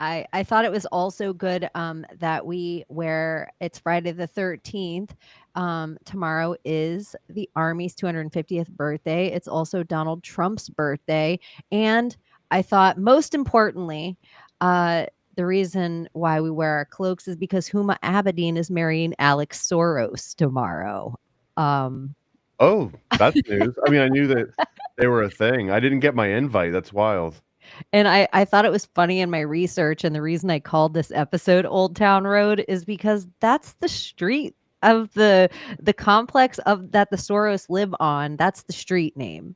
I thought it was also good that it's Friday the 13th. Tomorrow is the Army's 250th birthday. It's also Donald Trump's birthday. And I thought most importantly, the reason why we wear our cloaks is because Huma Abedin is marrying Alex Soros tomorrow. Oh, that's news. I mean, I knew that they were a thing. I didn't get my invite. That's wild. And I thought it was funny in my research, and the reason I called this episode Old Town Road is because that's the street of the complex of that the Soros live on. That's the street name.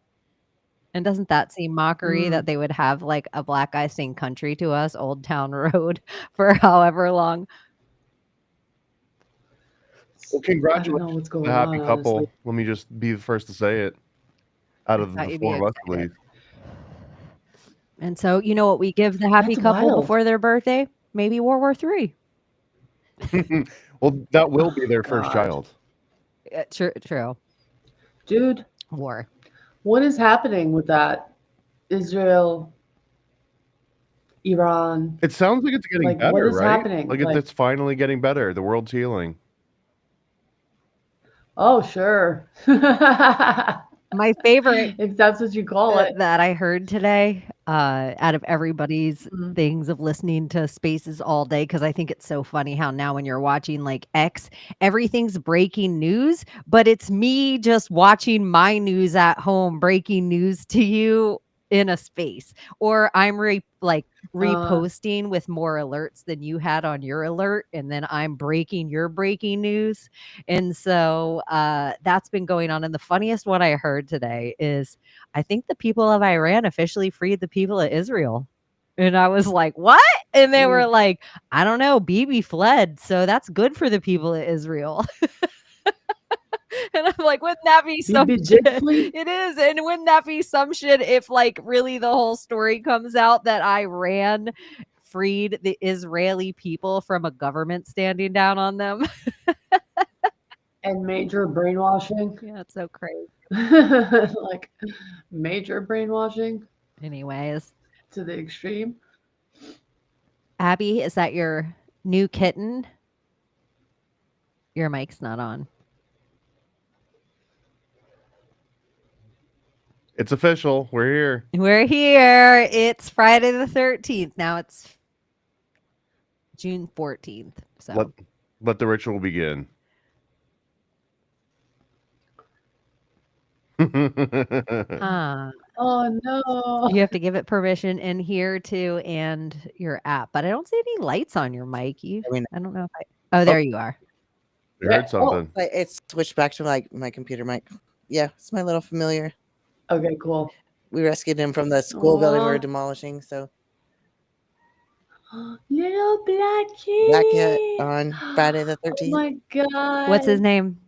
And doesn't that seem mockery that they would have like a black guy sing country to us, Old Town Road, for however long? Well, I don't know congratulations what's to going the happy on, couple. honestly. Let me just be the first to say it. Out of thought the you'd be four of us, at excited. least. And so, you know what we give the happy That's couple wild. before their birthday? Maybe World War III. Well, that will be their first God. child. True. Dude, War. what is happening with that? Israel, Iran. It sounds like it's getting Like, better, what is right? happening? Like, Like- it's finally getting better. The world's healing. Oh, sure. My favorite If that's what you call it. that I heard today, out of everybody's Mhm. things of listening to Spaces all day, because I think it's so funny how now when you're watching like X, everything's breaking news, but it's me just watching my news at home, breaking news to you in a space, or I'm reposting with more alerts than you had on your alert, and then I'm breaking your breaking news. And so that's been going on. And the funniest one I heard today is I think the people of Iran officially freed the people of Israel. And I was like, what? And they were like, I don't know. Bibi fled. So that's good for the people of Israel. And I'm like, wouldn't that be some Bibi shit? did flee? It is. And wouldn't that be some shit if like really the whole story comes out that Iran freed the Israeli people from a government standing down on them? And major brainwashing. Yeah, it's so crazy. Like, major brainwashing Anyways, to the extreme. Abbie, is that your new kitten? Your mic's not on. It's official. We're here. We're here. It's Friday the 13th. Now it's June 14th. So Let the ritual begin. Oh, no. You have to give it permission in here too and your app. But I don't see any lights on your mic. I don't know if Oh, there you are. We heard something. It's switched back to like my computer mic. Yeah, it's my little familiar. Okay, cool. We rescued him from the school building we Aw. were demolishing. So Little black kid. back yet on Friday the Oh 13th. my god. What's his name?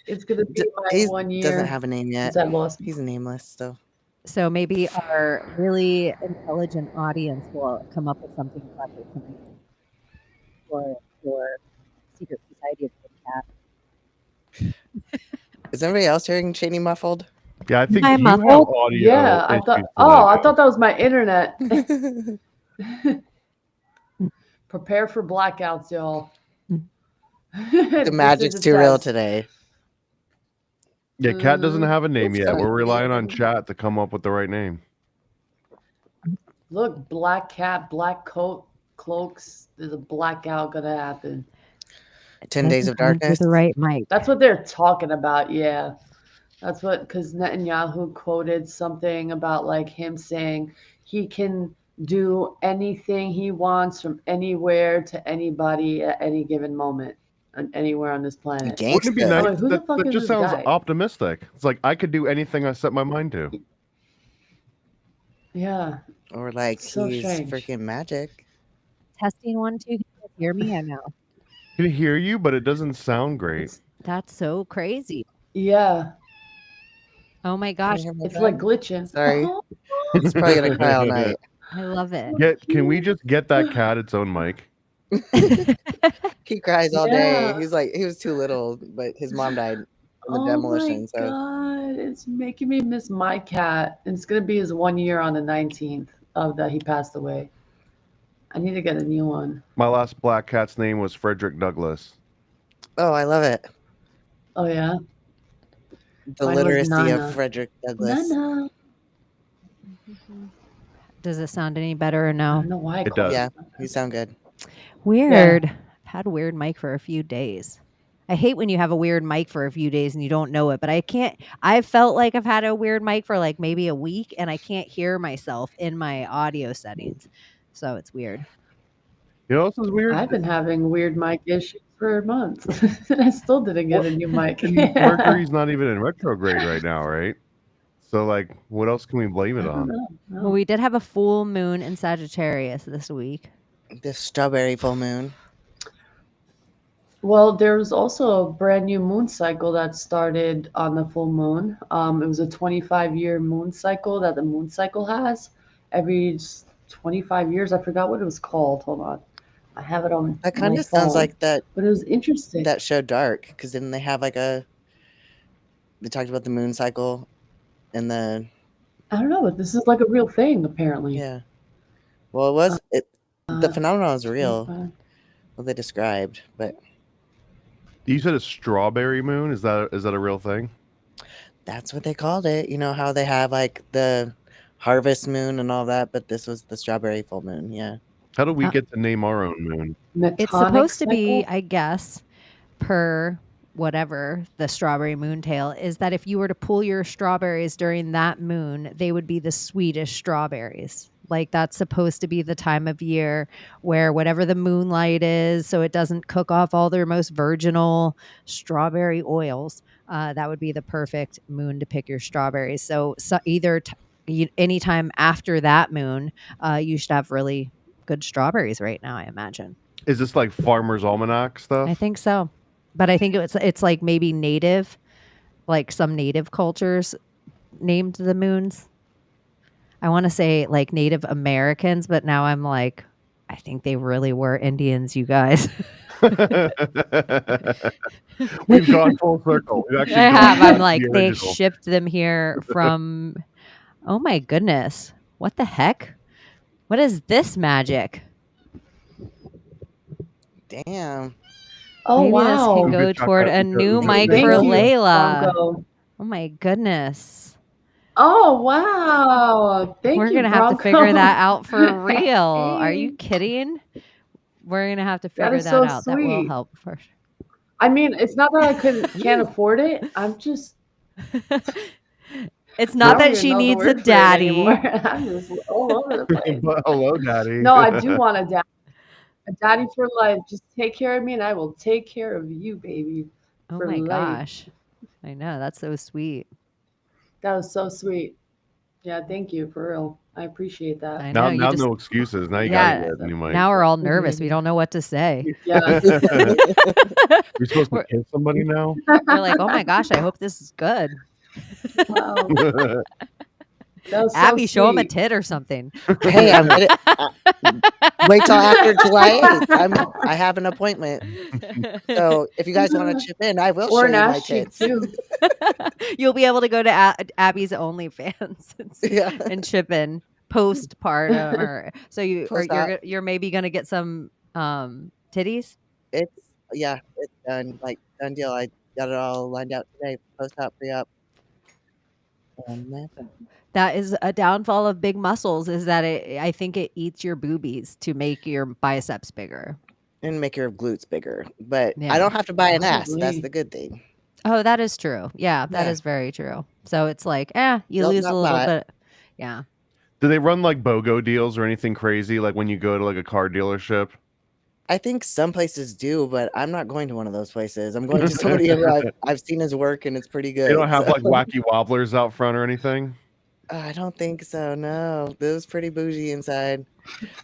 It's gonna be my He 1 year. doesn't have a name yet. Is that lost? He's nameless. So So maybe our really intelligent audience will come up with something clever tonight for your secret society of Good Cat. is everybody else hearing Chaney muffled? Yeah, I think Am I you have muffled? audio. Yeah, I thought. issues Oh, I today. thought that was my internet. Prepare for blackouts, y'all. The magic's too real today. Yeah, Cat doesn't have a name Oops, yet. sorry. We're relying on chat to come up with the right name. Look, black cat, black coat, cloaks. There's a blackout gonna happen. 10 Days of Darkness. The right mic. That's what they're talking about. Yeah, that's what, because Netanyahu quoted something about like him saying he can do anything he wants from anywhere to anybody at any given moment, and anywhere on this planet. Wouldn't it be Gangsta. nice? Like, who the That, fuck that is just this sounds guy? optimistic. It's like I could do anything I set my mind to. Yeah. Or like So he's strange. freaking magic. Testing 1, 2. Can you hear me? I know. I can hear you, but it doesn't sound great. That's so crazy. Yeah. Oh my gosh. It's like glitching. Sorry. He's probably gonna cry all night. I love it. Can we just get that cat its own mic? He cries all day. Yeah. He's like he was too little, but his mom died in the Oh demolition. my So god, it's making me miss my cat. It's gonna be his 1 year on the 19th of that he passed away. I need to get a new one. My last black cat's name was Frederick Douglass. Oh, I love it. Oh yeah, The Mine was literacy of Nana. Frederick Douglass. Nana. Does it sound any better or I no? don't know why I It called does. Yeah, you sound good. Weird. I've had a weird mic for a few days. I hate when you have a weird mic for a few days and you don't know it, but I felt like I've had a weird mic for like maybe a week and I can't hear myself in my audio settings. So it's weird. You know what else is weird? I've been having weird mic issues for months, and I still didn't get a new mic. Mercury's not even in retrograde right now, right? So, like, what else can we blame I it don't on? know. Well, No. we did have a full moon in Sagittarius this week. The strawberry full moon. Well, there was also a brand new moon cycle that started on the full moon. It was a 25-year moon cycle that the moon cycle has. Every 25 years, I forgot what it was called. Hold on. I have it on That my kind of sounds phone, like that but it was interesting. that show Dark, because didn't they have like they talked about the moon cycle and the I don't know, but this is like a real thing, apparently. yeah. Well, the phenomenon was real. 25. What they described, but You said a strawberry moon. Is that a real thing? that's what they called it. You know how they have like the harvest moon and all that, but this was the strawberry full moon. Yeah. How do we Uh, get to name our own moon? It's Metonic supposed to be, cycle? I guess, per whatever the strawberry moon tale is that if you were to pull your strawberries during that moon, they would be the sweetest strawberries. Like that's supposed to be the time of year where whatever the moonlight is, so it doesn't cook off all their most virginal strawberry oils. That would be the perfect moon to pick your strawberries. So either anytime after that moon, you should have really good strawberries right now, I imagine. Is this like Farmer's Almanac stuff? I think so. But I think it's like maybe native, like some native cultures named the moons. I want to say like Native Americans, but now I'm like, I think they really were Indians, you guys. We've gone full circle. We've actually I gone have. back I'm to like, the they original. shipped them here from, oh my goodness. What the heck? What is this magic? Damn. Oh, Maybe wow. this can Uga go chaka, toward a uga, new uga, mic uga. for Thank you, Layla. Bronco. Oh my goodness. Oh, wow. Thank We're you, going to have to Bronco. figure that out for real. Are you Hey. kidding? We're going to have to That figure is that so out. That will sweet. help for I mean, it's not that I can't afford it. I'm just It's I not don't that even she know the needs a word for it daddy. anymore. I'm just all over the place. But hello, Daddy. No, I do want a daddy. A daddy for life. Just take care of me and I will take care of you, baby. Oh For my life. gosh. I know. That's so sweet. That was so sweet. Yeah, thank you, for real. I appreciate that. I Now, know. You now just, no excuses. Now you Yeah. gotta get a new mic. now we're all Thank you, nervous. We baby. don't know what to say. Yeah. You're supposed to We're- kiss somebody now. We're like, oh my gosh, I hope this is good. Wow. That was so Abbie, show him a sweet. tit or something. Hey, I'm gonna wait till after July 8th. I have an appointment. So if you guys want to chip in, I will Or show an you my ass cheek tits. too. You'll be able to go to Abby's OnlyFans Yeah. and chip in postpartum. Or, so Post-op. you're maybe gonna get some titties. It's done. Like done deal. I got it all lined out today. Post-op, pre-op. And that's That is a downfall of big muscles. Is that I think it eats your boobies to make your biceps bigger. and make your glutes bigger. But Yeah. I don't have to buy an ass. That's Probably. the good thing. Oh, that is true. Yeah, that Yeah. is very true. So it's like, you Don't lose a not little buy it. bit. Yeah. Do they run like BOGO deals or anything crazy? Like when you go to like a car dealership? I think some places do, but I'm not going to one of those places. I'm going to somebody who I've seen his work and it's pretty good. They don't have so- like wacky wobblers out front or anything? I don't think so. No, it was pretty bougie inside.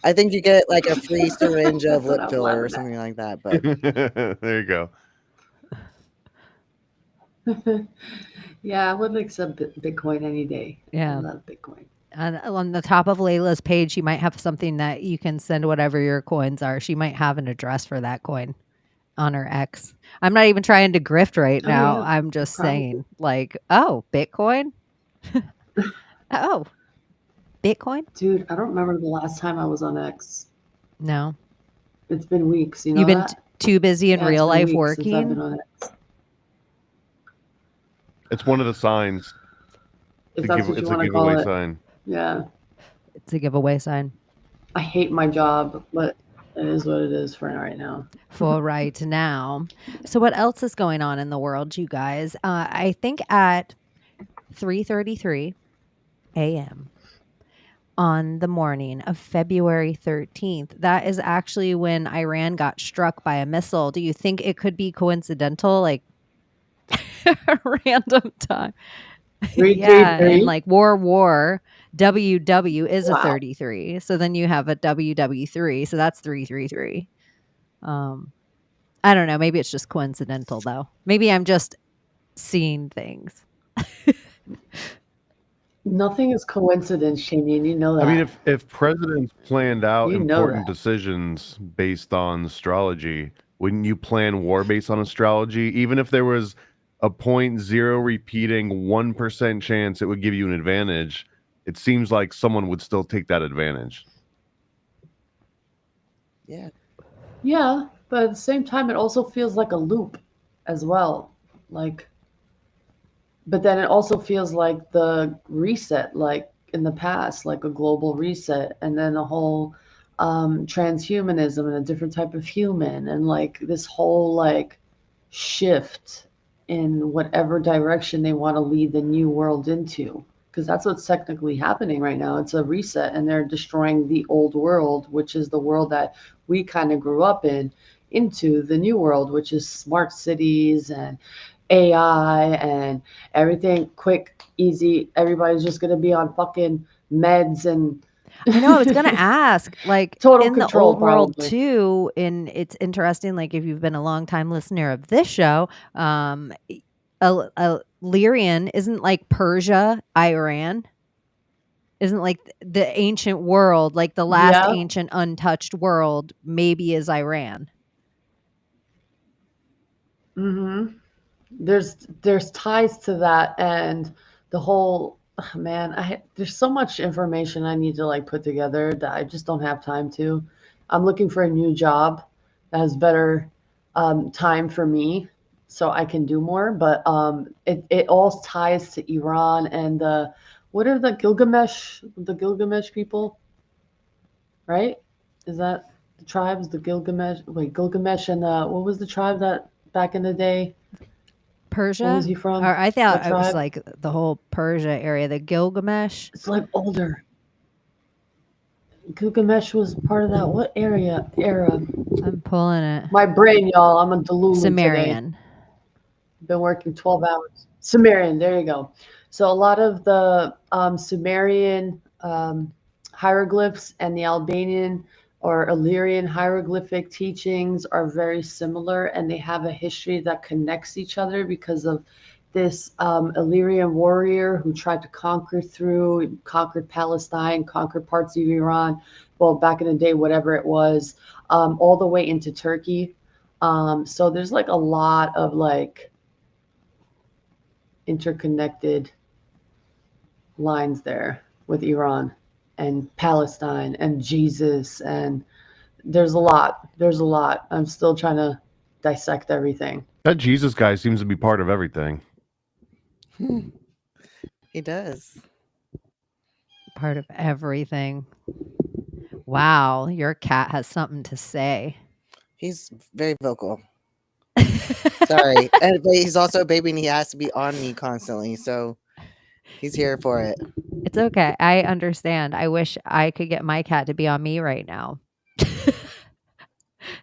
I think you get like a free syringe of That's what lip I'm filler or laughing at. something like that. But There you go. Yeah, I would accept Bitcoin any day. Yeah. I love Bitcoin. On the top of Layla's page, she might have something that you can send whatever your coins are. She might have an address for that coin on her X. I'm not even trying to grift right Oh, now. yeah, I'm just probably. saying, like, oh, Bitcoin? Oh, Bitcoin? Dude, I don't remember the last time I was on X. No. It's been weeks. You know You've been that? too busy in Yeah, it's real been life weeks since I've been working. on it. It's one of the signs. If that's what you It's a want to call giveaway it. sign. Yeah. It's a giveaway sign. I hate my job, but it is what it is for right now. For right now. So what else is going on in the world, you guys? I think at 3:33 a.m. on the morning of February 13th, that is actually when Iran got struck by a missile. Do you think it could be coincidental, like a random time? 333. Yeah, and like war WW is a Wow. 33. So then you have a WW3, so that's 333. I don't know, maybe it's just coincidental though. Maybe I'm just seeing things. Nothing is coincidence, Chaney, and you know that. I mean, if presidents planned out You know important decisions based on astrology, wouldn't you plan war based on astrology? Even if there was a 0.0 repeating 1% chance it would give you an advantage, it seems like someone would still take that advantage. Yeah. Yeah, but at the same time, it also feels like a loop as well. Like, but then it also feels like the reset, like in the past, like a global reset, and then a whole transhumanism and a different type of human, and like this whole like shift in whatever direction they want to lead the new world into. Because that's what's technically happening right now. It's a reset, and they're destroying the old world, which is the world that we kind of grew up in, into the new world, which is smart cities and AI and everything quick, easy. Everybody's just going to be on fucking meds and I know, I was gonna ask, like total in the control, old world probably. too, and it's interesting, like if you've been a long time listener of this show, Illyrian isn't like Persia, Iran? Isn't like the ancient world, like the last Yeah. ancient untouched world maybe is Iran. Mm-hmm. There's ties to that, and the whole man. There's so much information I need to like put together that I just don't have time to. I'm looking for a new job that has better time for me, so I can do more. But it all ties to Iran and the what are the Gilgamesh people, right? Is that the tribes, the Gilgamesh? Wait, Gilgamesh and what was the tribe that back in the day? Persia? Where was he from? Or I thought What it was tribe? like the whole Persia area, the Gilgamesh. It's like older. Gilgamesh was part of that. What era? I'm pulling it. My brain, y'all. I'm a Delulu today. Sumerian. Been working 12 hours. Sumerian, there you go. So a lot of the Sumerian hieroglyphs and the Albanian or Illyrian hieroglyphic teachings are very similar, and they have a history that connects each other because of this Illyrian warrior who tried to conquered Palestine, conquered parts of Iran, well, back in the day, whatever it was, all the way into Turkey. So there's like a lot of like interconnected lines there with Iran and Palestine and Jesus, and there's a lot. I'm still trying to dissect everything. That Jesus guy seems to be part of everything. He does. Part of everything. Wow, your cat has something to say. He's very vocal. Sorry. But he's also a baby and he has to be on me constantly. So he's here for it. It's okay. I understand. I wish I could get my cat to be on me right now.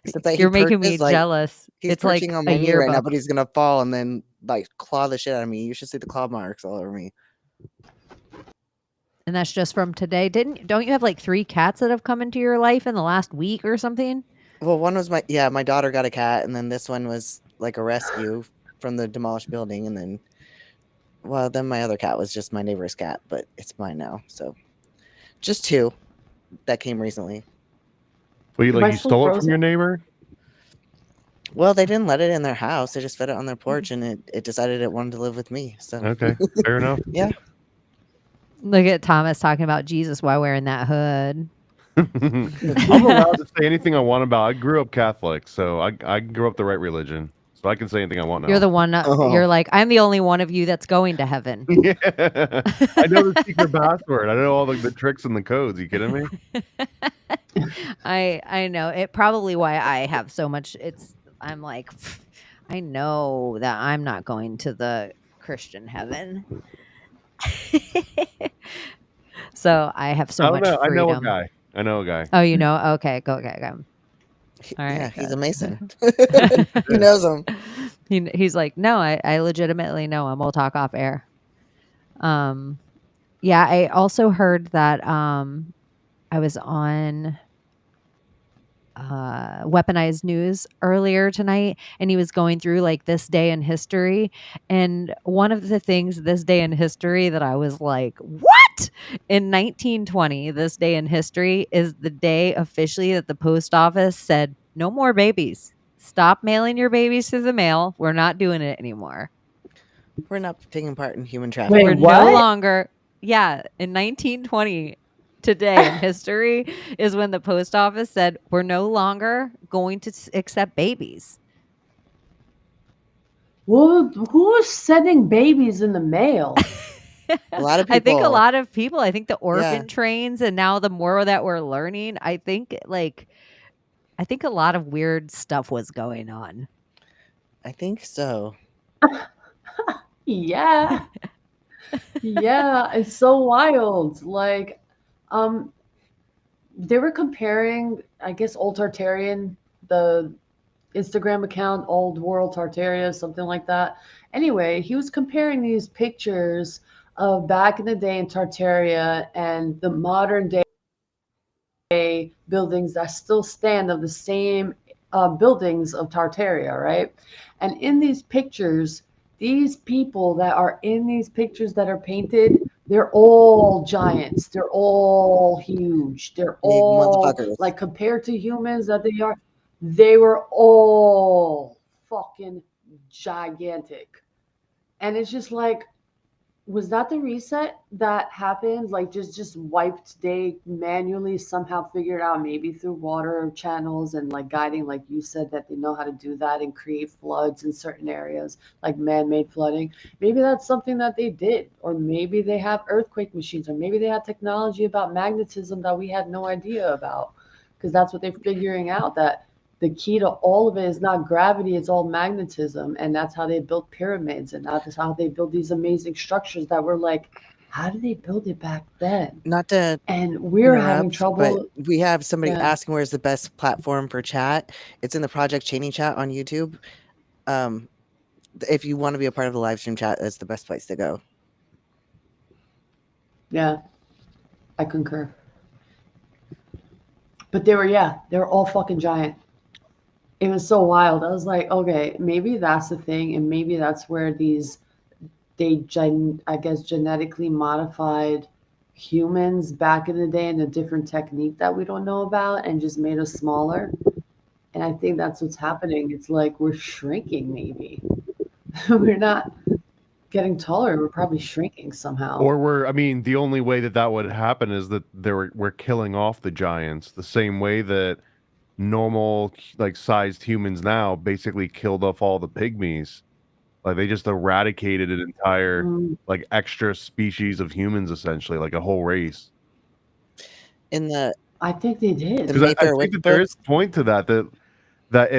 Except that You're making me perches, like, jealous. He's It's like perching on a my knee right now, yearbook. but he's gonna fall and then like claw the shit out of me. You should see the claw marks all over me. And that's just from today. Don't you have like 3 cats that have come into your life in the last week or something? Well, one was my daughter got a cat, and then this one was like a rescue from the demolished building, and then then my other cat was just my neighbor's cat, but it's mine now. So just 2 that came recently. Well, Am I you still stole it from frozen? your neighbor? Well, they didn't let it in their house. They just fed it on their porch, and it decided it wanted to live with me. So Okay, fair enough. Yeah. Look at Thomas talking about Jesus while wearing that hood. I'm allowed to say anything I want about. I grew up Catholic, so I grew up the right religion, so I can say anything I want now. You're the one. Oh. You're like, I'm the only one of you that's going to heaven. Yeah. I know the secret password. I know all the tricks and the codes. You kidding me? I know it. Probably why I have so much. I'm like, I know that I'm not going to the Christian heaven. So I have so I don't much know. freedom. I know a guy. Oh, you know? Okay, go. All right. Yeah, he's good. a Mason. He knows him. He's like, no, I legitimately know him. We'll talk off air. Yeah, I also heard that I was on Weaponized News earlier tonight, and he was going through like this day in history, and one of the things this day in history that I was like, what? In 1920, this day in history is the day officially that the post office said no more babies. Stop mailing your babies to the mail. We're not doing it anymore. We're not taking part in human Wait, trafficking. We're what? no longer, yeah, in 1920, today in history is when the post office said we're no longer going to accept babies. Well, who is sending babies in the mail? A lot of I think a people- lot of people, I think the orphan Yeah. trains, and now the more that we're learning, I think a lot of weird stuff was going on. I think so. Yeah. Yeah, it's so wild. Like, they were comparing, I guess, Old Tartarian, the Instagram account, Old World Tartaria, something like that. Anyway, he was comparing these pictures of back in the day in Tartaria and the modern day buildings that still stand of the same buildings of Tartaria, right? And in these pictures, these people that are in these pictures that are painted, they're all giants. They're all huge. They're Big all motherfuckers. like compared to humans that they were all fucking gigantic. And it's just like, was that the reset that happened? Like just wiped, they manually somehow figured out, maybe through water channels and like guiding, like you said, that they know how to do that and create floods in certain areas, like man-made flooding. Maybe that's something that they did, or maybe they have earthquake machines, or maybe they have technology about magnetism that we had no idea about, because that's what they're figuring out, that the key to all of it is not gravity, it's all magnetism. And that's how they built pyramids, and that's how they build these amazing structures that were like, how did they build it back then? Not to And we're having interrupt, trouble. but we have somebody Yeah. asking where's the best platform for chat. It's in the Project Chaney chat on YouTube. If you want to be a part of the live stream chat, that's the best place to go. Yeah, I concur. But they were all fucking giant. It was so wild. I was like, okay, maybe that's the thing, and maybe that's where I guess, genetically modified humans back in the day in a different technique that we don't know about, and just made us smaller. And I think that's what's happening. It's like we're shrinking, maybe. We're not getting taller. We're probably shrinking somehow. Or the only way that would happen is that we're killing off the giants the same way that normal like sized humans now basically killed off all the pygmies. Like they just eradicated an entire like extra species of humans, essentially, like a whole race. I think they did. The Because I Mayfair think Witch that there book? is a point to that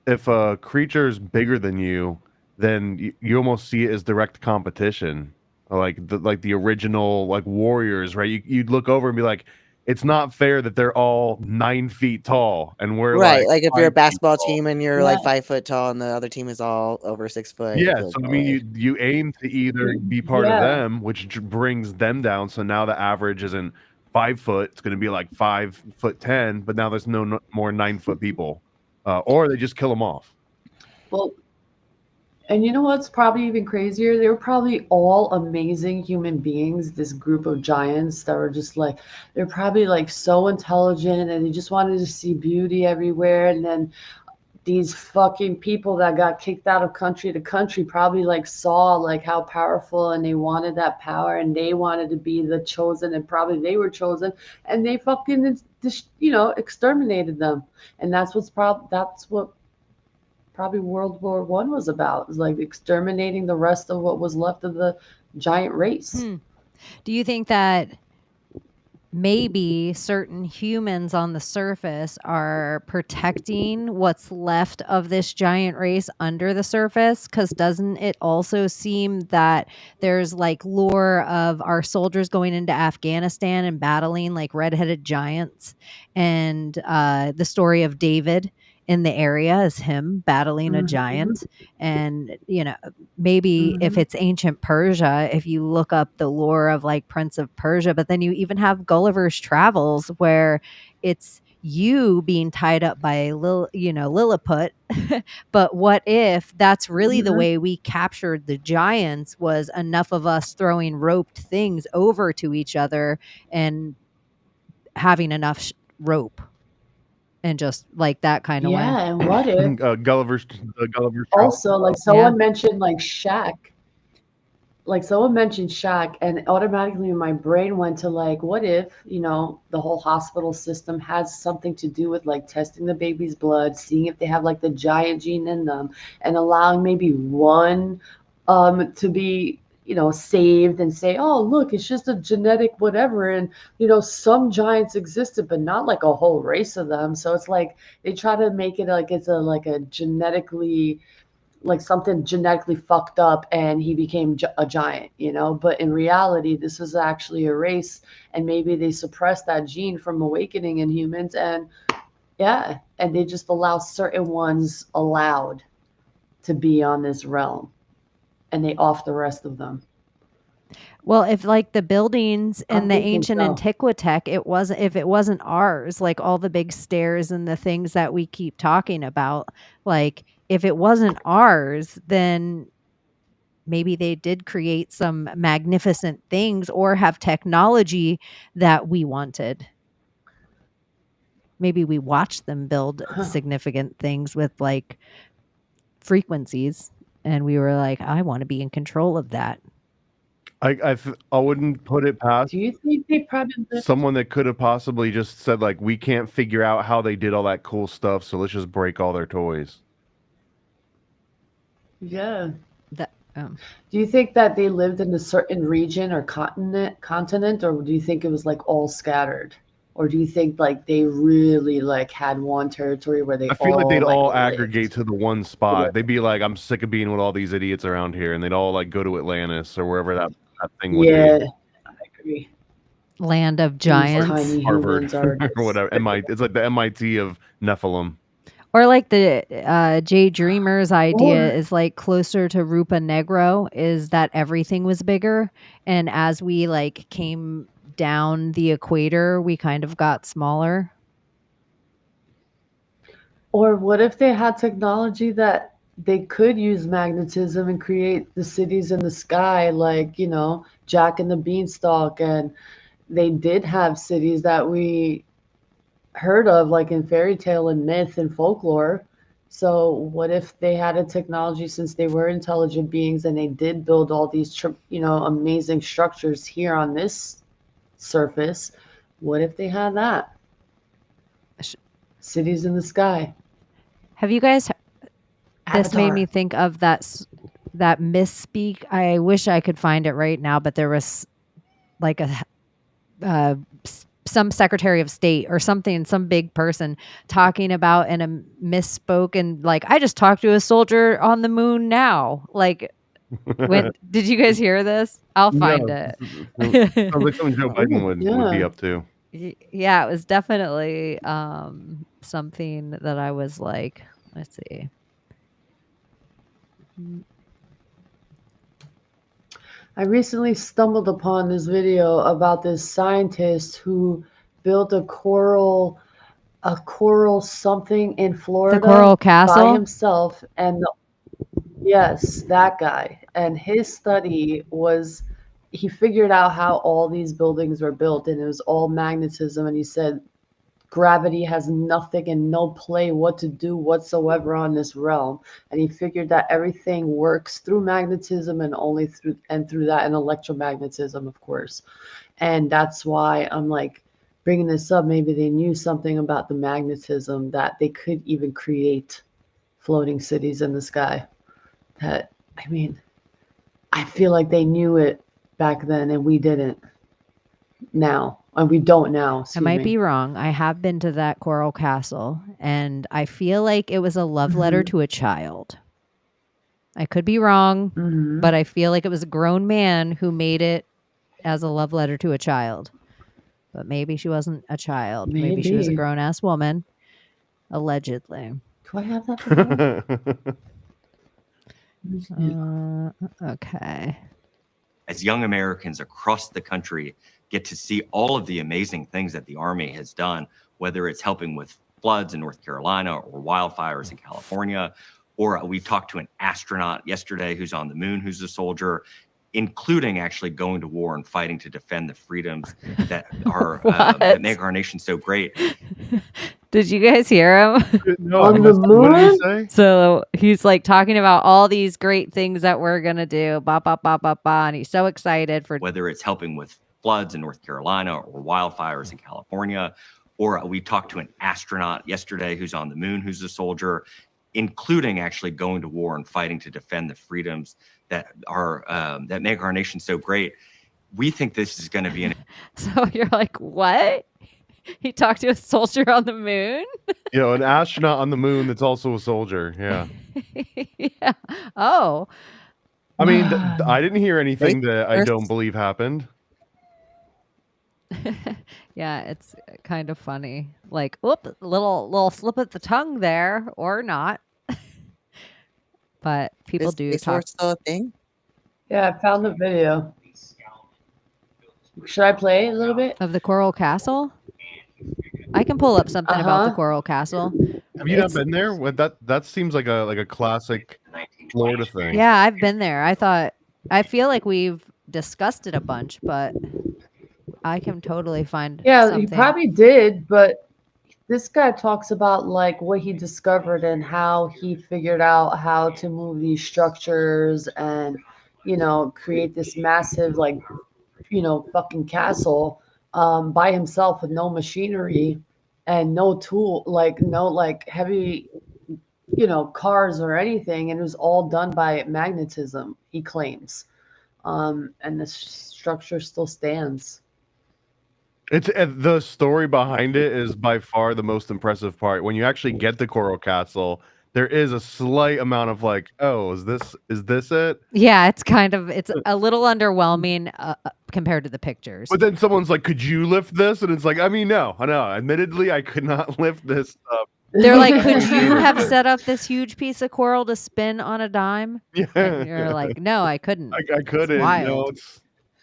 if a creature's bigger than you, then you almost see it as direct competition. Like the original like warriors, right? You'd look over and be like, it's not fair that they're all 9 feet tall and we're Right, like if you're a 5 feet basketball tall. team and you're like 5 foot tall and the other team is all over 6 foot. Yeah, it feels so that way. you aim to either be part Yeah. of them, which brings them down. So now the average isn't 5 foot; it's going to be like 5'10", but now there's no more 9 foot people, or they just kill them off. Well, and you know what's probably even crazier? They were probably all amazing human beings, this group of giants that were just like, they're probably like so intelligent and they just wanted to see beauty everywhere. And then these fucking people that got kicked out of country to country probably like saw like how powerful and they wanted that power and they wanted to be the chosen and probably they were chosen and they fucking exterminated them. And that's what probably World War One was about. It was like exterminating the rest of what was left of the giant race. Do you think that maybe certain humans on the surface are protecting what's left of this giant race under the surface? Because doesn't it also seem that there's like lore of our soldiers going into Afghanistan and battling like redheaded giants, and the story of David in the area is him battling a giant. And maybe if it's ancient Persia, if you look up the lore of like Prince of Persia, but then you even have Gulliver's Travels where it's you being tied up by Lilliput. But what if that's really the way we captured the giants, was enough of us throwing roped things over to each other and having enough rope and just like that kind of way. Yeah, and what if Gulliver's also like someone mentioned like Shaq. Like someone mentioned Shaq, and automatically my brain went to like, what if, the whole hospital system has something to do with like testing the baby's blood, seeing if they have like the giant gene in them, and allowing maybe one to be, saved and say, oh, look, it's just a genetic whatever. And, some giants existed, but not like a whole race of them. So it's like they try to make it like it's a genetically like something genetically fucked up and he became a giant, but in reality this was actually a race, and maybe they suppressed that gene from awakening in humans, and and they just allow certain ones allowed to be on this realm and they off the rest of them. Well, if like the buildings in I'm the thinking ancient so. Antiquitech, if it wasn't ours, like all the big stairs and the things that we keep talking about, like if it wasn't ours, then maybe they did create some magnificent things or have technology that we wanted. Maybe we watched them build significant things with like frequencies, and we were like, I want to be in control of that. I wouldn't put it past Do you think they probably someone that could have possibly just said like, we can't figure out how they did all that cool stuff, so let's just break all their toys. Yeah. That Do you think that they lived in a certain region or continent, or do you think it was like all scattered? Or do you think like they really like had one territory where they I feel like they'd all lived? aggregate to the one spot. They'd be like, I'm sick of being with all these idiots around here, and they'd all like go to Atlantis or wherever that thing would Yeah, be. I agree. land of These giants. tiny Harvard humans are or whatever. It's like the MIT of Nephilim. Or like the Jay Dreamer's idea Or is like closer to Rupa Negro, is that everything was bigger, and as we like came down the equator, we kind of got smaller. or what if they had technology that they could use magnetism and create the cities in the sky, like, Jack and the Beanstalk, and they did have cities that we heard of like in fairy tale and myth and folklore. So what if they had a technology, since they were intelligent beings and they did build all these amazing structures here on this surface? What if they had that? Cities in the sky. Have you guys? This made Avatar. me think of that misspeak. I wish I could find it right now, but there was like some Secretary of State or something, some big person talking about and a misspoke, and like, I just talked to a soldier on the moon now. Like, did you guys hear this? I'll find it. Sounds like something Joe Biden would be up to. Yeah, it was definitely something that I was like, let's see. I recently stumbled upon this video about this scientist who built a coral something in Florida, The Coral Castle? by himself, and yes, that guy. And his study was, he figured out how all these buildings were built, and it was all magnetism. And he said gravity has nothing and no play what to do whatsoever on this realm, and he figured that everything works through magnetism and only through that and electromagnetism, of course. And that's why I'm like bringing this up. Maybe they knew something about the magnetism that they could even create floating cities in the sky. That, I mean, I feel like they knew it back then and we didn't now, and we don't now. I might be wrong. I have been to that coral castle, and I feel like it was a love letter to a child. I could be wrong, but I feel like it was a grown man who made it as a love letter to a child. But maybe she wasn't a child. Maybe she was a grown-ass woman, allegedly. Do I have that? Okay. As young Americans across the country get to see all of the amazing things that the Army has done, whether it's helping with floods in North Carolina or wildfires in California, or we talked to an astronaut yesterday who's on the moon, who's a soldier, including actually going to war and fighting to defend the freedoms that are that make our nation so great. Did you guys hear him? No, On the what did he moon? say? So he's like talking about all these great things that we're gonna do, and he's so excited for. Whether it's helping with floods in North Carolina or wildfires in California, or we talked to an astronaut yesterday who's on the moon, who's a soldier, including actually going to war and fighting to defend the freedoms that are that make our nation so great. We think this is going to be an. So you're like, what? He talked to a soldier on the moon? You know, an astronaut on the moon that's also a soldier. Yeah. Yeah. Oh. I mean, I didn't hear anything that I don't believe happened. Yeah, it's kind of funny. Like, whoop, little slip of the tongue there, or not. But people do Is talk. still a thing? Yeah, I found the video. Should I play a little bit? Of the Coral Castle? I can pull up something about the Coral Castle. Have you not been there? Well, that seems like a classic Florida thing. Yeah, I've been there. I feel like we've discussed it a bunch, but I can totally find something. He probably did, but this guy talks about like what he discovered and how he figured out how to move these structures and, you know, create this massive, like, you know, fucking castle by himself with no machinery and no tool, like no like heavy, you know, cars or anything. And it was all done by magnetism, he claims. And the structure still stands. It's the story behind it is by far the most impressive part. When you actually get to Coral Castle, there is a slight amount of like, oh, is this it? Yeah, it's a little underwhelming compared to the pictures. But then someone's like, could you lift this? And it's like, I mean, no. Admittedly, I could not lift this stuff. They're like, could you have set up this huge piece of coral to spin on a dime? Yeah. And you're like, no, I couldn't. I couldn't. Wild.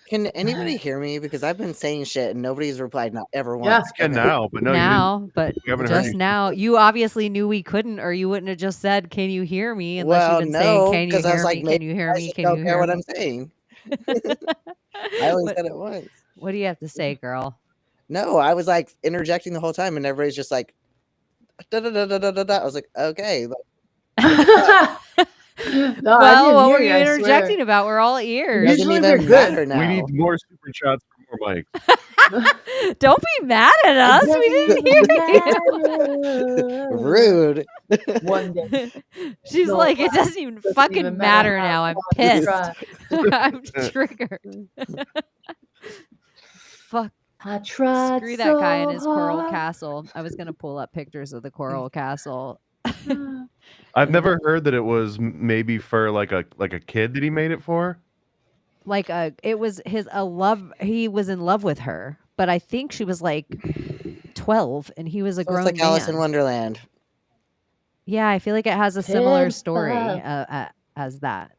Can anybody hear me? Because I've been saying shit and nobody's replied, not ever once. Yeah, now, but no, but just now, you obviously knew we couldn't, or you wouldn't have just said, "Can you hear me?" Unless you've been saying, "Can you hear me? Can you hear me? Can you hear what me?" I'm saying. I only said it once. What do you have to say, girl? No, I was like interjecting the whole time, and everybody's just like, da da da da da da. I was like, okay. No, well, what were you interjecting about? We're all ears. Usually they're good. We need more super chats for more mics. Don't be mad at us. We didn't hear you. Rude. One day. She's like, it doesn't even fucking matter now. I'm pissed. I'm triggered. Fuck. I tried. Screw that guy in his coral castle. I was gonna pull up pictures of the coral castle. I've never heard that it was maybe for like a kid that he made it for. Like it was love. He was in love with her, but I think she was like 12, and he was a grown like man. Alice in Wonderland. Yeah, I feel like it has a similar story as that.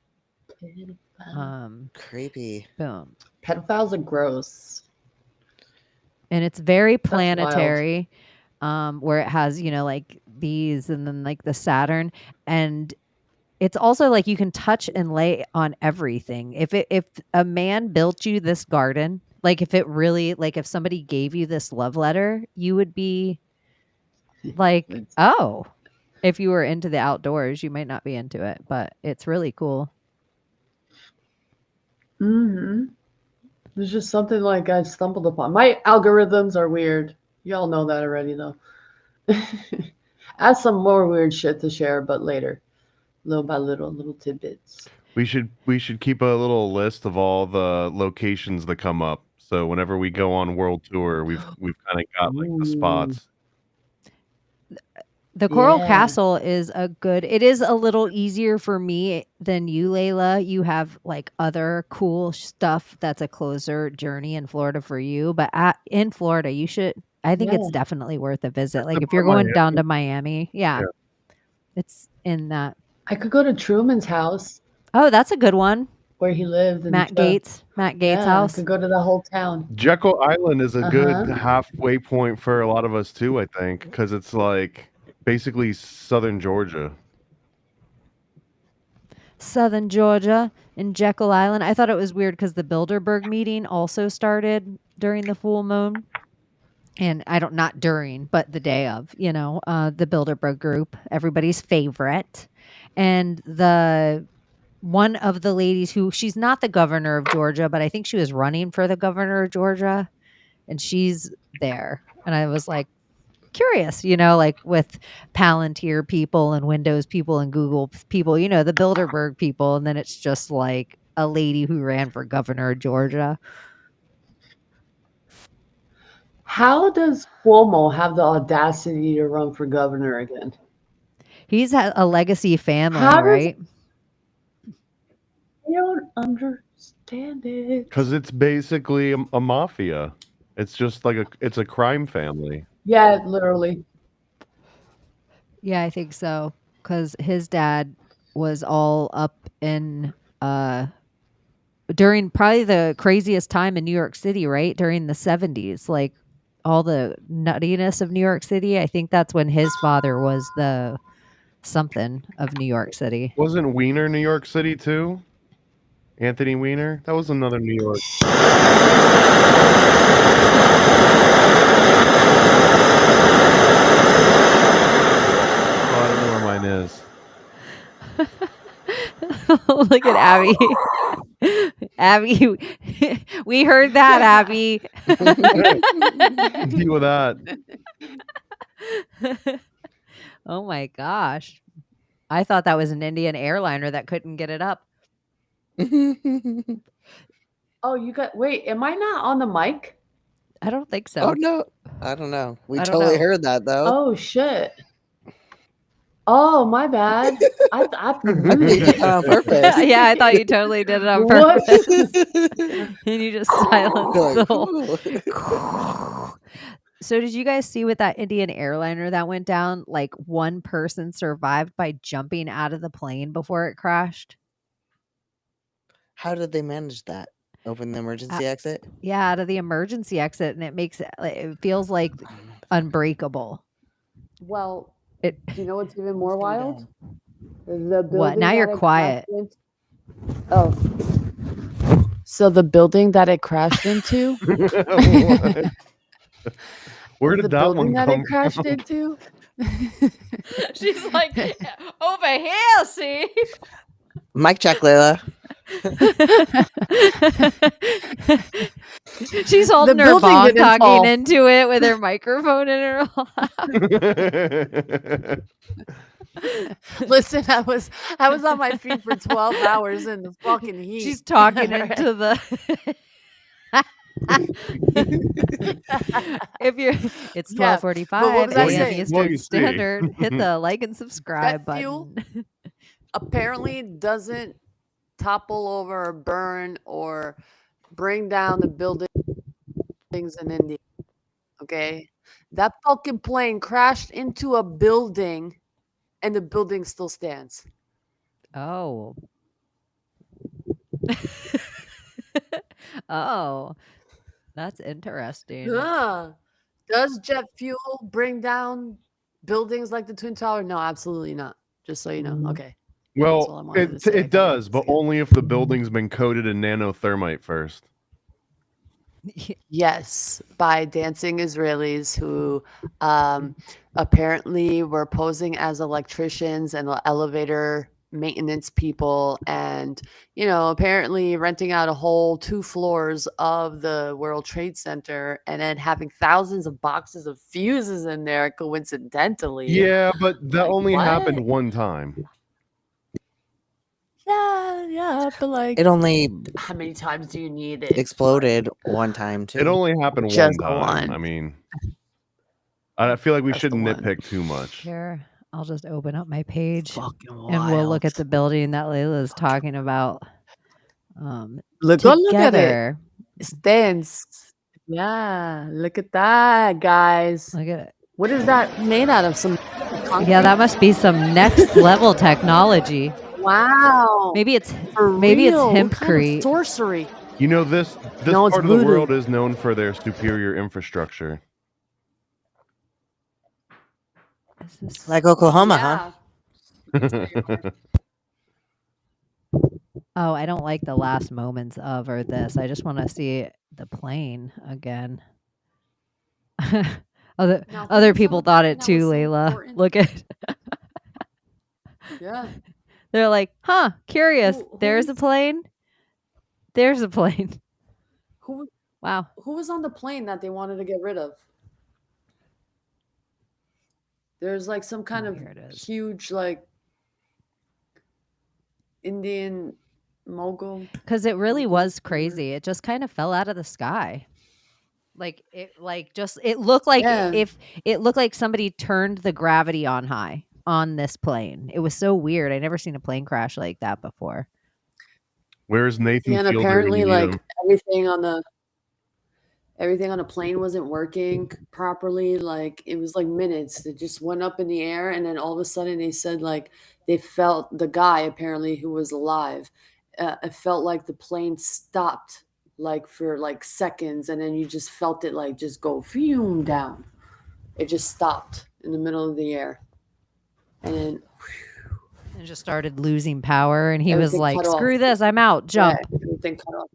Creepy. Boom. Pedophiles are gross. And it's very planetary, where it has, you know, like these and then like the Saturn. And it's also like you can touch and lay on everything. If a man built you this garden, like if it really, like if somebody gave you this love letter, you would be Like, oh, if you were into the outdoors, you might not be into it, but it's really cool. Mm-hmm. There's just something like I stumbled upon. My algorithms are weird. Y'all know that already, though. I have some more weird shit to share, but later, little by little tidbits. We should keep a little list of all the locations that come up. So whenever we go on world tour, we've kind of got like the spots. The Coral Yeah. Castle is it is a little easier for me than you, Layla. You have like other cool stuff that's a closer journey in Florida for you. But in Florida, you should, I think it's Yeah. definitely worth a visit. Except Like if for you're going down Miami. to Miami, yeah, it's in that. I could go to Truman's house Oh, that's a good one. where he lived. Matt Gates' Yeah, house. I could go to the whole town. Jekyll Island is a good Uh-huh. halfway point for a lot of us too, I think, because it's like basically southern Georgia. Southern Georgia and Jekyll Island. I thought it was weird because the Bilderberg meeting also started during the full moon. And not during, but the day of, the Bilderberg group, everybody's favorite. And one of the ladies she's not the governor of Georgia, but I think she was running for the governor of Georgia, and she's there. And I was like, curious, like with Palantir people and Windows people and Google people, the Bilderberg people. And then it's just like a lady who ran for governor of Georgia. How does Cuomo have the audacity to run for governor again? He's had a legacy family, right? I don't understand it. Because it's basically a mafia. It's just like it's a crime family. Yeah, literally. Yeah, I think so. Because his dad was all up in during probably the craziest time in New York City, right? During the 70s, like all the nuttiness of New York City. I think that's when his father was the something of New York City. Wasn't Weiner New York City too? Anthony Weiner? That was another New York. I don't know where mine is. Look at Abbie. Abbie, we heard that, Abbie. Deal with that. Oh my gosh. I thought that was an Indian airliner that couldn't get it up. Oh, wait, am I not on the mic? I don't think so. Oh no, I don't know. We I don't totally know. heard that though. Oh shit. Oh, my bad. I did it on purpose. Yeah, I thought you totally did it on What? purpose. And you just silenced You're the like, whole. So did you guys see with that Indian airliner that went down? Like one person survived by jumping out of the plane before it crashed. How did they manage that? Open the emergency exit? Yeah, out of the emergency exit, and it feels like unbreakable. Well, Do you know what's even more wild? What? Now you're quiet. Oh. So the building that it crashed into? Where did that one come it crashed from? into? She's like, over here, see? Mic check, Layla. She's holding her building bong, didn't talking fall. into it with her microphone in her lap. Listen, I was on my feet for 12 hours in the fucking heat. She's talking into the. It's Yeah, 12:45 what was I a.m. saying? Well, Eastern you see. Standard. Hit the like and subscribe Jet fuel button. apparently doesn't topple over or burn or bring down the buildings in India. Okay? That fucking plane crashed into a building and the building still stands. Oh. Oh, that's interesting. Does jet fuel bring down buildings like the Twin Tower? No, absolutely not. Just so you know. Okay. That's all I Well, wanted to say. I it does, but only if the building's been coated in nanothermite first. Yes, by dancing Israelis who apparently were posing as electricians and elevator maintenance people, and apparently renting out a whole 2 floors of the World Trade Center, and then having thousands of boxes of fuses in there coincidentally. Yeah, but that Like, only happened what? one time. Yeah, but like, It only how many times do you need it? exploded one time too. It only happened Just one the time. one. I mean, I feel like we That's the shouldn't one. nitpick too much. Here, I'll just open up my page Fucking and we'll look at wild. the building that Layla's talking about Go look at it. together. It stands. Yeah, look at that, guys. Look at it. What is that made out of? Some Yeah, concrete? that must be some next level technology. Wow. Maybe it's For maybe it's real. What kind of hempcrete. sorcery? You know, this No, it's part of the voodoo. world is known for their superior infrastructure. Is this- Like Oklahoma, huh? Yeah. Oh, I don't like the last moments of or this. I just want to see the plane again. other Now, other who's on people the thought plane it that too, was so Layla. important? Look at Yeah. they're like, huh, curious. Who There's a was- plane. There's a plane. Who Wow. who was on the plane that they wanted to get rid of? There's like some kind of Here it is. huge like Indian mogul. Because it really Mogul, was whatever. crazy. It just kind of fell out of the sky. Like it looked like Yeah. if it looked like somebody turned the gravity on high on this plane. It was so weird. I never seen a plane crash like that before. Where's Nathan Yeah, and Fielder when apparently you need like him? everything on the plane wasn't working properly. Like it was like minutes. It just went up in the air, and then all of a sudden they said like they felt the guy apparently who was alive. It felt like the plane stopped like for like seconds, and then you just felt it like just go fume down. It just stopped in the middle of the air, and then And just started losing power. And he was everything like, cut off. screw this, I'm out. Jump. Yeah, everything cut off.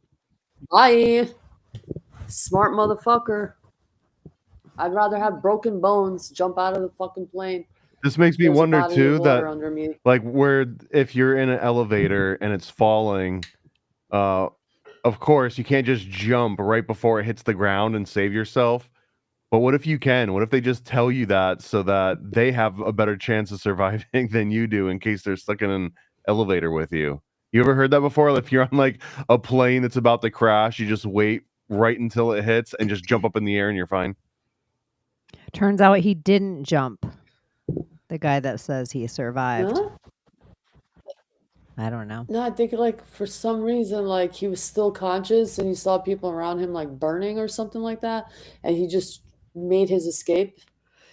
Bye. Smart motherfucker. I'd rather have broken bones jump out of the fucking plane. This makes me There's a wonder body of too that water under me. like where if you're in an elevator and it's falling, of course you can't just jump right before it hits the ground and save yourself. But what if you can? What if they just tell you that so that they have a better chance of surviving than you do in case they're stuck in an elevator with you? You ever heard that before? If you're on like a plane that's about to crash, you just wait right until it hits and just jump up in the air and you're fine. Turns out he didn't jump. The guy that says he survived. No? I don't know. No, I think like for some reason like he was still conscious and he saw people around him like burning or something like that, and he just made his escape.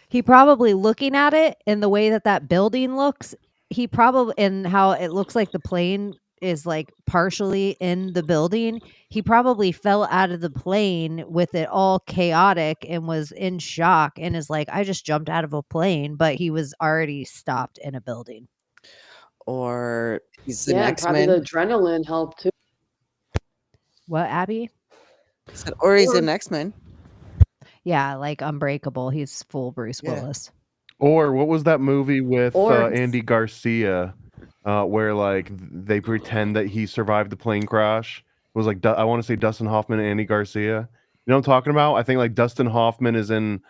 He probably looking at it and the way that building looks, he probably and how it looks like the plane is like partially in the building. He probably fell out of the plane with it all chaotic and was in shock and is like, I just jumped out of a plane, but he was already stopped in a building. Or he's an Yeah, probably the X-Men. adrenaline helped too. What, Abbie? Or he's an X-Men. Yeah, like Unbreakable. He's full Bruce Yeah. Willis. Or what was that movie with Or- Andy Garcia where like they pretend that he survived the plane crash? It was like I want to say Dustin Hoffman and Andy Garcia. You know what I'm talking about? I think like Dustin Hoffman is in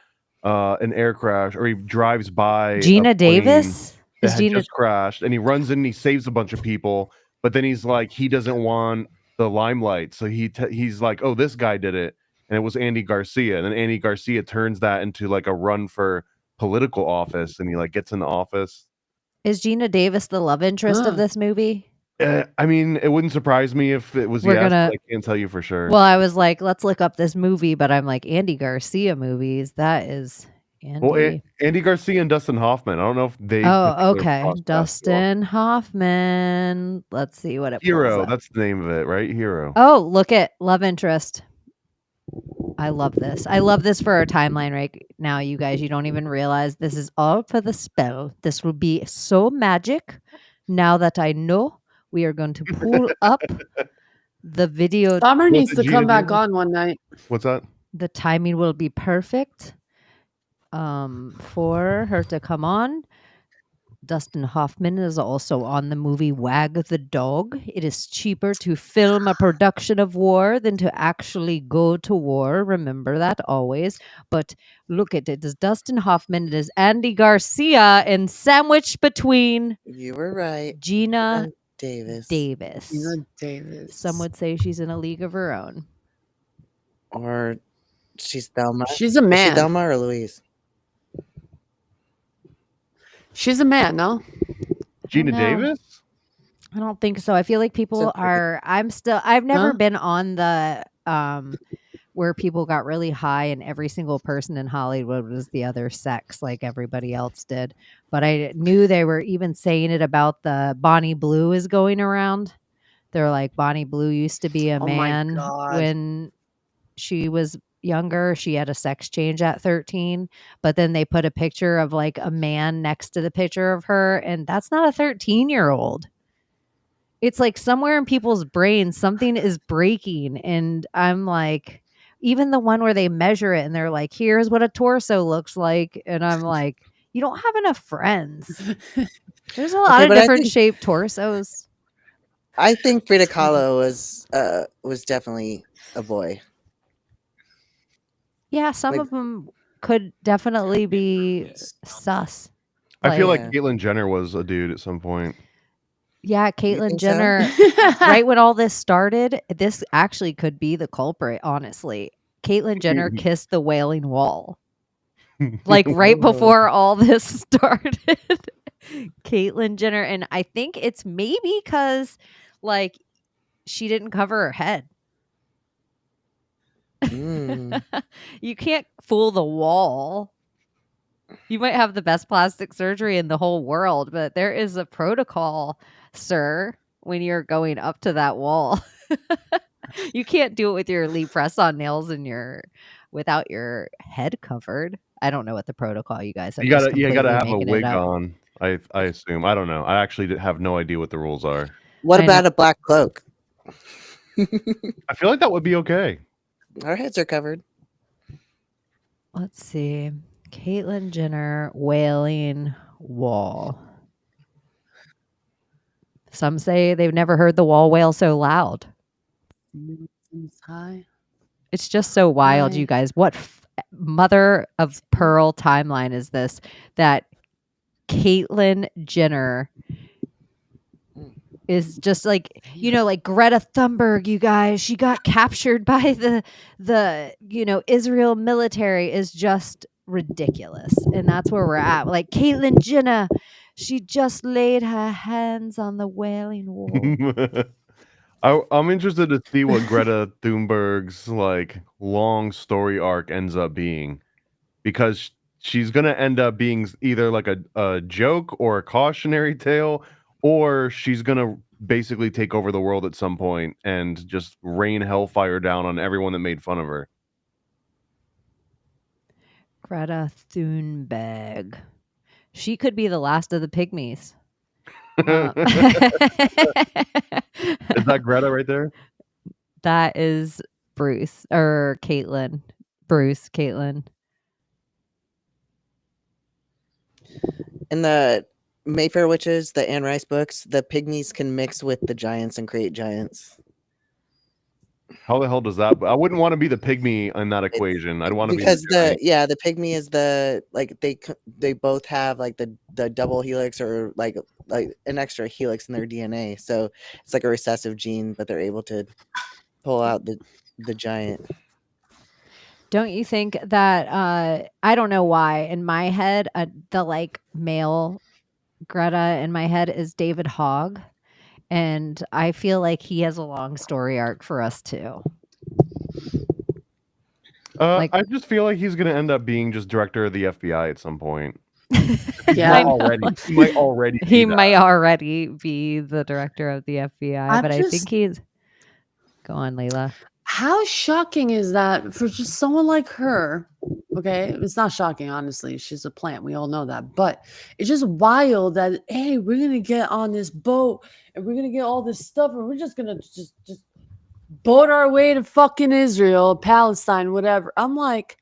an air crash, or he drives by Gina a plane Davis? that Is had Gina just crashed, and he runs in and he saves a bunch of people, but then he's like he doesn't want the limelight, so he's like, oh, this guy did it, and it was Andy Garcia, and then Andy Garcia turns that into like a run for political office, and he like gets in the office. Is Gina Davis the love interest Huh. of this movie? I mean, it wouldn't surprise me if it was We're yes, gonna- but I can't tell you for sure. Well, I was like, let's look up this movie, but I'm like, Andy Garcia movies. That is Andy. Well, Andy Garcia and Dustin Hoffman. I don't know if they. Oh, if they're okay. crossed paths Dustin Hoffman. Let's see what it at all. Hero. pulls up. That's the name of it, right? Hero. Oh, look at love interest. I love this. I love this for our timeline right now, you guys. You don't even realize this is all for the spell. This will be so magic. Now that I know, we are going to pull up The video, Summer needs the to come Gina back Davis? on one night. What's that? the timing will be perfect for her to come on. Dustin Hoffman is also on the movie Wag the Dog. It is cheaper to film a production of war than to actually go to war. Remember that always. But look at it. It is Dustin Hoffman. It is Andy Garcia, and sandwiched between You were right. Gina Davis. Davis. Gina Davis. Some would say she's in a league of her own. Or she's Thelma. She's a Is she man. Thelma or Louise? She's a man, no? Gina No. Davis? I don't think so. I feel like people So- are. I've never Huh? been on the where people got really high and every single person in Hollywood was the other sex like everybody else did. But I knew they were even saying it about the Bonnie Blue is going around. They're like, Bonnie Blue used to be a Oh my man God. when she was younger. She had a sex change at 13, but then they put a picture of like a man next to the picture of her, and that's not a 13-year-old. It's like somewhere in people's brains something is breaking, and I'm like, even the one where they measure it and they're like, here's what a torso looks like, and I'm like, you don't have enough friends. There's a lot of but I different think- shaped torsos. I think Frida Kahlo was definitely a boy. Yeah, some Like- of them could definitely be sus. I feel like yeah. Caitlyn Jenner was a dude at some point. Yeah, Caitlyn think so? Jenner, right when all this started, this actually could be the culprit, honestly. Caitlyn Jenner kissed the Wailing Wall. Like right before all this started. Caitlyn Jenner, and I think it's maybe because like she didn't cover her head. Mm. You can't fool the wall. You might have the best plastic surgery in the whole world, but there is a protocol, sir, when you're going up to that wall. You can't do it with your Lee press-on nails and without your head covered. I don't know what the protocol you guys are. You just gotta have a completely making it wig up. on. I assume. I don't know. I actually have no idea what the rules are. What I know. about a black cloak? I feel like that would be okay. Our heads are covered. Let's see. Caitlyn Jenner Wailing Wall. Some say they've never heard the wall wail so loud. Hi. It's just so wild, Hi. you guys. What mother of pearl timeline is this? That Caitlyn Jenner is just like, like Greta Thunberg, you guys. She got captured by the Israel military is just ridiculous. And that's where we're at. Like Caitlyn Jenner, she just laid her hands on the Wailing Wall. I'm interested to see what Greta Thunberg's like long story arc ends up being, because she's gonna end up being either like a joke or a cautionary tale, or she's gonna basically take over the world at some point and just rain hellfire down on everyone that made fun of her. Greta Thunberg. She could be the last of the pygmies. Is that Greta right there? That is Bruce or Caitlyn. Bruce, Caitlyn. In the Mayfair Witches, the Anne Rice books, the pygmies can mix with the giants and create giants. How the hell does that? I wouldn't want to be the pygmy in that equation. I'd want to Because be the giant. the pygmy is the like they both have like the double helix or like an extra helix in their DNA. So it's like a recessive gene, but they're able to pull out the giant. Don't you think that I don't know why in my head the like male Greta in my head is David Hogg, and I feel like he has a long story arc for us too. Like- I just feel like he's gonna end up being just director of the FBI at some point. Yeah. I know. He might already. be He that. might already be the director of the FBI, I'm but I just- think he's. Go on, Layla. How shocking is that for just someone like her? Okay, it's not shocking, honestly. She's a plant. We all know that. But it's just wild that, hey, we're going to get on this boat and we're going to get all this stuff and we're just going to just boat our way to fucking Israel, Palestine, whatever. I'm like,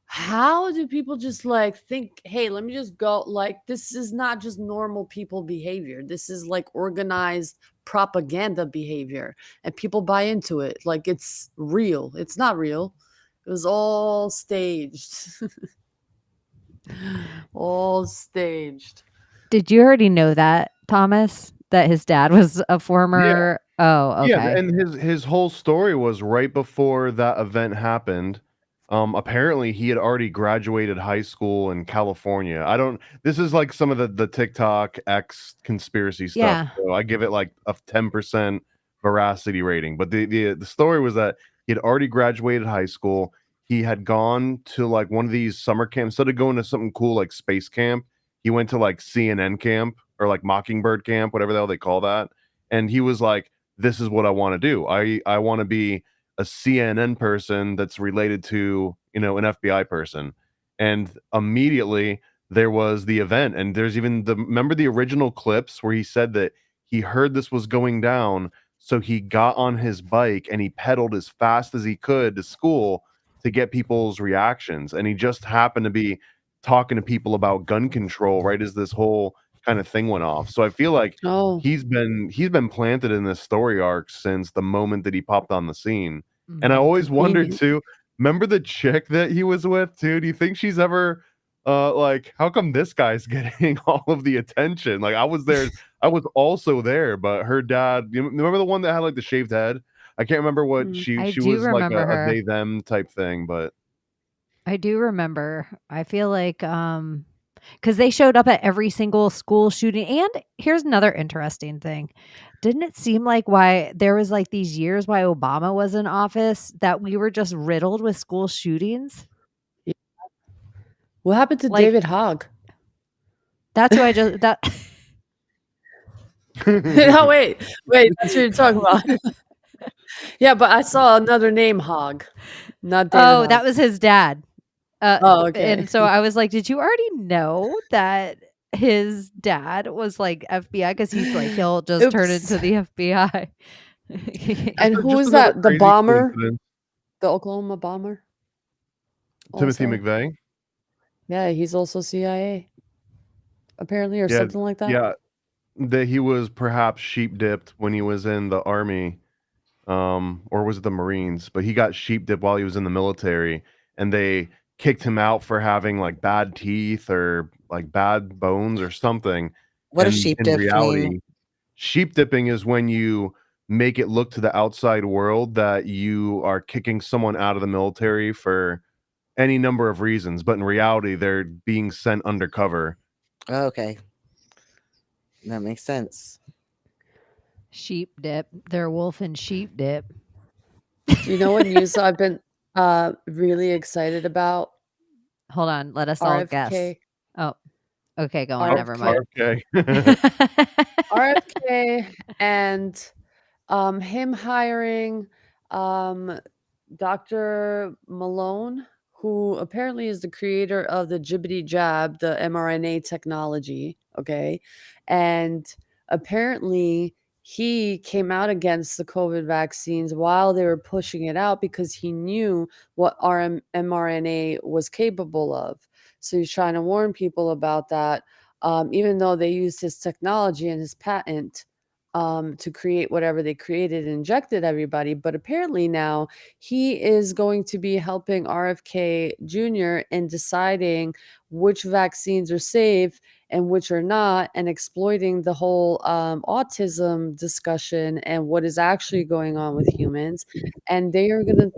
how do people just like think, hey, let me just go? Like, this is not just normal people behavior. This is like organized propaganda behavior, and people buy into it. Like, it's real. It's not real. It was all staged. All staged. Did you already know that, Thomas? That his dad was a former. Oh, Yeah, okay. and his whole story was right before that event happened. Apparently he had already graduated high school in California. I don't. This is like some of the TikTok X conspiracy stuff. Yeah. So I give it like a 10% veracity rating. But the story was that he had already graduated high school. He had gone to like one of these summer camps. Instead of going to something cool like space camp, he went to like CNN camp or like Mockingbird camp, whatever the hell they call that. And he was like, this is what I want to do. I want to be a CNN person that's related to, you know, an FBI person. And immediately there was the event. And there's even remember the original clips where he said that he heard this was going down. So he got on his bike and he pedaled as fast as he could to school to get people's reactions. And he just happened to be talking to people about gun control right as this whole kind of thing went off. So I feel like Oh, he's been planted in this story arc since the moment that he popped on the scene. And I Mhm. always wondered He- too, remember the chick that he was with too? Do you think she's ever like how come this guy's getting all of the attention? Like I was there, I was also there, but her dad, you remember the one that had like the shaved head? I can't remember what Mm. I she do was like remember a her. they them type thing, but I do remember. I feel like because they showed up at every single school shooting. And here's another interesting thing. Didn't it seem like why there was like these years why Obama was in office that we were just riddled with school shootings? What happened to Like David Hogg? that's who I just that No, wait, that's what you're talking about. Yeah, but I saw another name, Hogg, not David Oh, Hogg. that was his dad. Oh, okay. And so I was like, did you already know that his dad was like FBI? Because he's like, he'll just turn Oops. into the FBI. And who just is another that? The crazy bomber? coincidence. The Oklahoma bomber? Timothy Also? McVeigh. Yeah, he's also CIA, apparently, or Yeah, something like that. yeah. That he was perhaps sheep dipped when he was in the army, or was it the Marines? But he got sheep dipped while he was in the military, and they kicked him out for having like bad teeth or like bad bones or something. What does And sheep in dip reality, mean? sheep dipping is when you make it look to the outside world that you are kicking someone out of the military for any number of reasons, but in reality, they're being sent undercover. Oh, okay. That makes sense. Sheep dip. They're wolf and sheep dip. You know what news I've been really excited about? Hold on. Let us all guess. RFK. Oh, okay. Go on. Never RFK. mind. RFK. RFK and him hiring Dr. Malone, who apparently is the creator of the Jibbity Jab, the mRNA technology. Okay. And apparently he came out against the COVID vaccines while they were pushing it out because he knew what mRNA was capable of. So he's trying to warn people about that. Even though they used his technology and his patent to create whatever they created and injected everybody. But apparently now he is going to be helping RFK Jr. in deciding which vaccines are safe and which are not, and exploiting the whole autism discussion and what is actually going on with humans. And they are going to,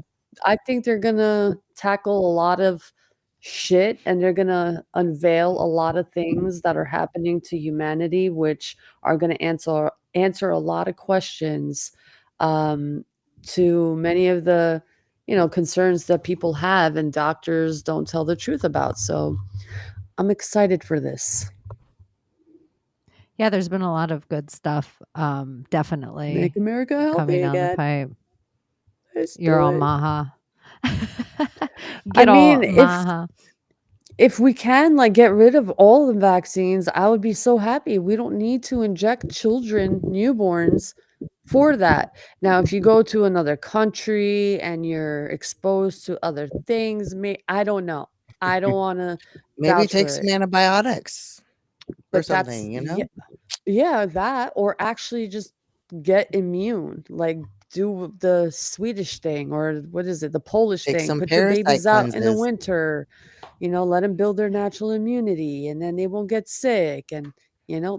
I think they're going to tackle a lot of shit, and they're going to unveil a lot of things that are happening to humanity, which are going to answer a lot of questions to many of the concerns that people have and doctors don't tell the truth about. So I'm excited for this. Yeah, there's been a lot of good stuff. Definitely Make America healthy coming down the again. pipe. Let's You're do all it. maha. I Get all mean, maha. if we can like get rid of all the vaccines, I would be so happy. We don't need to inject children, newborns, for that. Now, if you go to another country and you're exposed to other things, I don't know. I don't want to Maybe vouch take for some it. antibiotics or But something, you know? yeah, that, or actually just get immune, like do the Swedish thing, or what is it, the Polish Take thing, some put your parasite babies out in the cleanses. winter, let them build their natural immunity, and then they won't get sick, and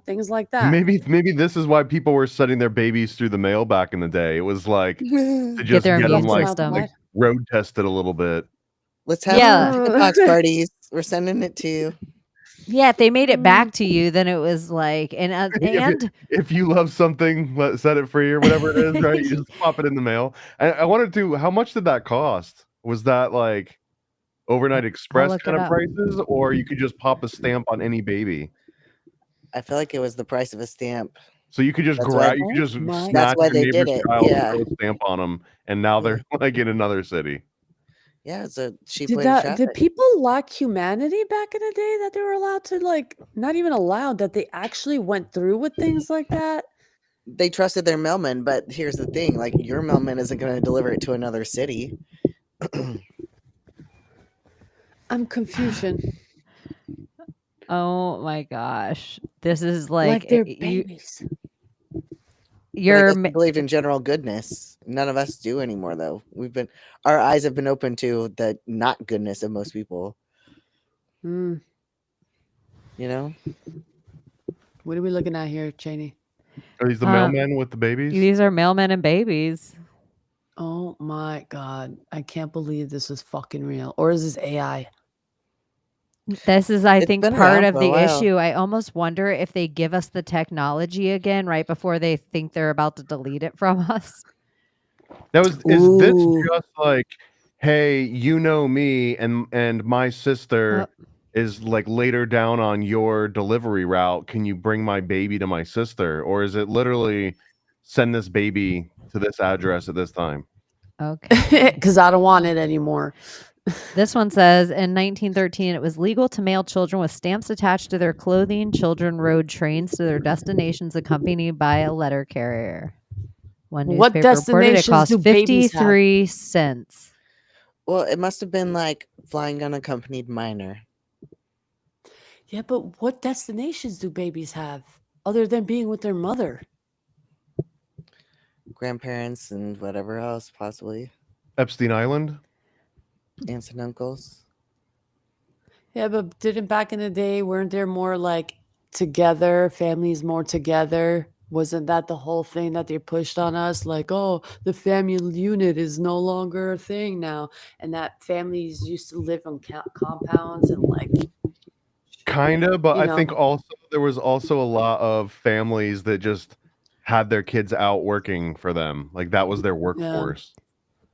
things like that. Maybe this is why people were sending their babies through the mail back in the day. It was like to Get just their get them immune Left them system. like outside. road tested a little bit. Let's have Yeah. chickenpox parties. We're sending it to you. Yeah, if they made it back to you, then it was like, If you love something, set it free or whatever it is, right? You just pop it in the mail. I wanted to. How much did that cost? Was that like overnight express look kind it of up. prices, or you could just pop a stamp on any baby? I feel like it was the price of a stamp. So you could just That's why- grab, you could just Oh my snatch That's why your they neighbor's did it, child yeah. and throw a stamp on them, and now they're like in another city. Yeah, it's a cheap Did way to that? traffic. Did people lack humanity back in the day that they were allowed to, like, not even allowed, that they actually went through with things like that? They trusted their mailman, but here's the thing: like your mailman isn't going to deliver it to another city. I'm Confucian. Oh my gosh. This is Like like they're babies. But I you're guess we believed in general goodness. None of us do anymore, though. Our eyes have been open to the not goodness of most people. Mm. You know, What are we looking at here, Chaney? Are these the mailmen with the babies? These are mailmen and babies. Oh my God. I can't believe this is fucking real. Or is this AI? This is, I It's think, been part around of for a the while. issue. I almost wonder if they give us the technology again right before they think they're about to delete it from us. Now is this Ooh. just like, hey, you know me, and my sister is like later down on your delivery route. Can you bring my baby to my sister? Or is it literally send this baby to this address at this time? Okay. Because I don't want it anymore. This one says in 1913, it was legal to mail children with stamps attached to their clothing. Children rode trains to their destinations accompanied by a letter carrier. One What newspaper reported it destinations cost do babies have? 53 cents. well, it must have been like flying unaccompanied minor. Yeah, but what destinations do babies have other than being with their mother? Grandparents and whatever else, possibly Epstein Island? aunts and uncles. Yeah, but didn't back in the day, weren't there more like together, families more together? Wasn't that the whole thing that they pushed on us? Like, oh, the family unit is no longer a thing now. And that families used to live on compounds and like, Kinda, but you I know. think also there was also a lot of families that just had their kids out working for them. Like that was their workforce.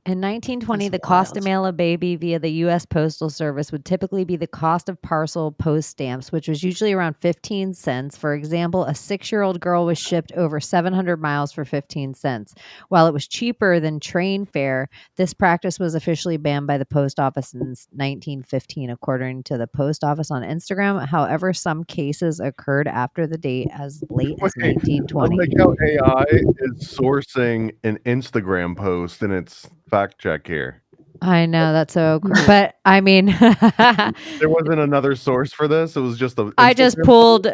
In 1920, That's the cost to wild. mail a baby via the U.S. Postal Service would typically be the cost of parcel post stamps, which was usually around 15 cents. For example, a 6-year-old girl was shipped over 700 miles for 15 cents. While it was cheaper than train fare, this practice was officially banned by the post office in 1915, according to the post office on Instagram. However, some cases occurred after the date as late as Wait, I 1920. like how AI is sourcing an Instagram post in its fact check here. I know that's so, but I mean, There wasn't another source for this. It was just a. I just Instagram pulled.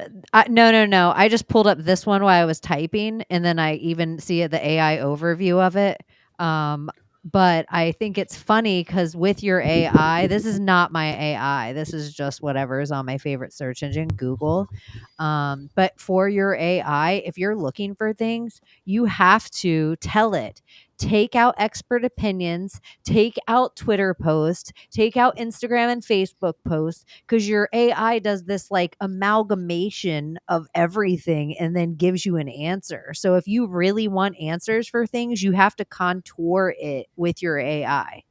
No. I just pulled up this one while I was typing, and then I even see the AI overview of it. But I think it's funny because with your AI, this is not my AI. This is just whatever is on my favorite search engine, Google. But for your AI, if you're looking for things, you have to tell it. Take out expert opinions, take out Twitter posts, take out Instagram and Facebook posts, because your AI does this like amalgamation of everything and then gives you an answer. So if you really want answers for things, you have to contour it with your AI.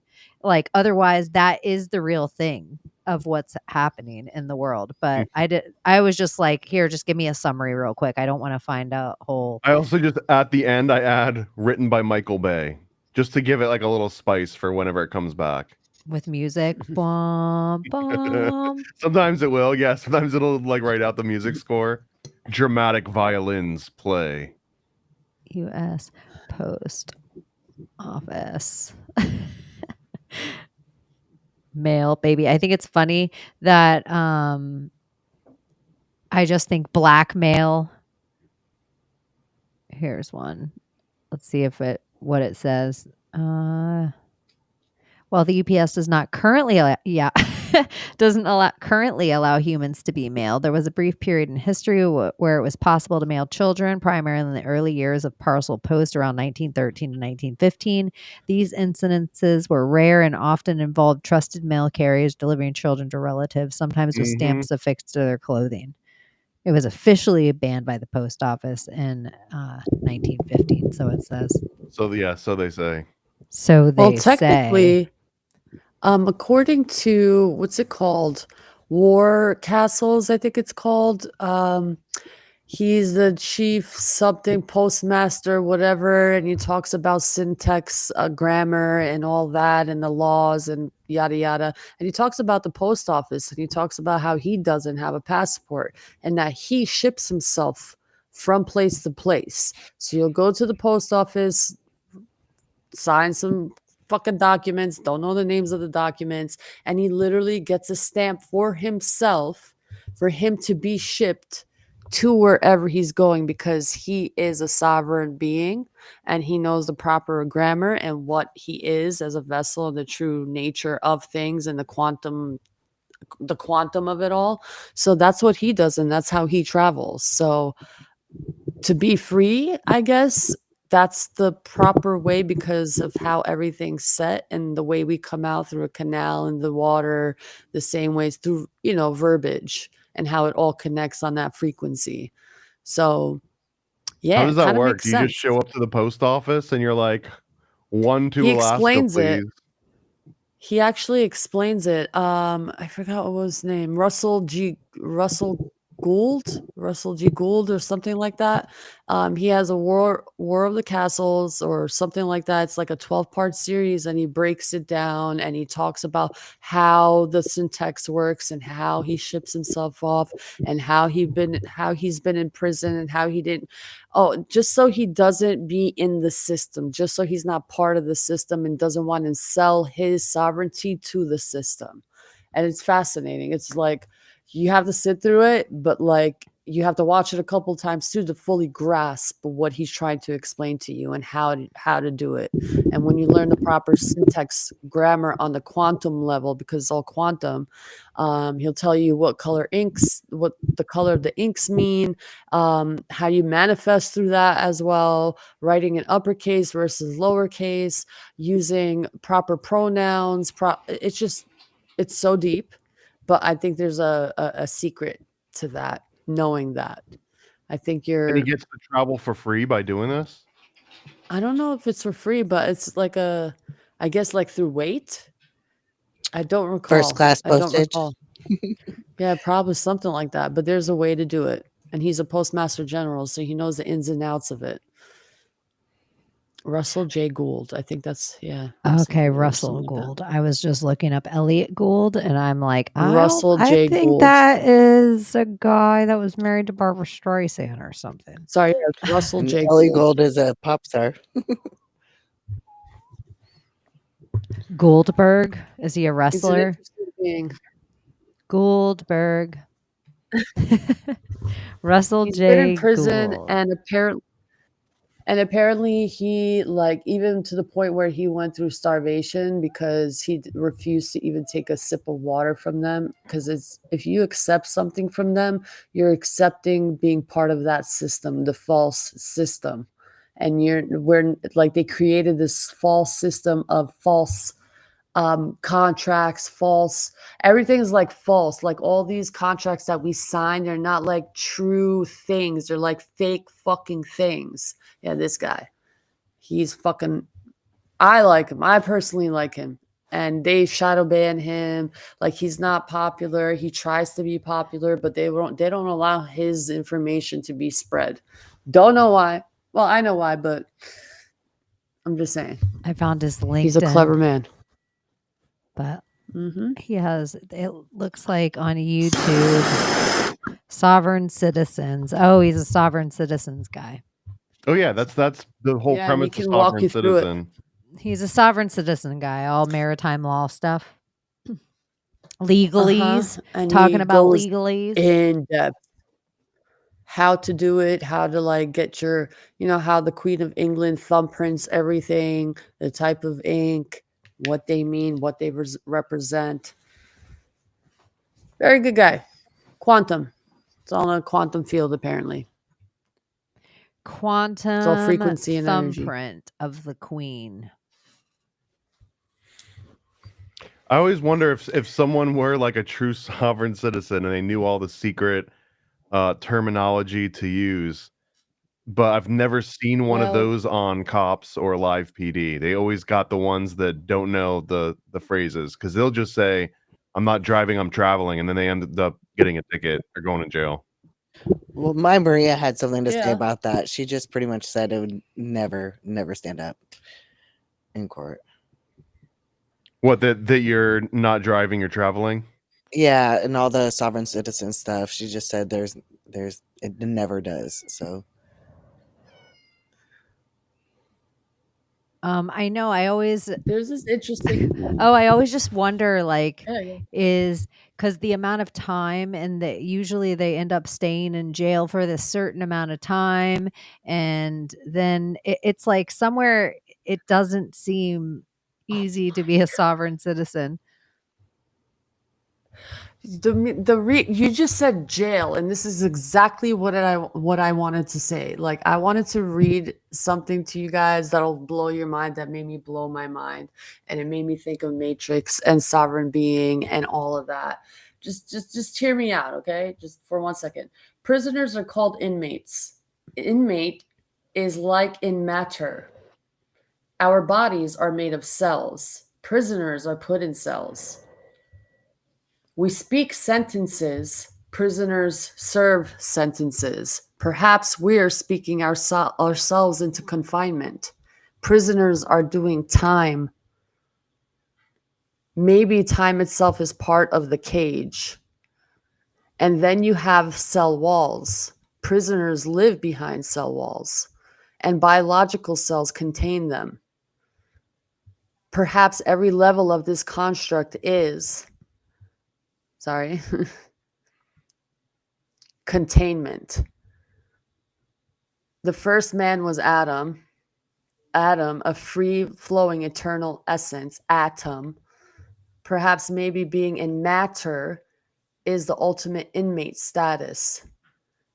Like otherwise, that is the real thing of what's happening in the world. But I was just like, here, just give me a summary real quick. I don't want to find out whole. I also just at the end I add written by Michael Bay just to give it like a little spice for whenever it comes back. With music. Bum, bum. Sometimes it will, yeah. Sometimes it'll like write out the music score. Dramatic violins play. U.S. Post Office. Mail, baby. I think it's funny that I just think blackmail. Here's one. Let's see what it says. Well, the UPS does not currently currently allow humans to be mailed. There was a brief period in history where it was possible to mail children, primarily in the early years of parcel post around 1913 to 1915. These incidences were rare and often involved trusted mail carriers delivering children to relatives, sometimes with stamps affixed to their clothing. It was officially banned by the post office in 1915, so it says. So they say. So they Well, say. technically, according to what's it called? War Castles, I think it's called. He's the chief something postmaster, whatever, and he talks about syntax, grammar, and all that, and the laws, and yada yada. And he talks about the post office, and he talks about how he doesn't have a passport, and that he ships himself from place to place. So you'll go to the post office, sign some fucking documents, don't know the names of the documents, and he literally gets a stamp for himself for him to be shipped to wherever he's going, because he is a sovereign being and he knows the proper grammar and what he is as a vessel and the true nature of things and the quantum of it all. So that's what he does, and that's how he travels. So to be free, I guess that's the proper way because of how everything's set and the way we come out through a canal and the water, the same ways through, verbiage and how it all connects on that frequency. So, yeah, How does that work? Makes Do you sense. just show up to the post office and you're like, 1 to He Alaska, explains please? it. He actually explains it. I forgot what was his name. Russell G. Gould or something like that. He has a War of the Castles or something like that. It's like a 12-part series, and he breaks it down and he talks about how the syntax works and how he ships himself off and how he's been in prison and how he didn't. Oh, just so he doesn't be in the system, just so he's not part of the system and doesn't want to sell his sovereignty to the system. And it's fascinating. It's like you have to sit through it, but like you have to watch it a couple times too to fully grasp what he's trying to explain to you and how to do it. And when you learn the proper syntax grammar on the quantum level, because it's all quantum, he'll tell you what the color of the inks mean, how you manifest through that as well, writing in uppercase versus lowercase, using proper pronouns. It's so deep. But I think there's a secret to that, knowing that. I think And he gets to travel for free by doing this? I don't know if it's for free, but it's like I guess like through weight. I don't recall. First class postage. I don't recall. Yeah, probably something like that. But there's a way to do it. And he's a postmaster general, so he knows the ins and outs of it. Russell J. Gould. I think that's, yeah. Okay, Russell Gould. I was just looking up Elliot Gould, and I'm like, I think Gould. that is a guy that was married to Barbara Streisand or something. Sorry, Russell J. Elliot Gould is a pop star. Goldberg, is he a wrestler? Goldberg. Russell He's J. been in prison Gould. and apparently he, like, even to the point where he went through starvation because he refused to even take a sip of water from them, because it's, if you accept something from them, you're accepting being part of that system, the false system. And we're like, they created this false system of false contracts, false, everything's like false. Like all these contracts that we sign, they're not like true things, they're like fake fucking things. Yeah, this guy, he's fucking, I like him, I personally like him, and they shadow ban him. Like, he's not popular, he tries to be popular, but they don't allow his information to be spread. Don't know why. Well, I know why, but I'm just saying, I found his LinkedIn. he's a clever man. But he has, it looks like on YouTube, Sovereign Citizens. Oh, he's a Sovereign Citizens guy. Oh yeah, that's the whole Yeah, and he premise of can walk sovereign you through it. citizen. He's a sovereign citizen guy, all maritime law stuff. Uh-huh. Legalese, And talking he about goes legalese. in depth. How to do it, how to like get your, how the Queen of England thumbprints everything, the type of ink, what they mean, what they represent. Very good guy. Quantum. It's all in a quantum field, apparently. It's all Quantum frequency and energy. thumbprint of the queen. I always wonder if someone were like a true sovereign citizen and they knew all the secret terminology to use, but I've never seen one of Well, those on Cops or Live PD. They always got the ones that don't know the phrases because they'll just say, "I'm not driving, I'm traveling," and then they end up getting a ticket or going to jail. Well, my Maria had something to say yeah. about that. She just pretty much said it would never stand up in court. What, that you're not driving, you're traveling? Yeah, and all the sovereign citizen stuff. She just said there's it never does. So I know. I always There's this interesting. I always just wonder, like, Yeah. is because the amount of time, and that usually they end up staying in jail for this certain amount of time, and then it's like somewhere it doesn't seem easy to be a sovereign citizen. You just said jail, and this is exactly what I wanted to say. Like, I wanted to read something to you guys that'll blow your mind, that made me blow my mind, and it made me think of Matrix and sovereign being and all of that. Just hear me out, okay? Just for 1 second. Prisoners are called inmates. Inmate is like in matter. Our bodies are made of cells. Prisoners are put in cells. We speak sentences. Prisoners serve sentences. Perhaps we're speaking ourselves into confinement. Prisoners are doing time. Maybe time itself is part of the cage. And then you have cell walls. Prisoners live behind cell walls, and biological cells contain them. Perhaps every level of this construct is containment. The first man was Adam. Adam, a free-flowing eternal essence, atom. Perhaps maybe being in matter is the ultimate inmate status.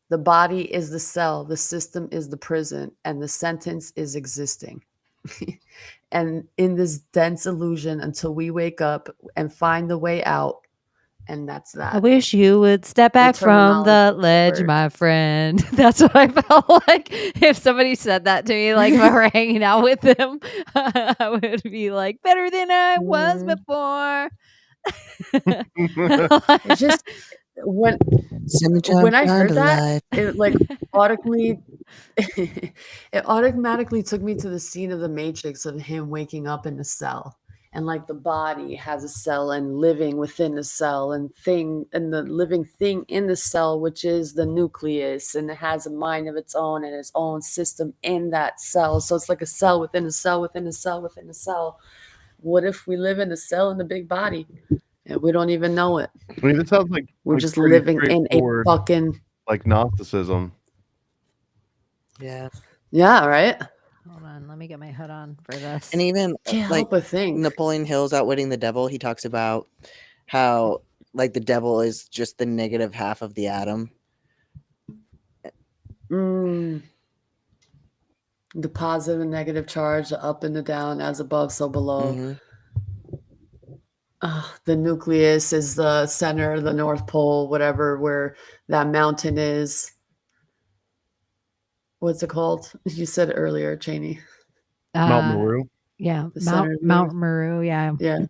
The body is the cell, the system is the prison, and the sentence is existing. And in this dense illusion until we wake up and find the way out, and that's that. I wish you would step back from the terminology ledge, word. my friend. That's what I felt like if somebody said that to me, like if I were hanging out with them, I would be like, better than I was before. It's just when I heard that, it like automatically it automatically took me to the scene of the Matrix of him waking up in the cell, and like the body has a cell and living within the cell, and the living thing in the cell, which is the nucleus, and it has a mind of its own and its own system in that cell. So it's like a cell within a cell within a cell within a cell. What if we live in a cell in the big body? And we don't even know it. I mean, this sounds like We're just pretty living in a straightforward, fucking like Gnosticism. yeah, right. Hold on, let me get my hood on for this. and even Can't like help but think. Napoleon Hill's Outwitting the Devil, he talks about how like the devil is just the negative half of the atom. The positive and negative charge, the up and the down, as above, so below. Mhm. The nucleus is the center, the North Pole, whatever, where that mountain is. What's it called? You said earlier, Chaney. Mount Meru. Yeah, The center of the Mount earth. Meru. Yeah. Yeah.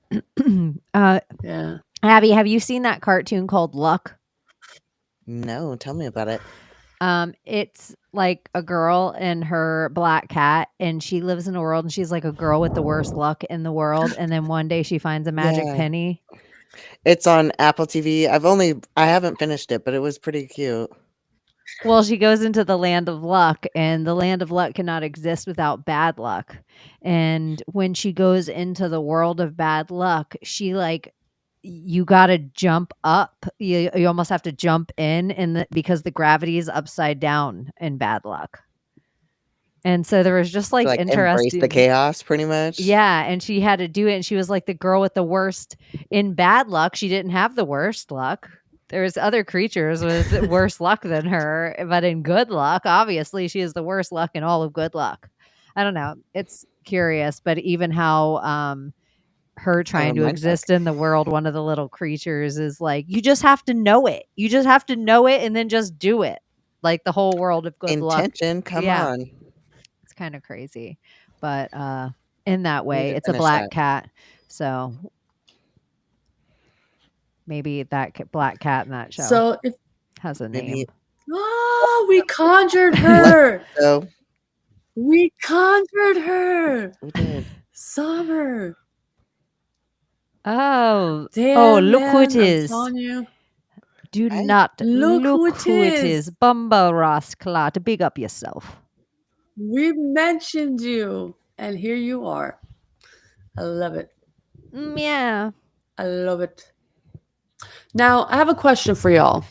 Yeah. Abbie, have you seen that cartoon called Luck? No, tell me about it. It's like a girl and her black cat, and she lives in a world, and she's like a girl with the worst luck in the world. And then one day she finds a magic Yeah. penny. It's on Apple TV. I haven't finished it, but it was pretty cute. Well, she goes into the land of luck, and the land of luck cannot exist without bad luck. And when she goes into the world of bad luck, she like you got to jump up. You almost have to jump in because the gravity is upside down in bad luck. And so there was just To, like like embrace interesting. the chaos, pretty much. Yeah, and she had to do it, and she was like the girl with the worst in bad luck. She didn't have the worst luck. There's other creatures with worse luck than her, but in good luck, obviously, she has the worst luck in all of good luck. I don't know. It's curious, but even how her trying to mind exist in the world, one of the little creatures is like, you just have to know it. You just have to know it and then just do it. Like the whole world of good luck. Intention, come Yeah. on. It's kind of crazy. But in that way, to it's a finish black that. cat. So maybe that black cat in that show So if has a Maybe name. we conjured her. so. We conjured her. We did. Summer. Oh, Damn, look who it man, I'm is. telling you. Do I- not Look look who who it it is. is. Bumba Rasclat. Big up yourself. We mentioned you, and here you are. I love it. Yeah. I love it. Now, I have a question for y'all.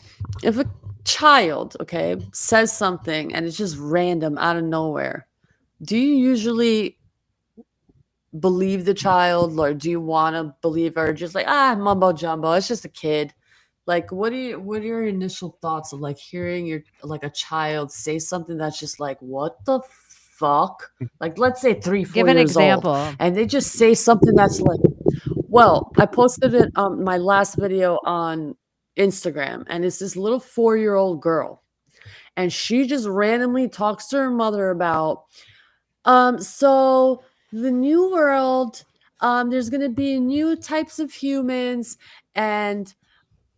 If a child, okay, says something and it's just random out of nowhere, do you usually believe the child, or do you want to believe her? Just like, mumbo jumbo, it's just a kid. Like, what are your initial thoughts of like hearing a child say something that's just like, what the fuck? Like, let's say 3-4 Give an years example. old, and they just say something that's like, well, I posted it on my last video on Instagram, and it's this little 4-year-old girl, and she just randomly talks to her mother about, so the new world, there's gonna be new types of humans, and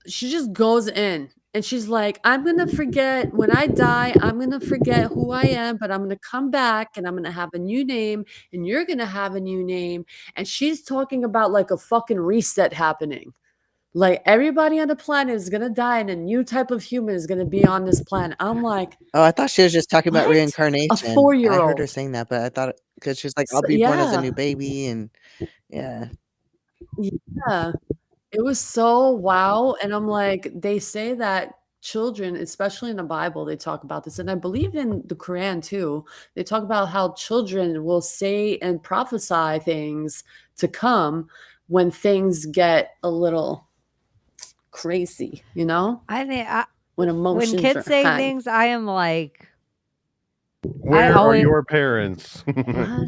she just goes in and she's like, I'm gonna forget when I die, I'm gonna forget who I am, but I'm gonna come back and I'm gonna have a new name, and you're gonna have a new name. And she's talking about like a fucking reset happening. Like everybody on the planet is gonna die and a new type of human is gonna be on this planet. I'm like, Oh, I thought she was just talking about what? reincarnation. A I heard her 4-year-old. saying that, but I thought because she was like, I'll be born as a Yeah. new baby, and yeah. Yeah. It was so wow. And I'm like, they say that children, especially in the Bible, they talk about this. And I believe in the Quran too. They talk about how children will say and prophesy things to come when things get a little crazy, you know? I think When when emotions kids are say high. things, I am like, Where are always- your parents?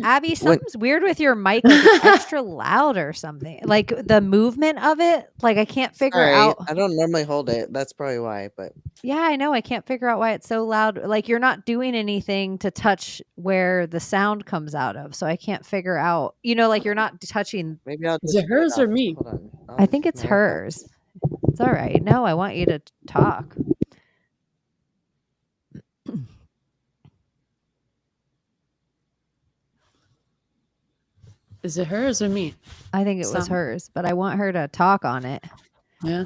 Abbie, something's weird with your mic. Like it's extra loud or something. Like the movement of it, like I can't figure Sorry, out. I don't normally hold it. That's probably why. But Yeah, I know. I can't figure out why it's so loud. Like you're not doing anything to touch where the sound comes out of. So I can't figure out, like you're not touching. maybe I'll Is just it hers or me? Hold on. I think it's hers. It's all right. No, I want you to talk. Is it hers or me? I think it was Sound. hers, but I want her to talk on it. Yeah.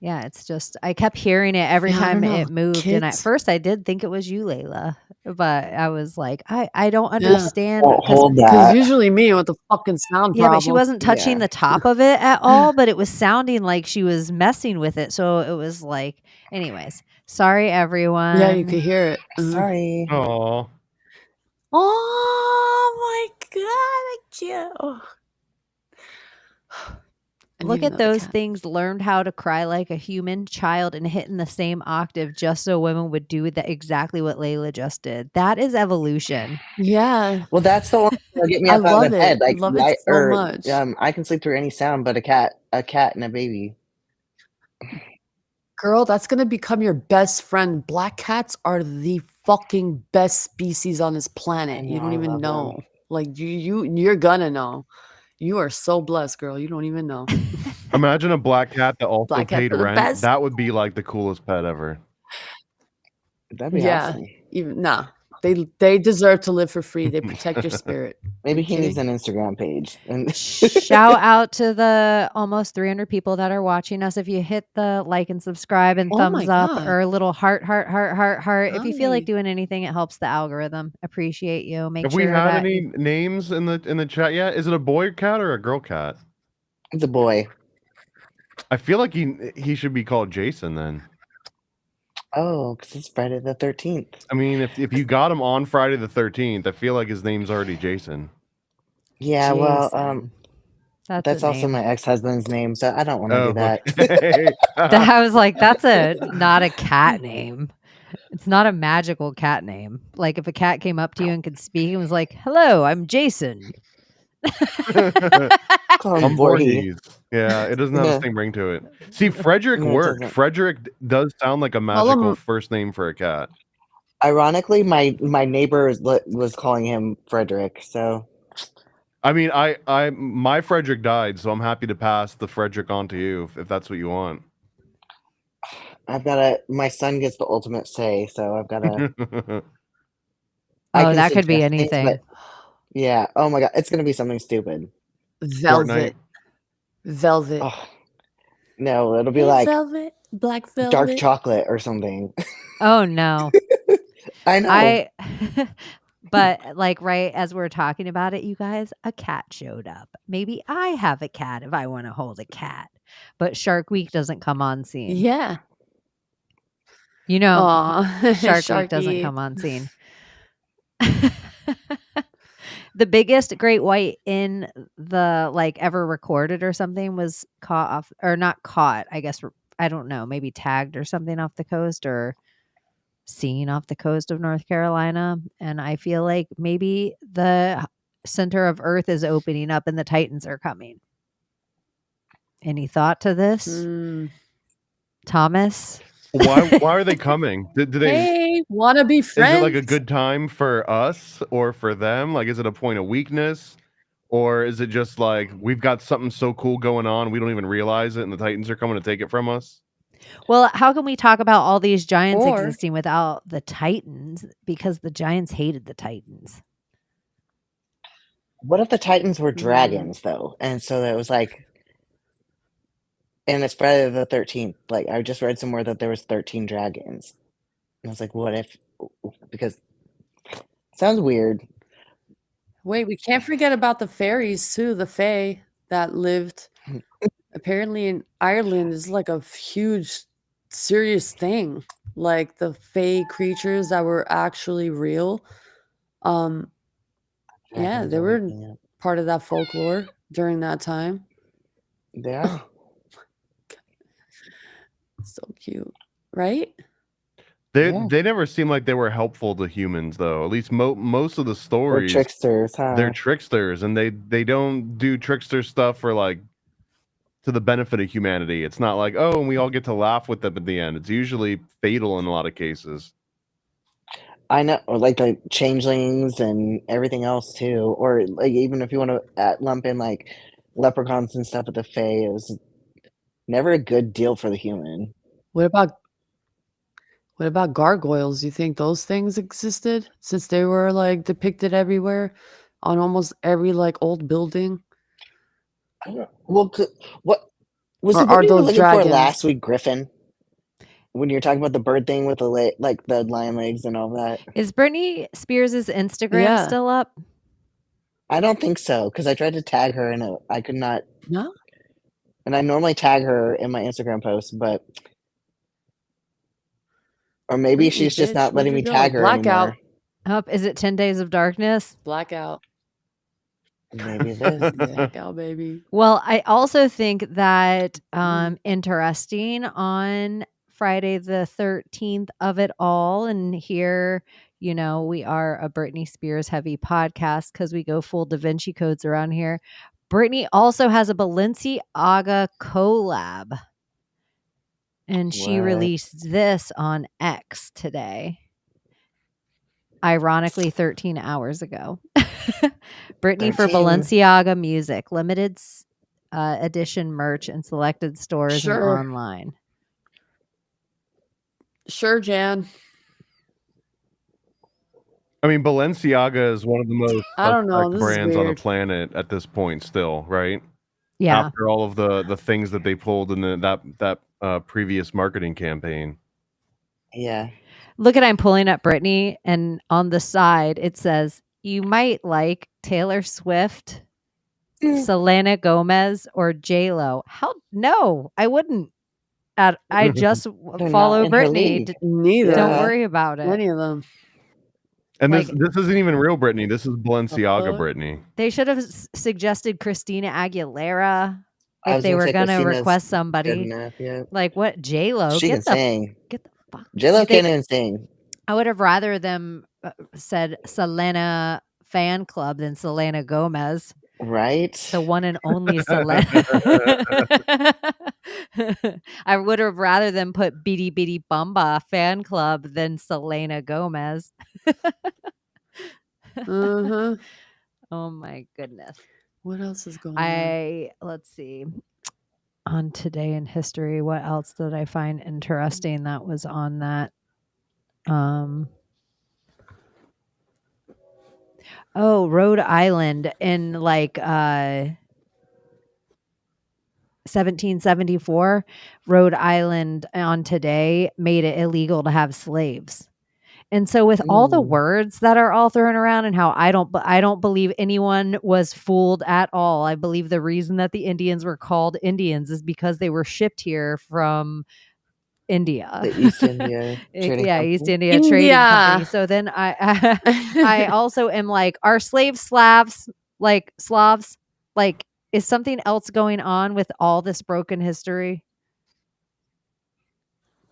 Yeah, it's just I kept hearing it every Yeah, I time don't know. it moved, and at Kids- first I did think it was you, Layla, but I was like, I don't understand. Well, 'cause- hold Because that. usually me with the fucking sound yeah, problem. but she wasn't touching Yeah. the top of it at all, but it was sounding like she was messing with it. So it was like, anyways, sorry everyone. Yeah, you could hear it. Mhm. Sorry. Oh, Oh my god, I can't. Oh. I Look need at another those cat. things. Learned how to cry like a human child and hit in the same octave just so women would do that exactly what Layla just did. That is evolution. Yeah, Well, that's the one that'll get me I up out love of bed. it. Like Love it light, so or much. I can sleep through any sound, but a cat and a baby. Girl, that's gonna become your best friend. Black cats are the fucking best species on this planet. You know, don't I even love know. them. Like you're gonna know. You are so blessed, girl. You don't even know. imagine a black cat that also Black cats paid are the rent. best. That would be like the coolest pet ever. That'd be Yeah, awesome. even nah. They deserve to live for free. They protect your spirit. Maybe You he needs kidding? an Instagram page. And Shout out to the almost 300 people that are watching us. If you hit the like and subscribe and Oh my thumbs up God. or a little heart, if you feel like Hi. doing anything, it helps the algorithm. Appreciate you. Make Have we sure had that any names in the chat yet? Is it a boy cat or a girl cat? it's a boy. I feel like he should be called Jason then. Oh, because it's Friday the 13th. I mean, if you got him on Friday the 13th, I feel like his name's already Jason. Yeah, well, Jason. That's that's a also name. my ex-husband's name, so I don't want to do Oh, that. okay. I was like, that's not a cat name. It's not a magical cat name. Like if a cat came up to you and could speak and was like, "Hello, I'm Jason." Call him I'm Voorhees. Voorhees. Yeah, it doesn't have the No, same ring to it. See, Frederick no, it worked. doesn't. Frederick does sound like a Call magical him. first name for a cat. Ironically, my neighbor was calling him Frederick, so I mean, my Frederick died, so I'm happy to pass the Frederick on to you if that's what you want. my son gets the ultimate say, so I've got to. Oh, that could be suggest things, anything. but yeah. Oh my God, it's gonna be something stupid. Velvet. Velvet. Oh no, it'll be Hey, like velvet. Black velvet. dark chocolate or something. Oh no. I know. But like right as we're talking about it, you guys, a cat showed up. Maybe I have a cat if I want to hold a cat. But Shark Week doesn't come on scene. Yeah. You know, Aw, Shark Week doesn't Sharky. come on scene. The biggest great white in the like ever recorded or something was caught off, or not caught, I guess, I don't know, maybe tagged or something off the coast or seen off the coast of North Carolina. And I feel like maybe the center of Earth is opening up and the Titans are coming. Any thought to this, Thomas? Why are they coming? Did they? Hey, wanna be friends? Is it like a good time for us or for them? Like, is it a point of weakness, or is it just like we've got something so cool going on we don't even realize it, and the Titans are coming to take it from us? Well, how can we talk about all these giants Or- existing without the Titans? Because the giants hated the Titans. What if the Titans were dragons though? And so it was like, and it's Friday the 13th. Like I just read somewhere that there was 13 dragons. And I was like, what if? Because it sounds weird. Wait, we can't forget about the fairies too. The fae that lived apparently in Ireland is like a huge, serious thing. Like the fae creatures that were actually real. Yeah, Dragons they are were waking up. part of that folklore during that time. They are. So cute, right? They never seem like they were helpful to humans, though. At least most of the They're stories, tricksters, huh? they're tricksters, and they don't do trickster stuff for like to the benefit of humanity. It's not like, oh, and we all get to laugh with them at the end. It's usually fatal in a lot of cases. I know, or like the changelings and everything else too, or like even if you want to lump in like leprechauns and stuff with the fae, it was never a good deal for the human. What about gargoyles? You think those things existed since they were like depicted everywhere on almost every like old building? I don't know. Well, what was Or the word are you were those looking for dragons? last week, Griffin? When you were talking about the bird thing with the like the lion legs and all that, Is Britney Spears' Instagram Yeah. still up? I don't think so because I tried to tag her and I could not. No. And I normally tag her in my Instagram posts, but or maybe Britney, she's just bitch, not letting me where'd you go? tag her Blackout. anymore. Up, is it 10 Days of Darkness? Blackout. Maybe it is. Blackout, baby. Well, I also think that interesting on Friday the 13th of it all, and here, you know, we are a Britney Spears heavy podcast because we go full Da Vinci codes around here. Britney also has a Balenciaga collab, and she What? released this on X today. Ironically, 13 hours ago. Britney for 13. Balenciaga music, limited edition merch in selected stores and Sure. online. Sure, Jan. I mean, Balenciaga is one of the most I don't know. suspect This is brands on the weird. planet at this point still, right? Yeah. After all of the things that they pulled in that previous marketing campaign. Yeah. Look at I'm pulling up Britney, and on the side it says you might like Taylor Swift, Selena Gomez, or J-Lo. How? No, I wouldn't. I just They're follow not in her Britney. league. Neither. Don't Yeah. worry about it. Any of them. And Like- this isn't even real Britney. This is Balenciaga fuck? Britney. They should have suggested Christina Aguilera I if was they gonna were say going to Christina's request Good somebody. enough, yeah. Like what? J-Lo? She can Get the sing. fuck. J-Lo They- can't even sing. I would have rather them said Selena fan club than Selena Gomez, Right? the one and only Selena. I would have rather them put Beady Beady Bumba fan club than Selena Gomez. Uh-huh. Oh my goodness. What else is going on? Let's see. On Today in History, what else did I find interesting that was on that? Oh, Rhode Island in like 1774, Rhode Island on Today made it illegal to have slaves. And so with all the words that are all thrown around and how I don't believe anyone was fooled at all. I believe the reason that the Indians were called Indians is because they were shipped here from India. The East India Trading Yeah, Company. East India Trading Company. India. So then I also am like, are slaves Slavs? Like Slavs? Like, is something else going on with all this broken history?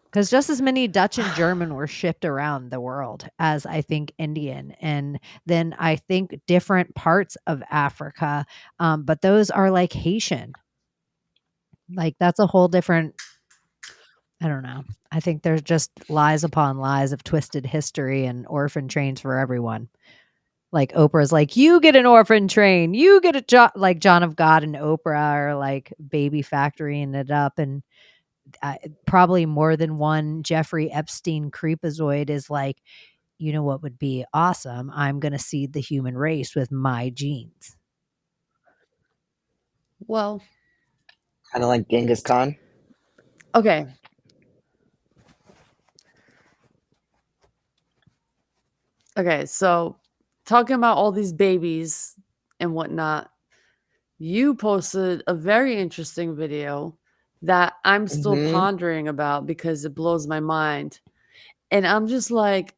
Because just as many Dutch and German were shipped around the world as I think Indian, and then I think different parts of Africa, but those are like Haitian. Like that's a whole different. I don't know. I think there's just lies upon lies of twisted history and orphan trains for everyone. Like Oprah's like, you get an orphan train, you get a like John of God and Oprah are like baby factorying it up, and probably more than one Jeffrey Epstein creepazoid is like, you know what would be awesome? I'm going to seed the human race with my genes. Well, Kind of like Genghis Khan. okay. Okay, so talking about all these babies and whatnot, you posted a very interesting video that I'm still pondering about because it blows my mind. And I'm just like,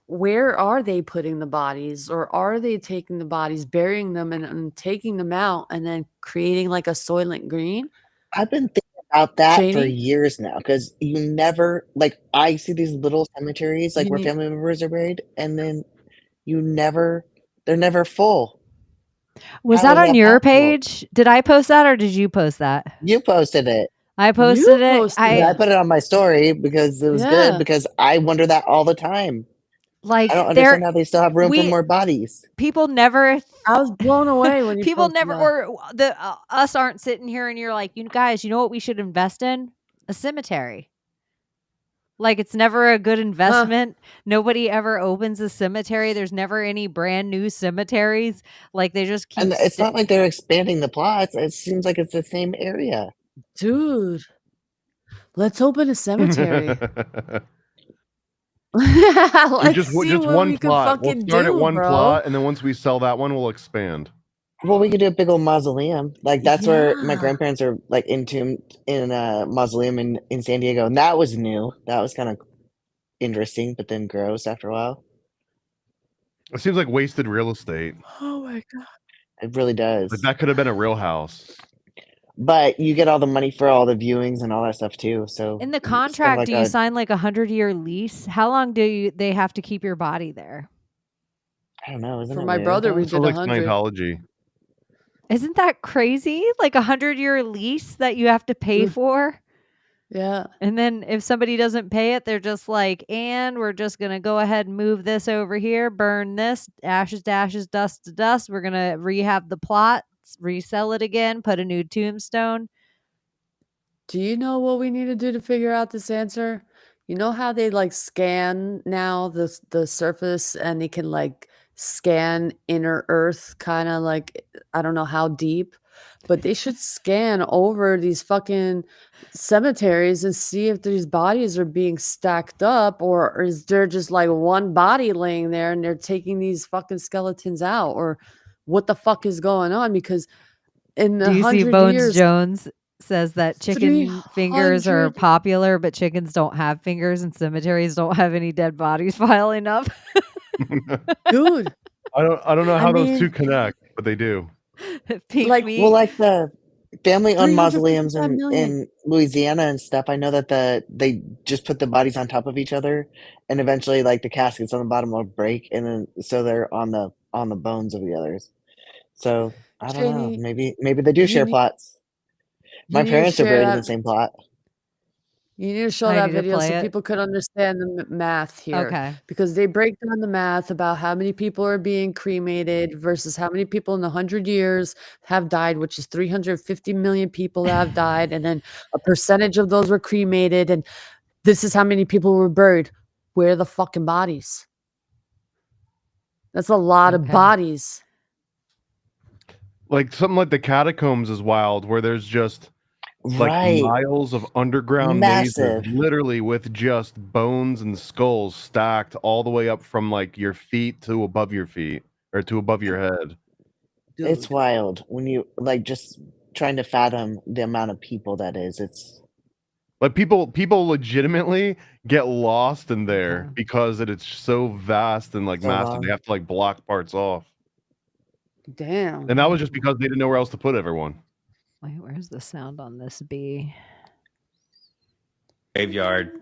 where are they putting the bodies? Or are they taking the bodies, burying them and taking them out and then creating like a Soylent Green? I've been thinking about that for Chaney? years now because you never, like, I see these little cemeteries, like, where You- family members are buried, and then they're never full. Was How that is on that your possible? page? Did I post that or did you post that? You posted it. I posted it. posted Yeah, I it. put it on my story because it was Yeah. good because I wonder that all the time. Like I don't understand how they still have room for more bodies. People never I was blown away when you people posted never that. or the us aren't sitting here and you're like, you guys, you know what we should invest in? A cemetery. Like it's never a good investment. Nobody ever opens a cemetery. There's never any brand new cemeteries. Like they just keep And it's not like they're expanding the plots. It seems like it's the same area. Dude, let's open a cemetery. We Let's just see what one we can plot. We'll fucking start do, at one bro. plot, and then once we sell that one, we'll expand. Well, we could do a big old mausoleum. Like that's where my Yeah. grandparents are like entombed in a mausoleum in San Diego. And that was new. That was kind of interesting, but then gross after a while. It seems like wasted real estate. Oh my god. It really does. Like that could have been a real house. But you get all the money for all the viewings and all that stuff too. So in the it's kinda contract, like do you sign like 100-year lease? How long do they have to keep your body there? I don't know. Isn't For it my weird, brother, we though? So did like 100. Scientology. Isn't that crazy? Like 100-year lease that you have to pay for? Yeah. And then if somebody doesn't pay it, they're just like, and we're just going to go ahead and move this over here, burn this, ashes to ashes, dust to dust. We're going to rehab the plot, resell it again, put a new tombstone. Do you know what we need to do to figure out this answer? You know how they like scan now the surface and they can like scan inner earth kind of like I don't know how deep, but they should scan over these fucking cemeteries and see if these bodies are being stacked up or is there just like one body laying there and they're taking these fucking skeletons out or what the fuck is going on because in Do a you see 100 Bones years Jones says that chicken fingers are 300 popular, but chickens don't have fingers and cemeteries don't have any dead bodies piling up? dude. I don't know I how those two mean, connect, but they do. Pink like Well, meat. like the family-owned mausoleums 355 million. in Louisiana and stuff, I know that they just put the bodies on top of each other, and eventually, like the caskets on the bottom will break, and then so they're on the bones of the others. So I don't know. Chaney, Maybe they do you share need plots. you My need to parents are share buried in that. the same plot. You need to show I that need to video play so it. people could understand the math here Okay. because they break down the math about how many people are being cremated versus how many people in 100 years have died, which is 350 million people that have died, and then a percentage of those were cremated, and this is how many people were buried. Where are the fucking bodies? That's a lot of Okay. bodies. Like something like the catacombs is wild, where there's just like Right. miles of underground mazes, Massive. literally with just bones and skulls stacked all the way up from like your feet to above your feet or to above your head. It's wild when you like just trying to fathom the amount of people that is. It's Like people legitimately get lost in there Okay. because it's so vast and like so massive. They long. have to like block parts off. Damn. And that was just because they didn't know where else to put everyone. Wait, where's the sound on this bee? Graveyard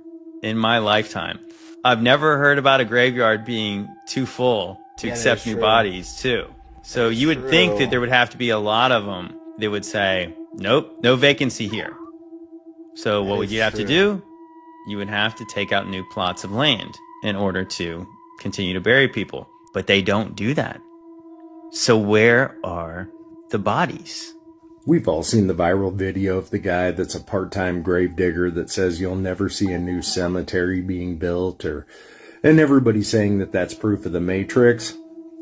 in my lifetime. I've never heard about a graveyard being too full to accept new bodies, too. So you would think that there would have to be a lot of them that would say, nope, no vacancy here. So what would you have to do? You would have to take out new plots of land in order to continue to bury people. But they don't do that. So where are the bodies? We've all seen the viral video of the guy that's a part-time gravedigger that says you'll never see a new cemetery being built, and everybody saying that that's proof of the Matrix.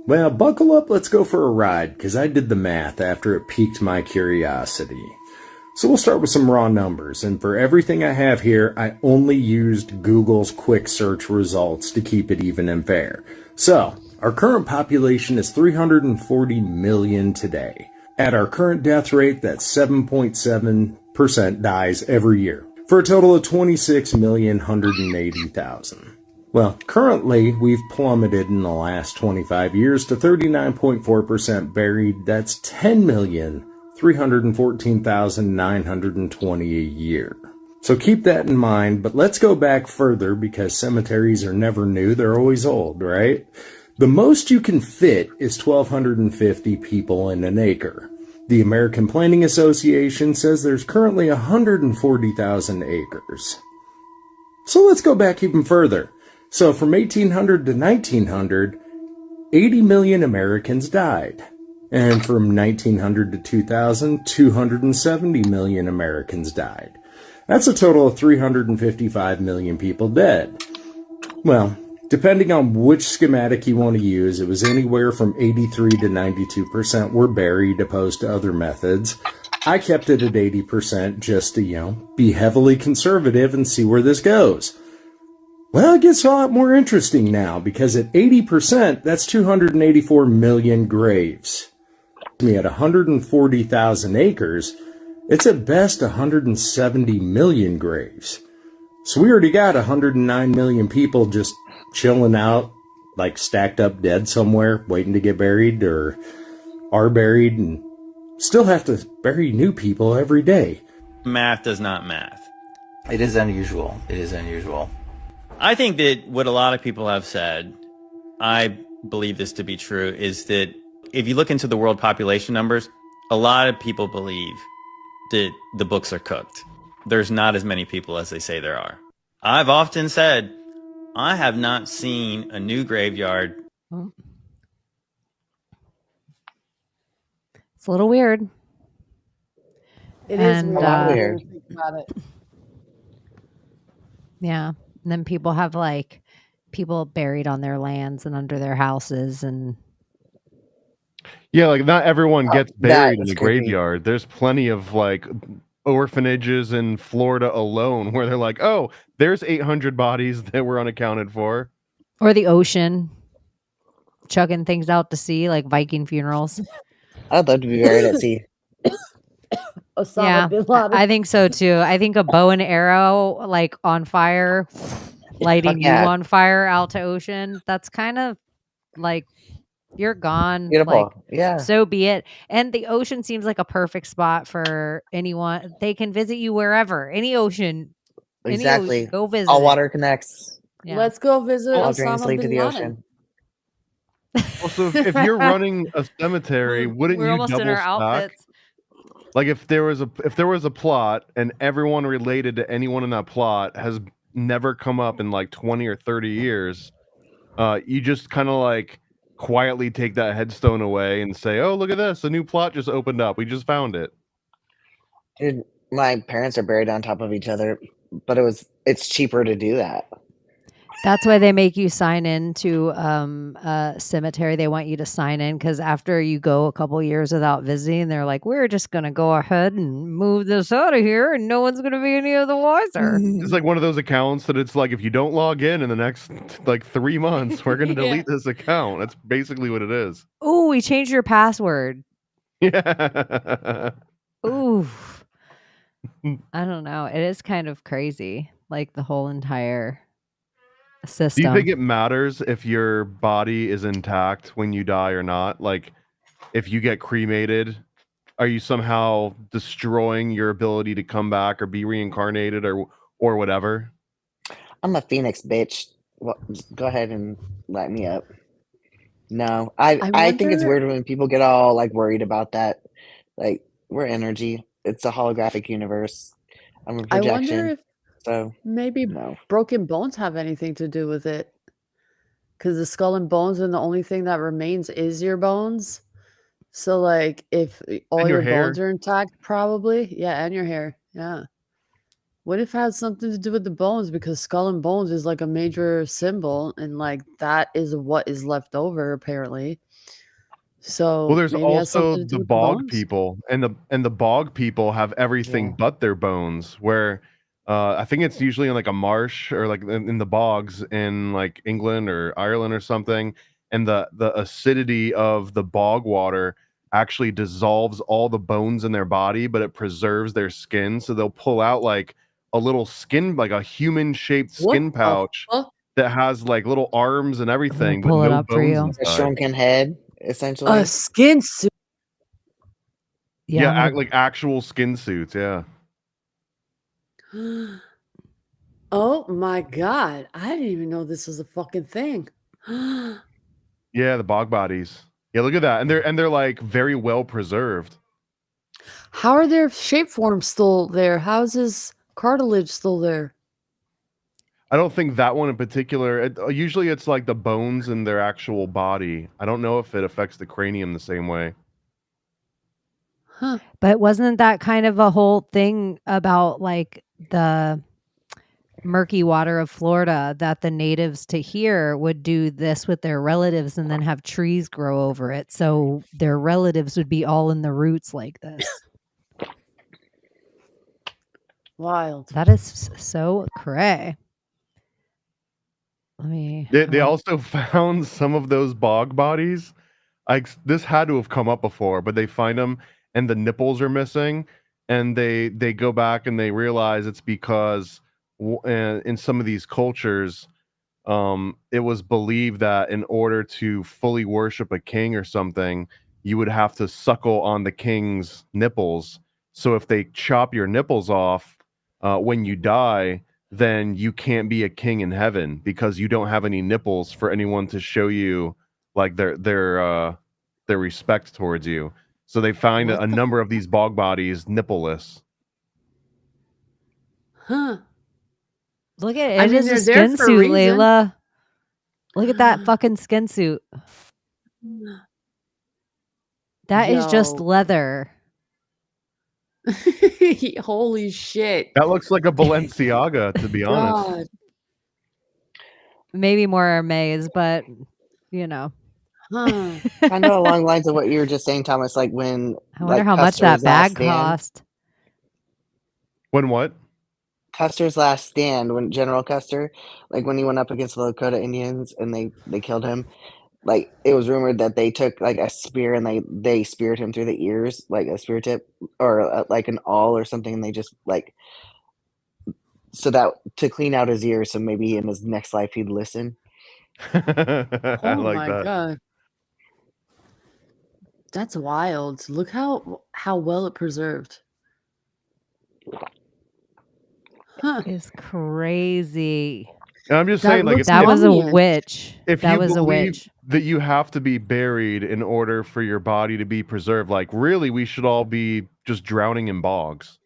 Well, buckle up, let's go for a ride, because I did the math after it piqued my curiosity. So we'll start with some raw numbers, and for everything I have here, I only used Google's quick search results to keep it even and fair. So, our current population is 340 million today. At our current death rate, that's 7.7% dies every year, for a total of 26,180,000. Well, currently, we've plummeted in the last 25 years to 39.4% buried. That's 10,314,920 a year. So keep that in mind, but let's go back further because cemeteries are never new, they're always old, right? The most you can fit is 1,250 people in an acre. The American Planning Association says there's currently 140,000 acres. So let's go back even further. So from 1800 to 1900, 80 million Americans died. And from 1900 to 2000, 270 million Americans died. That's a total of 355 million people dead. Well, depending on which schematic you want to use, it was anywhere from 83 to 92% were buried opposed to other methods. I kept it at 80% just to, be heavily conservative and see where this goes. Well, it gets a lot more interesting now because at 80%, that's 284 million graves. At 140,000 acres, it's at best 170 million graves. So we already got 109 million people just chilling out, like stacked up dead somewhere, waiting to get buried or are buried and still have to bury new people every day. Math does not math. It is unusual. It is unusual. I think that what a lot of people have said, I believe this to be true, is that if you look into the world population numbers, a lot of people believe that the books are cooked. There's not as many people as they say there are. I've often said, I have not seen a new graveyard. Oh. It's a little weird. It is And, weird. A lot weird. Think about it. Yeah. And then people have like people buried on their lands and under their houses and Yeah, like not everyone gets That buried in is a creepy. graveyard. There's plenty of like orphanages in Florida alone where they're like, oh, there's 800 bodies that were unaccounted for. or the ocean, chugging things out to sea like Viking funerals. I'd love to be buried at sea. Osama Yeah, bin Laden. I think so too. I think a bow and arrow like on fire, lighting you yeah. on fire out to ocean. That's kind of like you're gone. Beautiful. Like Yeah. so be it. And the ocean seems like a perfect spot for anyone. They can visit you wherever, any ocean, Exactly. go visit. All it. water connects. Yeah. Let's go visit All drains Osama lead to bin the Laden. ocean. Also, if you're running a cemetery, wouldn't We're you almost in double our stack? outfits. Like if there was a plot and everyone related to anyone in that plot has never come up in like 20 or 30 years, you just kind of like quietly take that headstone away and say, "Oh, look at this! A new plot just opened up. We just found it." Dude, my parents are buried on top of each other, but it's cheaper to do that. That's why they make you sign in to a cemetery. They want you to sign in because after you go a couple years without visiting, they're like, we're just going to go ahead and move this out of here and no one's going to be any of the wiser. It's like one of those accounts that it's like if you don't log in the next like 3 months, we're going to delete this account. That's basically what it is. Ooh, we changed your password. Yeah. Ooh. I don't know. It is kind of crazy. Like the whole entire Do system. you think it matters if your body is intact when you die or not? Like, if you get cremated, are you somehow destroying your ability to come back or be reincarnated or whatever? I'm a phoenix, bitch. Well, just go ahead and light me up. No, I think it's weird when people get all like worried about that. Like, we're energy. It's a holographic universe. I'm a I projection. wonder if So maybe no. broken bones have anything to do with it. Because the skull and bones, and the only thing that remains is your bones. So, like, if all And your your hair. bones are intact, probably. Yeah, and your hair. Yeah. What if it has something to do with the bones? Because skull and bones is like a major symbol, and like that is what is left over, apparently. So Well, there's maybe it has also something to do the with the bog bones. people, and the bog people have everything Yeah. but their bones. Where I think it's usually in like a marsh or like in the bogs in like England or Ireland or something, and the acidity of the bog water actually dissolves all the bones in their body, but it preserves their skin. So they'll pull out like a little skin, like a human-shaped What skin the pouch fuck? that has like little arms and everything, but pull it no up for bones you. A inside. shrunken head, essentially. A skin suit. Yeah, Yeah, like actual skin suits. Yeah. Oh my god. I didn't even know this was a fucking thing. Yeah, the bog bodies. Yeah, look at that. And they're like very well preserved. How are their shape forms still there? How is his cartilage still there? I don't think that one in particular. Usually it's like the bones in their actual body. I don't know if it affects the cranium the same way. Huh. but wasn't that kind of a whole thing about like the murky water of Florida that the natives to here would do this with their relatives and then have trees grow over it. So their relatives would be all in the roots like this. Wild. That is so cray. Let me. They also found some of those bog bodies. This had to have come up before, but they find them and the nipples are missing, and they go back and they realize it's because in some of these cultures, it was believed that in order to fully worship a king or something, you would have to suckle on the king's nipples. So if they chop your nipples off when you die, then you can't be a king in heaven because you don't have any nipples for anyone to show you like their respect towards you. So they find a number of these bog bodies nippleless. Huh. Look at it. I It mean, is a they're there skin for a suit, reason. Layla. Look at that fucking skin suit. That is just Yo. leather. Holy shit. That looks like a Balenciaga, to be honest. God. maybe more Mays, but you know. Huh. Kind of along the lines of what you were just saying, Thomas. Like when I wonder like how much Custer's that last bag stand. cost. When what? Custer's last stand, when General Custer, like when he went up against the Lakota Indians and they killed him, like it was rumored that they took like a spear and they speared him through the ears, like a spear tip or like an awl or something, and they just like so that to clean out his ears, so maybe in his next life he'd listen. I Oh like my that. god. That's wild. Look how well it preserved. Huh. It's crazy. And I'm just That saying, like, looks That was a mummy-ish. witch. if That you was a believe witch. that you have to be buried in order for your body to be preserved, like, really, we should all be just drowning in bogs.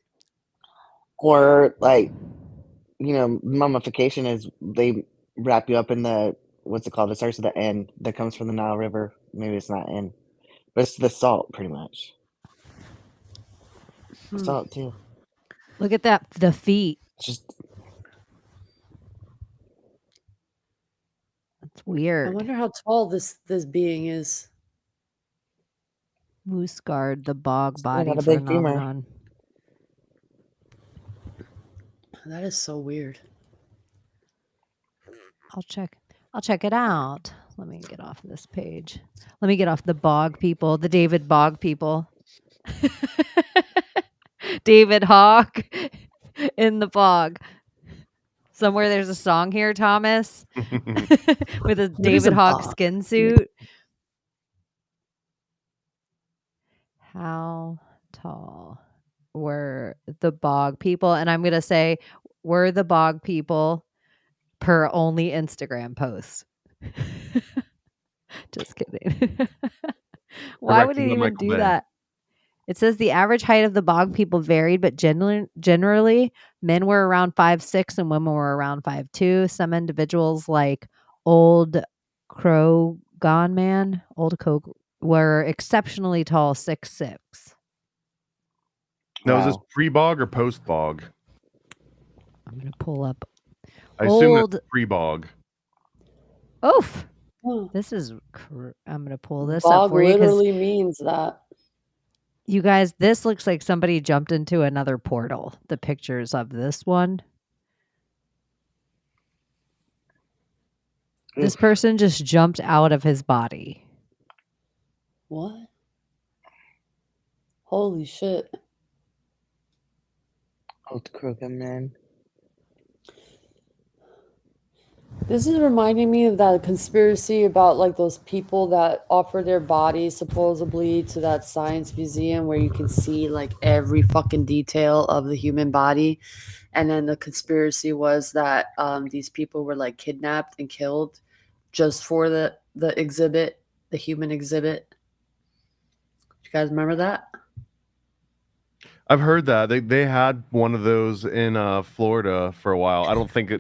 Or like, you know, mummification is they wrap you up in the what's it called? It starts with the N that comes from the Nile River. Maybe it's not N, but it's the salt, pretty much. Salt too. Look at that. The feet. It's just It's I weird. wonder how tall this being is. Moose guard, the bog I body got a big femur. phenomenon. That is so weird. I'll check it out. Let me get off this page. Let me get off the bog people, the David Bog people. David Hawk in the bog. Somewhere there's a song here, Thomas, with a David Hawk skin suit. How tall were the bog people? And I'm going to say, were the bog people per only Instagram post? Just kidding. Why would it even do that? It says the average height of the bog people varied, but generally men were around 5'6" and women were around 5'2". Some individuals like Old Krogan Man, were exceptionally tall, 6'6". Now, is this pre-bog or post-bog? I'm going to pull up. I assume it's pre-bog. Oof. This is. I'm going to pull this Bog up for you. literally means that. You guys, this looks like somebody jumped into another portal. The pictures of this one. This person just jumped out of his body. What? Holy shit. Old Krogan Man. This is reminding me of that conspiracy about like those people that offer their bodies supposedly to that science museum where you can see like every fucking detail of the human body. And then the conspiracy was that these people were like kidnapped and killed just for the exhibit, the human exhibit. You guys remember that? I've heard that. They had one of those in Florida for a while. I don't think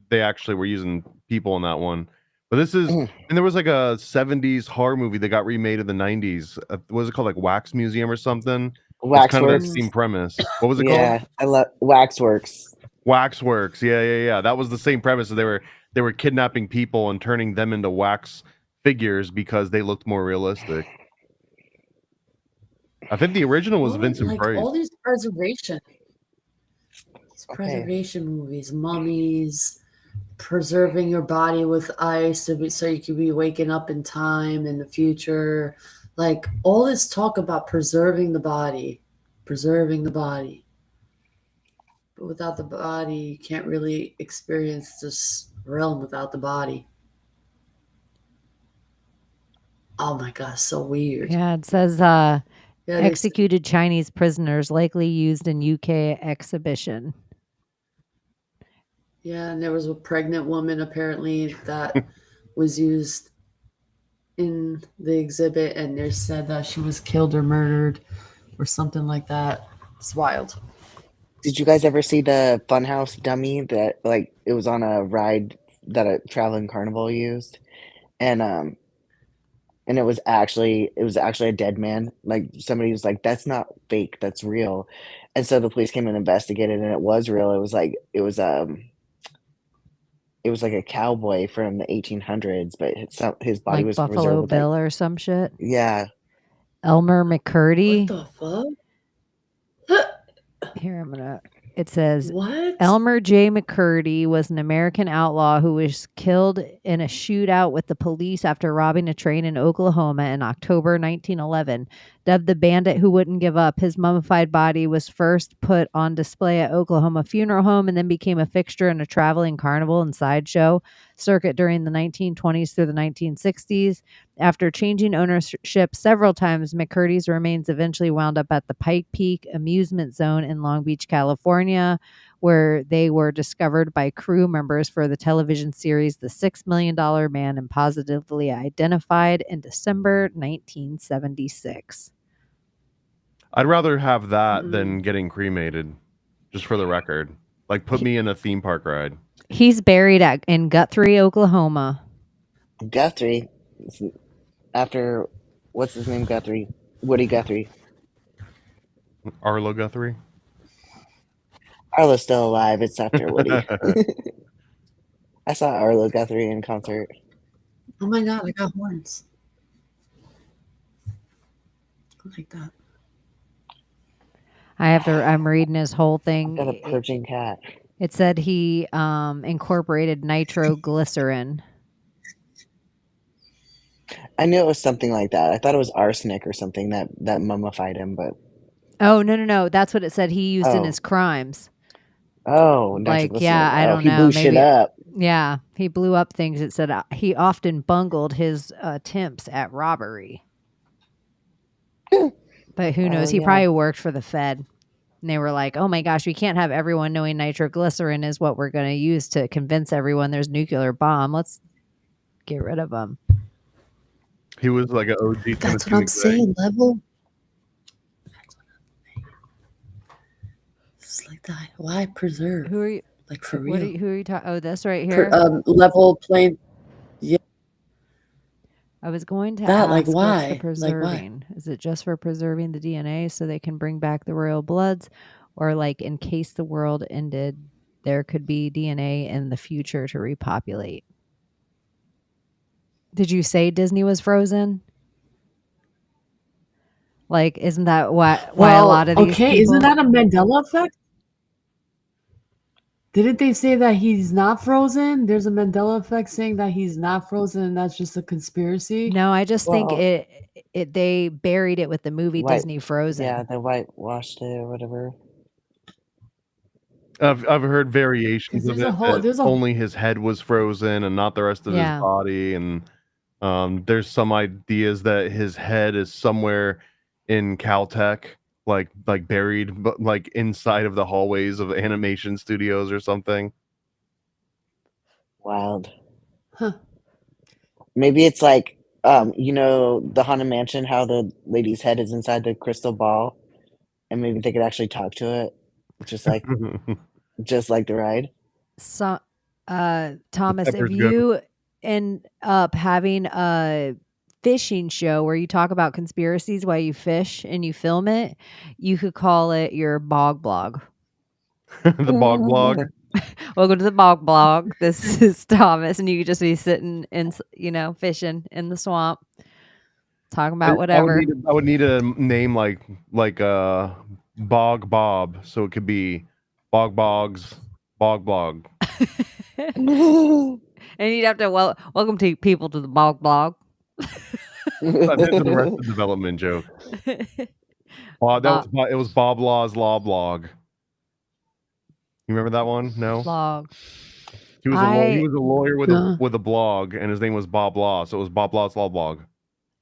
they actually were using people in that one. But this is, and there was like a 70s horror movie that got remade in the 90s. What was it called? Like Wax Museum or something? It's kind of that same premise. What was it called? Yeah, I love Waxworks. Waxworks. Yeah. That was the same premise. They were kidnapping people and turning them into wax figures because they looked more realistic. I think the original was Vincent Price. All these preservation movies, mummies, preserving your body with ice so you can be waking up in time in the future. Like all this talk about preserving the body. But without the body, you can't really experience this realm without the body. Oh my gosh, so weird. Yeah, it says executed Chinese prisoners likely used in UK exhibition. Yeah, and there was a pregnant woman apparently that was used in the exhibit, and they said that she was killed or murdered or something like that. It's wild. Did you guys ever see the Funhouse dummy that like it was on a ride that a traveling carnival used? And it was actually a dead man. Like somebody was like, "That's not fake, that's real." And so the police came and investigated, and it was real. It was it was like a cowboy from the 1800s, but his body Like was Buffalo preserved with like, Bill or some shit. yeah. Elmer What McCurdy. the fuck? Here, it says What? Elmer J. McCurdy was an American outlaw who was killed in a shootout with the police after robbing a train in Oklahoma in October 1911. Dubbed the bandit who wouldn't give up, his mummified body was first put on display at Oklahoma Funeral Home and then became a fixture in a traveling carnival and sideshow circuit during the 1920s through the 1960s. After changing ownership several times, McCurdy's remains eventually wound up at the Pike Peak Amusement Zone in Long Beach, California, where they were discovered by crew members for the television series The $6 Million Man and positively identified in December 1976. I'd rather have that than getting cremated, just for the record. Like, put me in a theme park ride. He's buried in Guthrie, Oklahoma. Guthrie, after what's his name? Guthrie, Woody Guthrie. Arlo Guthrie. Arlo's still alive. It's after Woody. I saw Arlo Guthrie in concert. Oh my god, I got horns. I like that. I'm reading his whole thing. Got a purging cat. It said he incorporated nitroglycerin. I knew it was something like that. I thought it was arsenic or something that mummified him, but Oh, no. That's what it said he used in his crimes. Oh, like, yeah, I don't he know. blew Maybe, shit up. Yeah, he blew up things. It said he often bungled his attempts at robbery. But who knows? He probably worked for the Fed. And they were like, oh my gosh, we can't have everyone knowing nitroglycerin is what we're going to use to convince everyone there's nuclear bomb. Let's get rid of them. He was like an OG. That's what I'm saying, level. It's like that. Why preserve? Who are you? Like for real? Who are you talking? Oh, this right here. Level plane. Yeah. I was going to That, ask, like, what's why? the Like, preserving? Is it just for preserving the DNA so they can bring back the royal bloods? Or like in case the world ended, there could be DNA in the future to repopulate? Did you say Disney was frozen? Like, isn't that why a lot of these people... isn't that a Mandela effect? Didn't they say that he's not frozen? There's a Mandela effect saying that he's not frozen and that's just a conspiracy? No, I just think they buried it with the movie Disney Frozen. Yeah, they whitewashed it or whatever. I've heard variations of it. There's only his head was frozen and not the rest of his body, and there's some ideas that his head is somewhere in Caltech, like buried, but like inside of the hallways of animation studios or something. Wild. Huh. Maybe it's like the Haunted Mansion, how the lady's head is inside the crystal ball, and maybe they could actually talk to it, just like the ride. So, Thomas, if you end up having a fishing show where you talk about conspiracies while you fish and you film it, you could call it your bog blog. The bog blog. Welcome to the bog blog. This is Thomas, and you could just be sitting in, fishing in the swamp, talking about whatever. I would need a name like Bog Bob, so it could be Bog Bogs Bog Blog. And you'd have to welcome to people to the bog blog. That's the Arrested Development joke. It was Bob Law's Law Blog. You remember that one? No. Blog. He was a lawyer with a blog, and his name was Bob Law, so it was Bob Law's Law Blog.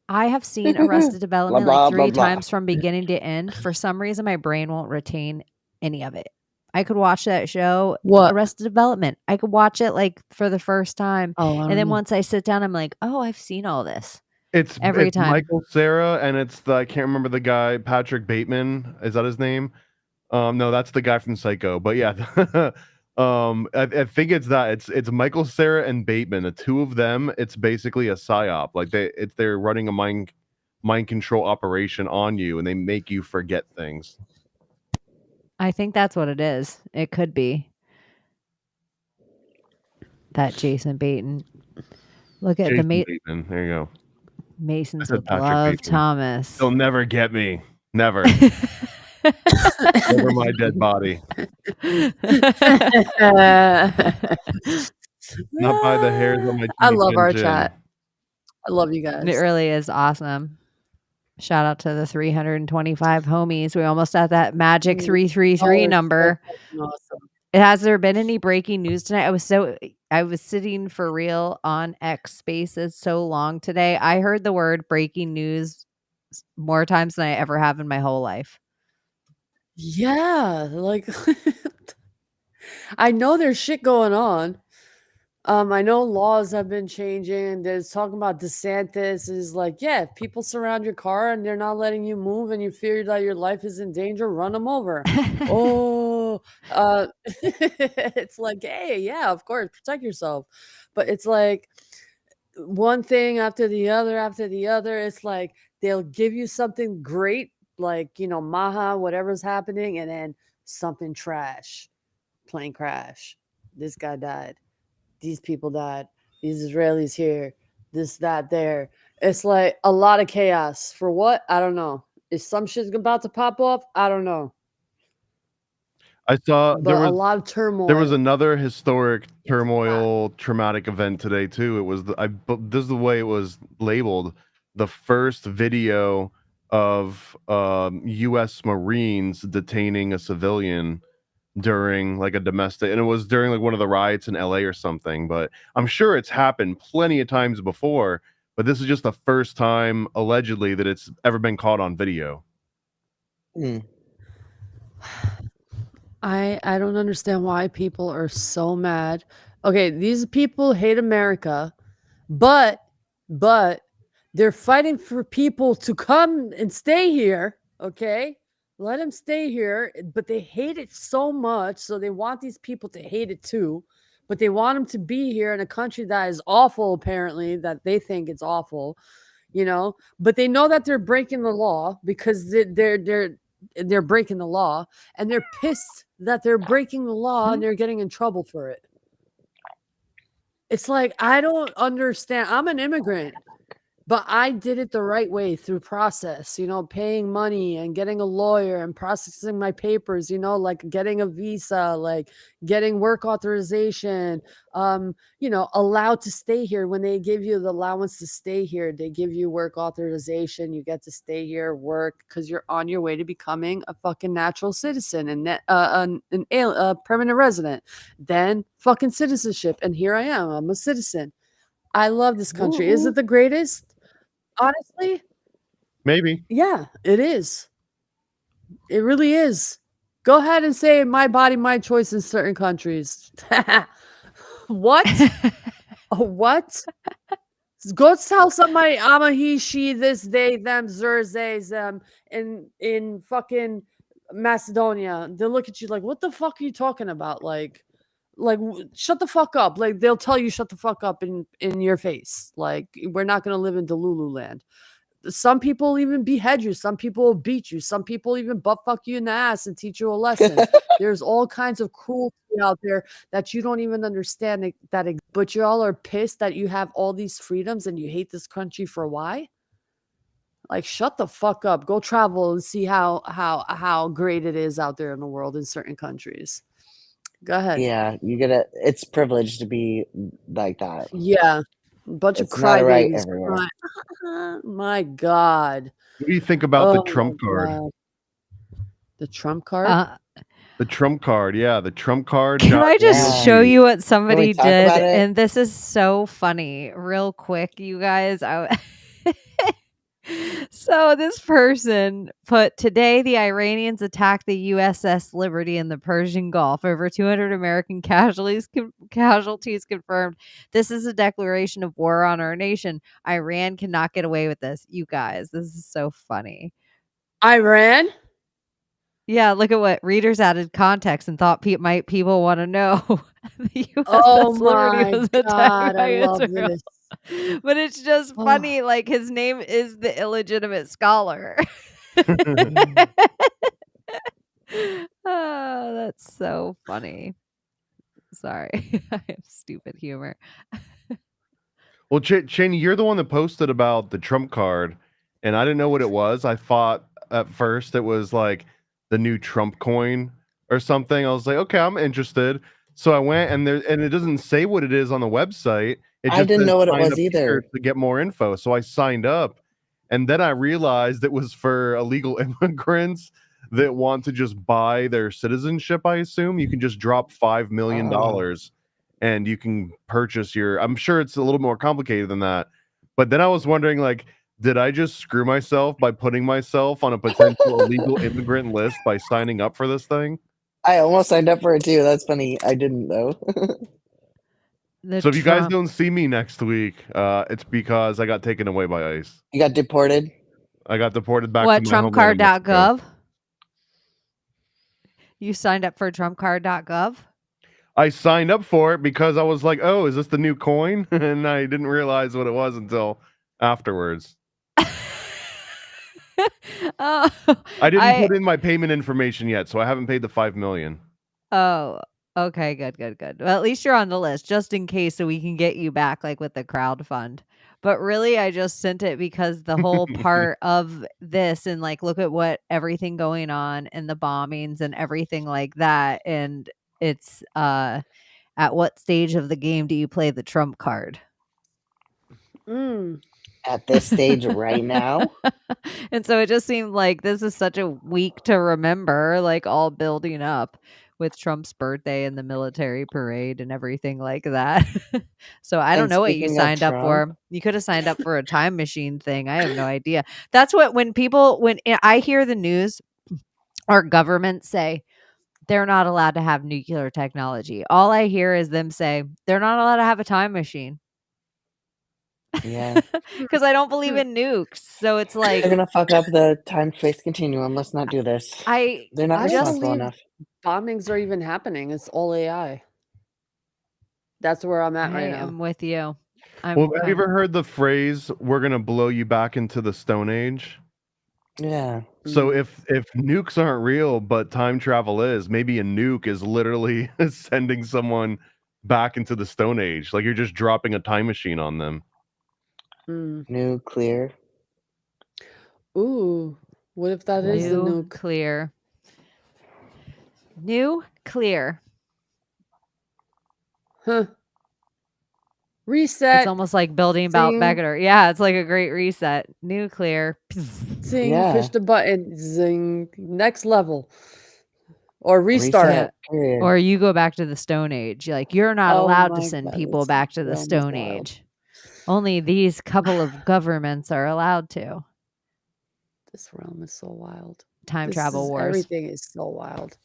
I have seen Arrested Development blah, like three blah, blah. times from beginning to end. For some reason, my brain won't retain any of it. I could watch that show, Arrested Development. I could watch it like for the first time. And then once I sit down, I'm like, oh, I've seen all this. It's every time. Michael Cera, and it's I can't remember the guy, Patrick Bateman. Is that his name? No, that's the guy from Psycho. But yeah, I think it's that. It's Michael Cera and Bateman. The two of them. It's basically a psyop. Like they're running a mind control operation on you, and they make you forget things. I think that's what it is. It could be. that Jason Bateman. Look at Jason the Bateman. There you go. I Masons said would Patrick love Bateman. Thomas. They'll never get me. Never. Over my dead body. Not by the hairs on my I chinny love our chin. chat. I love you It guys. really is awesome. Shout out to the 325 homies. We almost had that magic 333 Oh, number. so fucking awesome. Has there been any breaking news tonight? I was sitting for real on X Spaces so long today. I heard the word breaking news more times than I ever have in my whole life. Yeah, like I know there's shit going on. I know laws have been changing. There's talking about DeSantis is like, yeah, if people surround your car and they're not letting you move and you fear that your life is in danger, run them over. Oh, it's like, hey, yeah, of course, protect yourself. But it's like one thing after the other after the other. It's like they'll give you something great, like, Maha, whatever's happening, and then something trash, plane crash. This guy died. These people died. These Israelis here. This, that, there. It's like a lot of chaos. For what? I don't know. Is some shit's about to pop off? I don't know. I saw But a lot of turmoil. there was another historic turmoil, traumatic event today too. It was this is the way it was labeled. The first video of U.S. Marines detaining a civilian during like a domestic, and it was during like one of the riots in LA or something. But I'm sure it's happened plenty of times before. But this is just the first time allegedly that it's ever been caught on video. I don't understand why people are so mad. Okay, these people hate America, but they're fighting for people to come and stay here, okay? Let them stay here, but they hate it so much, so they want these people to hate it too. But they want them to be here in a country that is awful, apparently, that they think it's awful, but they know that they're breaking the law because they're breaking the law, and they're pissed that they're breaking the law and they're getting in trouble for it. It's like, I don't understand. I'm an immigrant, but I did it the right way through process, paying money and getting a lawyer and processing my papers, like getting a visa, like getting work authorization, allowed to stay here. When they give you the allowance to stay here, they give you work authorization. You get to stay here, work, because you're on your way to becoming a fucking natural citizen and a permanent resident, then fucking citizenship. And here I am. I'm a citizen. I love this country. Is it the greatest? Honestly, maybe. Yeah, it is. It really is. Go ahead and say my body, my choice in certain countries. What? What? Go tell somebody I'm a he, she, this, they, them, zers, theys, them in fucking Macedonia. They'll look at you like, what the fuck are you talking about? Like shut the fuck up. Like, they'll tell you shut the fuck up in your face. Like, we're not going to live in Delulu land. Some people even behead you. Some people will beat you. Some people even butt fuck you in the ass and teach you a lesson. There's all kinds of cruelty out there that you don't even understand but you all are pissed that you have all these freedoms and you hate this country for why? Like, shut the fuck up. Go travel and see how great it is out there in the world in certain countries. Go ahead. Yeah, it's privileged to be like that. Yeah. A bunch of crybabies. My God. What do you think about the Trump card? God. The Trump card? The Trump card, yeah, the Trump card. Can I just show you what somebody did? And this is so funny. Real quick, you guys. So this person put, today the Iranians attacked the USS Liberty in the Persian Gulf. Over 200 American casualties confirmed. This is a declaration of war on our nation. Iran cannot get away with this. You guys, this is so funny. Iran? Yeah, look at what readers added context and thought people want to know. The USS Liberty was attacked by I love Israel. this. But it's just funny, like his name is the illegitimate scholar. Oh, that's so funny. Sorry. I have stupid humor. Well, Chaney, you're the one that posted about the Trump card, and I didn't know what it was. I thought at first it was like the new Trump coin or something. I was like, okay, I'm interested. So I went, and it doesn't say what it is on the website. It I just didn't says know what it sign was up here either. to get more info. So I signed up, and then I realized it was for illegal immigrants that want to just buy their citizenship. I assume you can just drop $5 million. Oh. And you can purchase your, I'm sure it's a little more complicated than that. But then I was wondering, like, did I just screw myself by putting myself on a potential illegal immigrant list by signing up for this thing? I almost signed up for it too. That's funny. I didn't though. So if you guys don't see me next week, it's because I got taken away by ICE. You got deported? I got deported back What, to my homeland in Mexico. trumpcard.gov? You signed up for trumpcard.gov? I signed up for it because I was like, oh, is this the new coin? And I didn't realize what it was until afterwards. Oh, I didn't put in my payment information yet, so I haven't paid the $5 million. Oh, okay, good. Well, at least you're on the list, just in case, so we can get you back, like with the crowd fund. But really, I just sent it because the whole part of this, and like, look at what everything going on and the bombings and everything like that, and it's at what stage of the game do you play the trump card? At this stage right now? And so it just seemed like this is such a week to remember, like all building up with Trump's birthday and the military parade and everything like that. So I don't And know what you speaking of signed up for. Trump- You could have signed up for a time machine thing. I have no idea. That's what, when I hear the news or governments say they're not allowed to have nuclear technology, all I hear is them say they're not allowed to have a time machine. Yeah. Because I don't believe in nukes. So it's like, They're gonna fuck up the time-space continuum. Let's not do this. I They're not I don't responsible believe enough. bombings are even happening. It's all AI. That's where I'm at right now. am with you. Well, have you ever heard the phrase, we're going to blow you back into the Stone Age? Yeah. So if nukes aren't real, but time travel is, maybe a nuke is literally sending someone back into the Stone Age. Like you're just dropping a time machine on them. Nuclear. Ooh, what if that is the nuke? Nuclear. Huh. Reset. It's almost like building about Beggar. Yeah, it's like a great reset. Nuclear. Zing, push the button. Zing. Next level. Or restart it. Or you go back to the Stone Age. Like, you're not Oh allowed to my send God, people this back to the realm is Stone wild. Age. Only these couple of governments are allowed to. This realm is so wild. Time travel wars. Everything is so wild.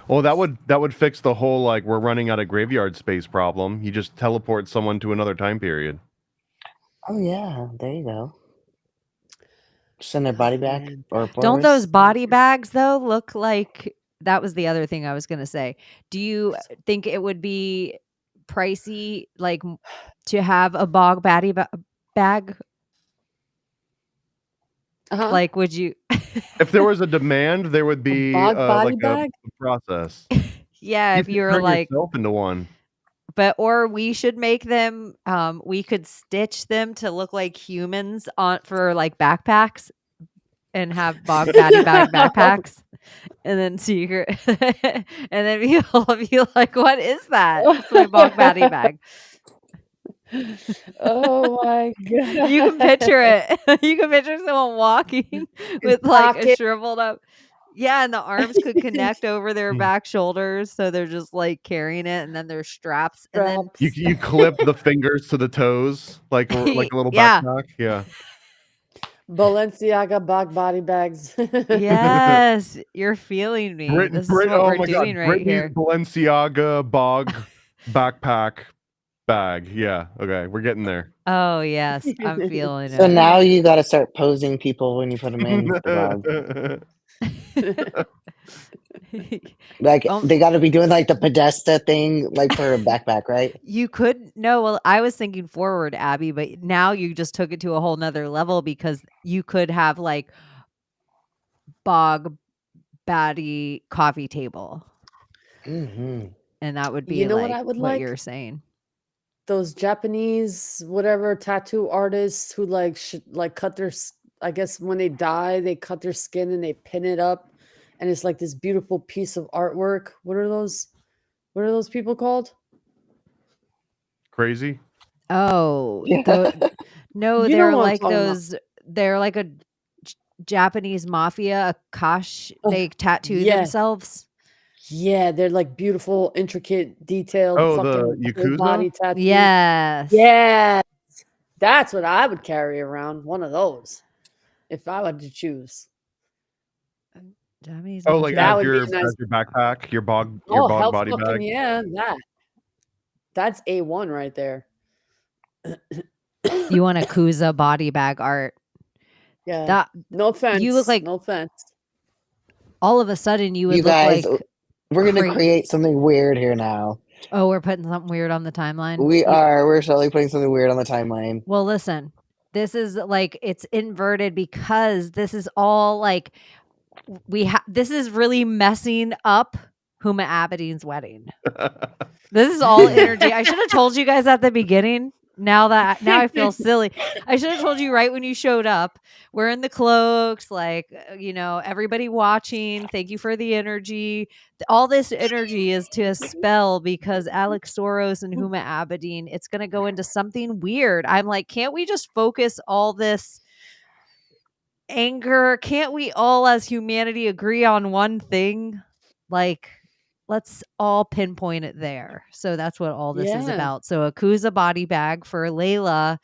Well, that would fix the whole like we're running out of graveyard space problem. You just teleport someone to another time period. Oh yeah, there you go. Send their body back. Or Don't those body bags though look like, that was the other thing I was going to say. Do you think it would be pricey, like, to have a bog bag? Like, would you? If there was a demand, there would be bog body like bag? a process. Yeah, if could you were turn like, yourself into one. or we should make them. We could stitch them to look like humans for like backpacks, and have bog bag backpacks, and then secret, and then people will be like, "What is that? It's my bog bag." Oh my God. You can picture it. You can picture someone walking with like a shriveled up. Yeah, and the arms could connect over their back shoulders, so they're just like carrying it, and then there's straps. And then You clip the fingers to the toes like a little Yeah. backpack. Yeah. Balenciaga bog body bags. Yes, you're feeling me. This is what we're doing right here. Balenciaga bog backpack bag. Yeah. Okay, we're getting there. Oh yes, I'm feeling So it. now you got to start posing people when you put them in the bog. Like they got to be doing like the Podesta thing, like for a backpack, right? You could well, I was thinking forward, Abbie, but now you just took it to a whole nother level, because you could have like bog baddie coffee table. Mm-hmm. and that would be You know what like I would what like? you're saying. Those Japanese whatever tattoo artists who like like cut their I guess when they die they cut their skin and they pin it up and it's like this beautiful piece of artwork. What are those people called? Crazy. Oh, Yeah. no, You know they're what I'm like talking about. those. They're like a Japanese mafia. Akash. Oh, They tattoo yeah. themselves. Yeah, they're like beautiful, intricate, detailed Oh, the fucking whole Yakuza? body tattoos. Yes. Yeah. That's what I would carry around, one of those, if I had to choose. Japanese Oh, like mafia. That as would be your a nice backpack, your bog hell body fucking bag. yeah, that's A1 right there. You want a Kuza body bag art? Yeah. That No offense. you look like No offense. all of a sudden you would You look guys, like we're gonna crazy. create something weird here now. Oh, we're putting something weird on the timeline. We're totally putting something weird on the timeline. Well, listen, this is like it's inverted because this is all like this is really messing up Huma Abedin's wedding. This is all energy. I should have told you guys at the beginning. Now I feel silly. I should have told you right when you showed up. We're in the cloaks, like everybody watching. Thank you for the energy. All this energy is to spell because Alex Soros and Huma Abedin. It's going to go into something weird. I'm like, can't we just focus all this anger? Can't we all as humanity agree on one thing? Like, let's all pinpoint it there. So that's what all this is Yeah. about. So a Kuza body bag for Layla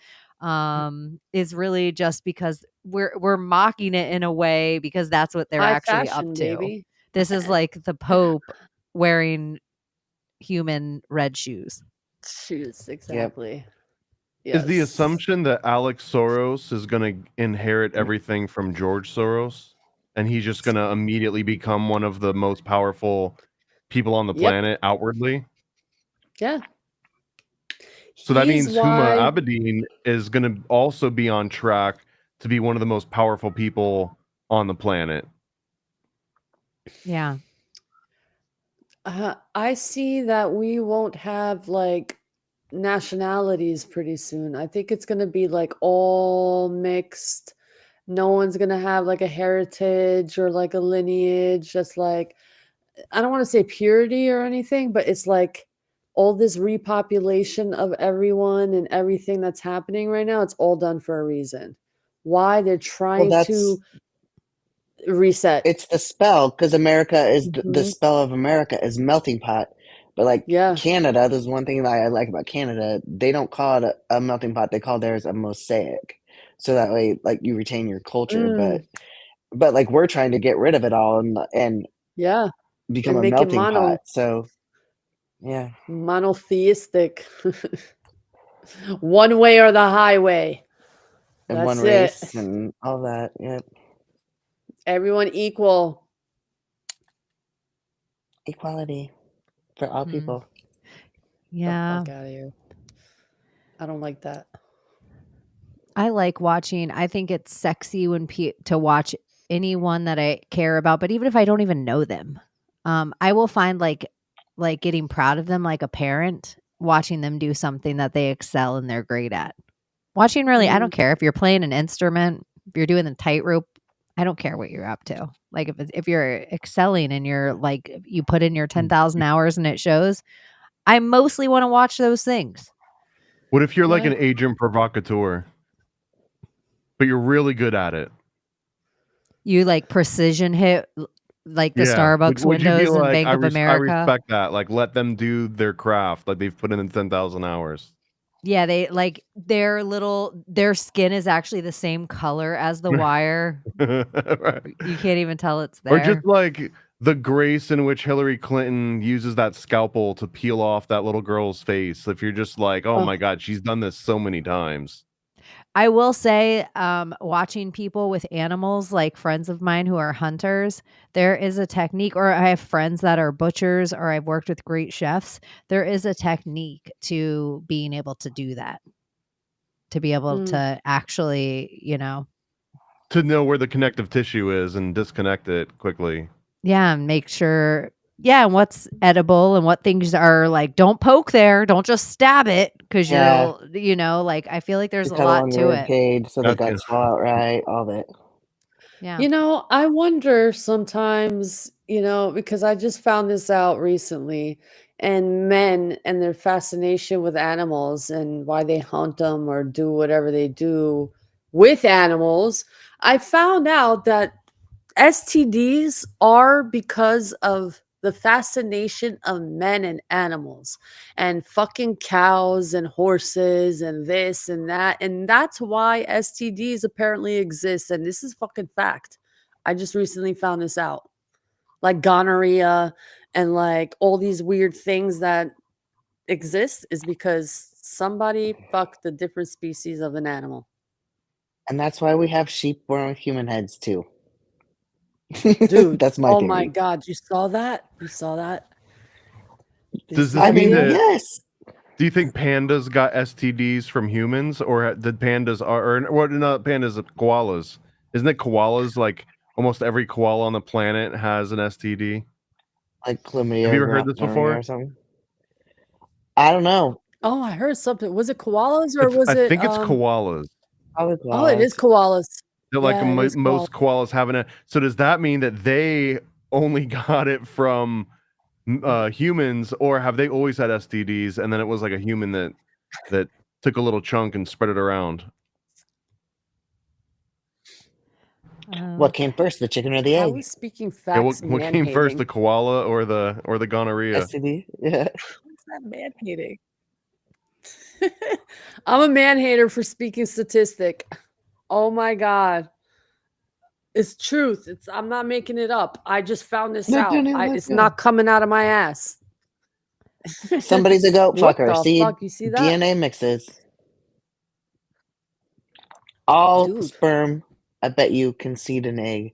is really just because we're mocking it in a way because that's what they're High actually fashion, up to. baby. This is like the Pope wearing human red shoes. Shoes, exactly. Is the Yes. assumption that Alex Soros is going to inherit everything from George Soros, and he's just going to immediately become one of the most powerful people on the Yep. planet outwardly? Yeah. So that He's means Huma why Abedin is going to also be on track to be one of the most powerful people on the planet. Yeah. I see that we won't have like nationalities pretty soon. I think it's going to be like all mixed. No one's going to have like a heritage or like a lineage. Just like, I don't want to say purity or anything, but it's like all this repopulation of everyone and everything that's happening right now. It's all done for a reason. Why? They're trying to reset. It's the spell because America is the Mhm. spell of America is melting pot. But like Yeah. Canada, there's one thing that I like about Canada. They don't call it a melting pot. They call theirs a mosaic. So that way, like you retain your culture. But like we're trying to get rid of it all and Yeah. become And a make it melting pot. So yeah. monotheistic. One way or the highway. And That's one it. race and all that. Yep. Everyone equal. Equality for all people. Yeah. The fuck out of here. I don't like that. I like watching. I think it's sexy when to watch anyone that I care about, but even if I don't even know them, I will find like getting proud of them, like a parent watching them do something that they excel and they're great at. Watching really, I don't care if you're playing an instrument, if you're doing the tightrope. I don't care what you're up to. Like if you're excelling and you're like you put in your 10,000 hours and it shows. I mostly want to watch those things. What if you're like an agent provocateur, but you're really good at it? You like precision hit like the Starbucks would you be windows and like, Bank of I America. respect that. Like, let them do their craft. Like they've put in 10,000 hours. Yeah, they like their skin is actually the same color as the wire. Right. You can't even tell it's there. Or just like the grace in which Hillary Clinton uses that scalpel to peel off that little girl's face. If you're just like, oh my God, she's done this so many times. I will say, watching people with animals, like friends of mine who are hunters, there is a technique, or I have friends that are butchers, or I've worked with great chefs. There is a technique to being able to do that, to be able to actually, to know where the connective tissue is and disconnect it quickly. Yeah, and make sure Yeah, and what's edible and what things are like, don't poke there, don't just stab it because Yeah. you'll, like, I feel like there's To a cuddle lot on to your it. ribcage so the Gotcha. guts fall out right, all that. Yeah. You know, I wonder sometimes, because I just found this out recently, and men and their fascination with animals and why they hunt them or do whatever they do with animals. I found out that STDs are because of the fascination of men and animals and fucking cows and horses and this and that. And that's why STDs apparently exist. And this is fucking fact. I just recently found this out. Like gonorrhea and like all these weird things that exist is because somebody fucked a different species of an animal. And that's why we have sheep born with human heads too. Dude, That's my oh my theory. God. You saw that? You saw that? Did you Does see this the mean video? that? Yes. Do you think pandas got STDs from humans, or did pandas or what? Not pandas, koalas. Isn't it koalas? Like almost every koala on the planet has an STD. Like chlamydia Have you or ever heard this gonorrhea before? or something. I don't know. Oh, I heard something. Was it koalas or was I it think it's koalas. Probably Oh, it is koalas. koalas. That like Yeah, it is koalas. most koalas having a. So does that mean that they only got it from humans, or have they always had STDs and then it was like a human that took a little chunk and spread it around? What came first, the chicken or the How egg? is speaking Yeah, facts what came first, the man-hating? koala or the gonorrhea? STD? Yeah. What's that man-hating? I'm a man-hater for speaking statistic. Oh my God. It's truth. I'm not making it up. I just found this Look, out. Jenny, look, It's yeah. not coming out of my ass. Somebody's a goat What fucker. the See, fuck? You see that? DNA mixes. All Dude. sperm, I bet you, can seed an egg.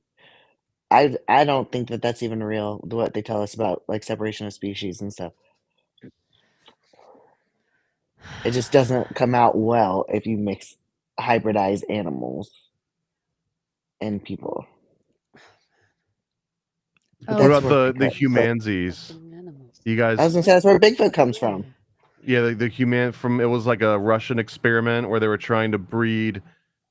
I don't think that that's even real, what they tell us about like separation of species and stuff. It just doesn't come out well if you mix hybridize animals and people. But What that's about where the Bigfoot- humansies? You I was guys, gonna say that's where Bigfoot comes from. yeah, the human from it was like a Russian experiment where they were trying to breed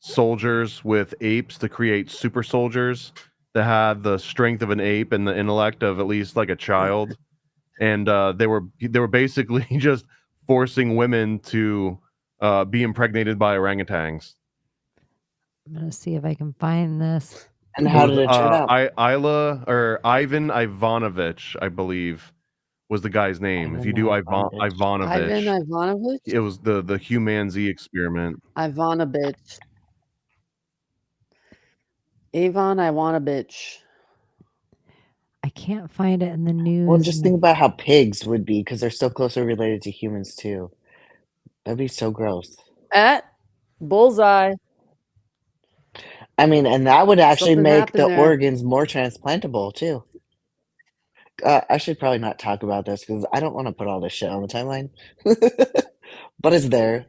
soldiers with apes to create super soldiers that had the strength of an ape and the intellect of at least like a child, and they were basically just forcing women to be impregnated by orangutans. I'm gonna see if I can find this. And how did it turn out? Isla or Ivan Ivanovich, I believe, was the guy's name. If you do Ivan Ivanovich, Ivan Ivanovich? it was the Humanzee experiment. Ivanovich. Avon Ivanovich. I can't find it in the news. Well, just think about how pigs would be because they're so closely related to humans too. That'd be so gross. Bullseye. I mean, and that would actually Something make happened the there. organs more transplantable too. I should probably not talk about this because I don't want to put all this shit on the timeline. But it's there.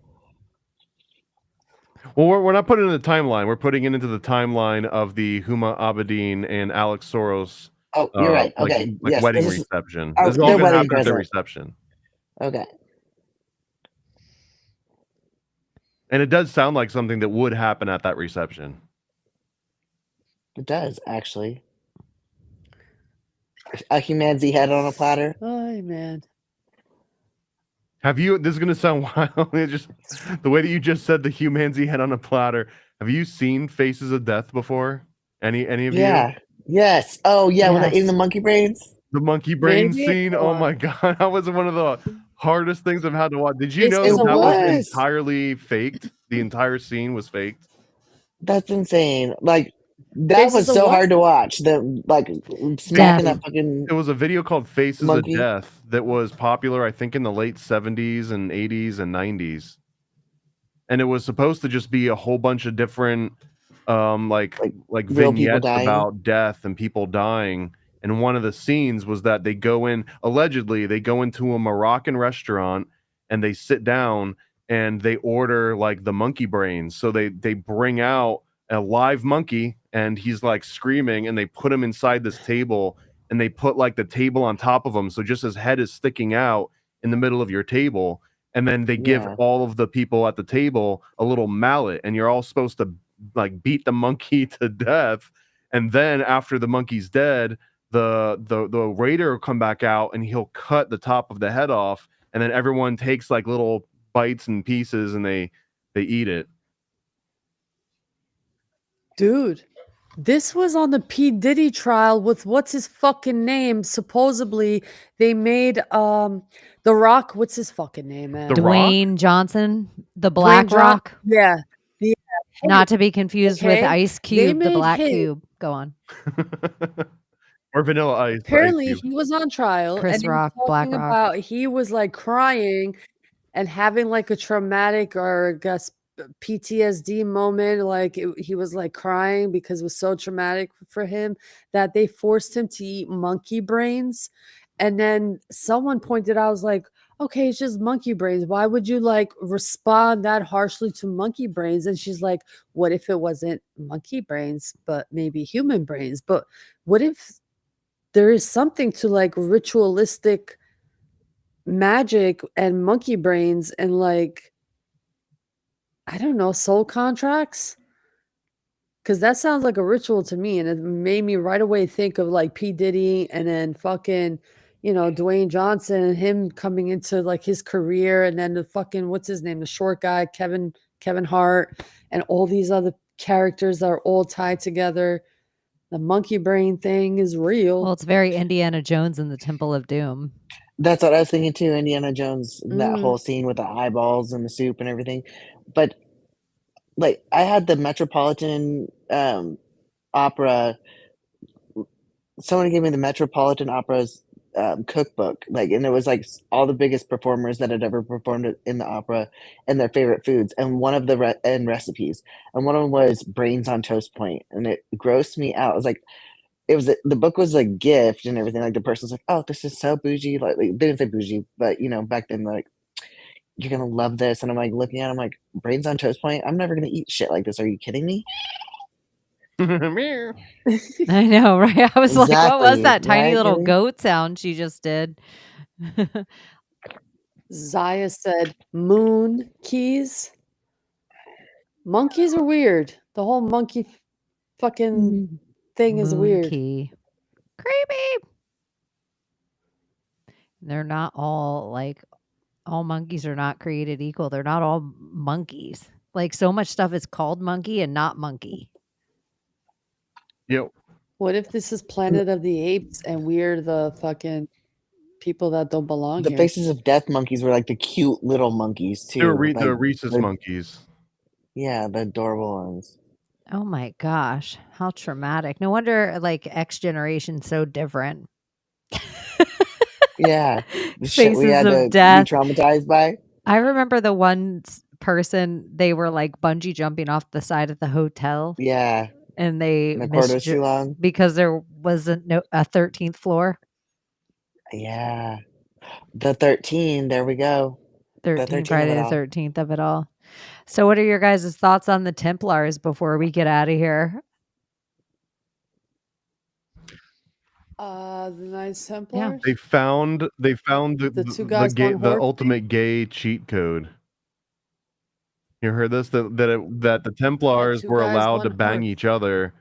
Well, we're not putting it in the timeline. We're putting it into the timeline of the Huma Abedin and Alex Soros. Oh, you're right. Okay. Like Yes, wedding this is reception. our- This is all their gonna wedding happen at their present. reception. Okay. And it does sound like something that would happen at that reception. It does, actually. A humanity head on a platter. Oh, man. Have you? This is gonna sound wild. It just the way that you just said the humanity head on a platter. Have you seen Faces of Death before? Any of you? Yeah. Yes. Oh, yeah. When they're eating Yes. the monkey brains. The monkey brain Maybe? scene. Oh my god, that was one of the hardest things I've had to watch. Did you know Faces that of what? was entirely faked? The entire scene was faked. That's insane. Like that Faces was of so what? hard to watch. The like smacking that fucking. It was a video called Faces Monkey? of Death that was popular, I think, in the late 70s and 80s and 90s. And it was supposed to just be a whole bunch of different like real people vignettes dying? about death and people dying. And one of the scenes was that they go in, allegedly, they go into a Moroccan restaurant and they sit down and they order like the monkey brains. So they bring out a live monkey and he's like screaming and they put him inside this table and they put like the table on top of him, so just his head is sticking out in the middle of your table, and then they give all of the people at the table a little mallet, and you're all supposed to like beat the monkey to death, and then after the monkey's dead, the raider will come back out and he'll cut the top of the head off, and then everyone takes like little bites and pieces and they eat it. Dude, this was on the P. Diddy trial with what's his fucking name? Supposedly they made The Rock. What's his fucking name, man? Dwayne Johnson, the Black Rock. Yeah. Not to be confused with Okay. Ice They Cube, the made Black him- Cube. Go on. Or Vanilla Ice. Apparently Ice Cube. he was on trial Chris and he Rock, was Black talking Rock. about he was like crying and having like a traumatic or I guess PTSD moment. Like he was like crying because it was so traumatic for him that they forced him to eat monkey brains. And then someone pointed out, I was like, okay, it's just monkey brains. Why would you like respond that harshly to monkey brains? And she's like, what if it wasn't monkey brains, but maybe human brains? But what if there is something to like ritualistic magic and monkey brains and like, I don't know, soul contracts? Because that sounds like a ritual to me. And it made me right away think of like P. Diddy and then fucking, Dwayne Johnson and him coming into like his career. And then the fucking, what's his name? The short guy, Kevin Hart, and all these other characters that are all tied together. The monkey brain thing is real. Well, it's very Indiana Jones and the Temple of Doom. That's what I was thinking too. Indiana Jones, that Mm. whole scene with the eyeballs and the soup and everything. But like, I had the Metropolitan Opera. Someone gave me the Metropolitan Opera's cookbook, like, and it was like all the biggest performers that had ever performed in the opera and their favorite foods, and one of the recipes, and one of them was brains on toast point, and it grossed me out. I was like, the book was a gift and everything. Like the person's like, oh, this is so bougie. Like they didn't say bougie, but back then, like, you're gonna love this. And I'm like looking at it, I'm like, brains on toast point? I'm never gonna eat shit like this. Are you kidding me? I know, right? I was like, what was Exactly, that tiny right, little Haley? goat sound she just did? Zaya said moon keys. Monkeys are weird. The whole monkey fucking thing is weird. Key. Creepy. They're not all like, all monkeys are not created equal. They're not all monkeys. Like so much stuff is called monkey and not monkey. Yep. What if this is Planet of the Apes and we're the fucking people that don't belong The here? Faces of Death monkeys were like the cute little monkeys too. The like, rhesus monkeys. Yeah, the adorable ones. Oh my gosh, how traumatic. No wonder like X generation's so different. Yeah. The shit we Faces had of to Death. be traumatized by. I remember the one person, they were like bungee jumping off the side of the hotel. Yeah. And they And the cord was too long. because there wasn't a 13th floor. Yeah. The 13, there we go. 13 Friday the 13th of it all. So what are your guys' thoughts on the Templars before we get out of here? The Knights Templars? They found The two guys on the horse ultimate gay cheat code. You heard this? That the Templars two were guys, allowed one to bang horse. each other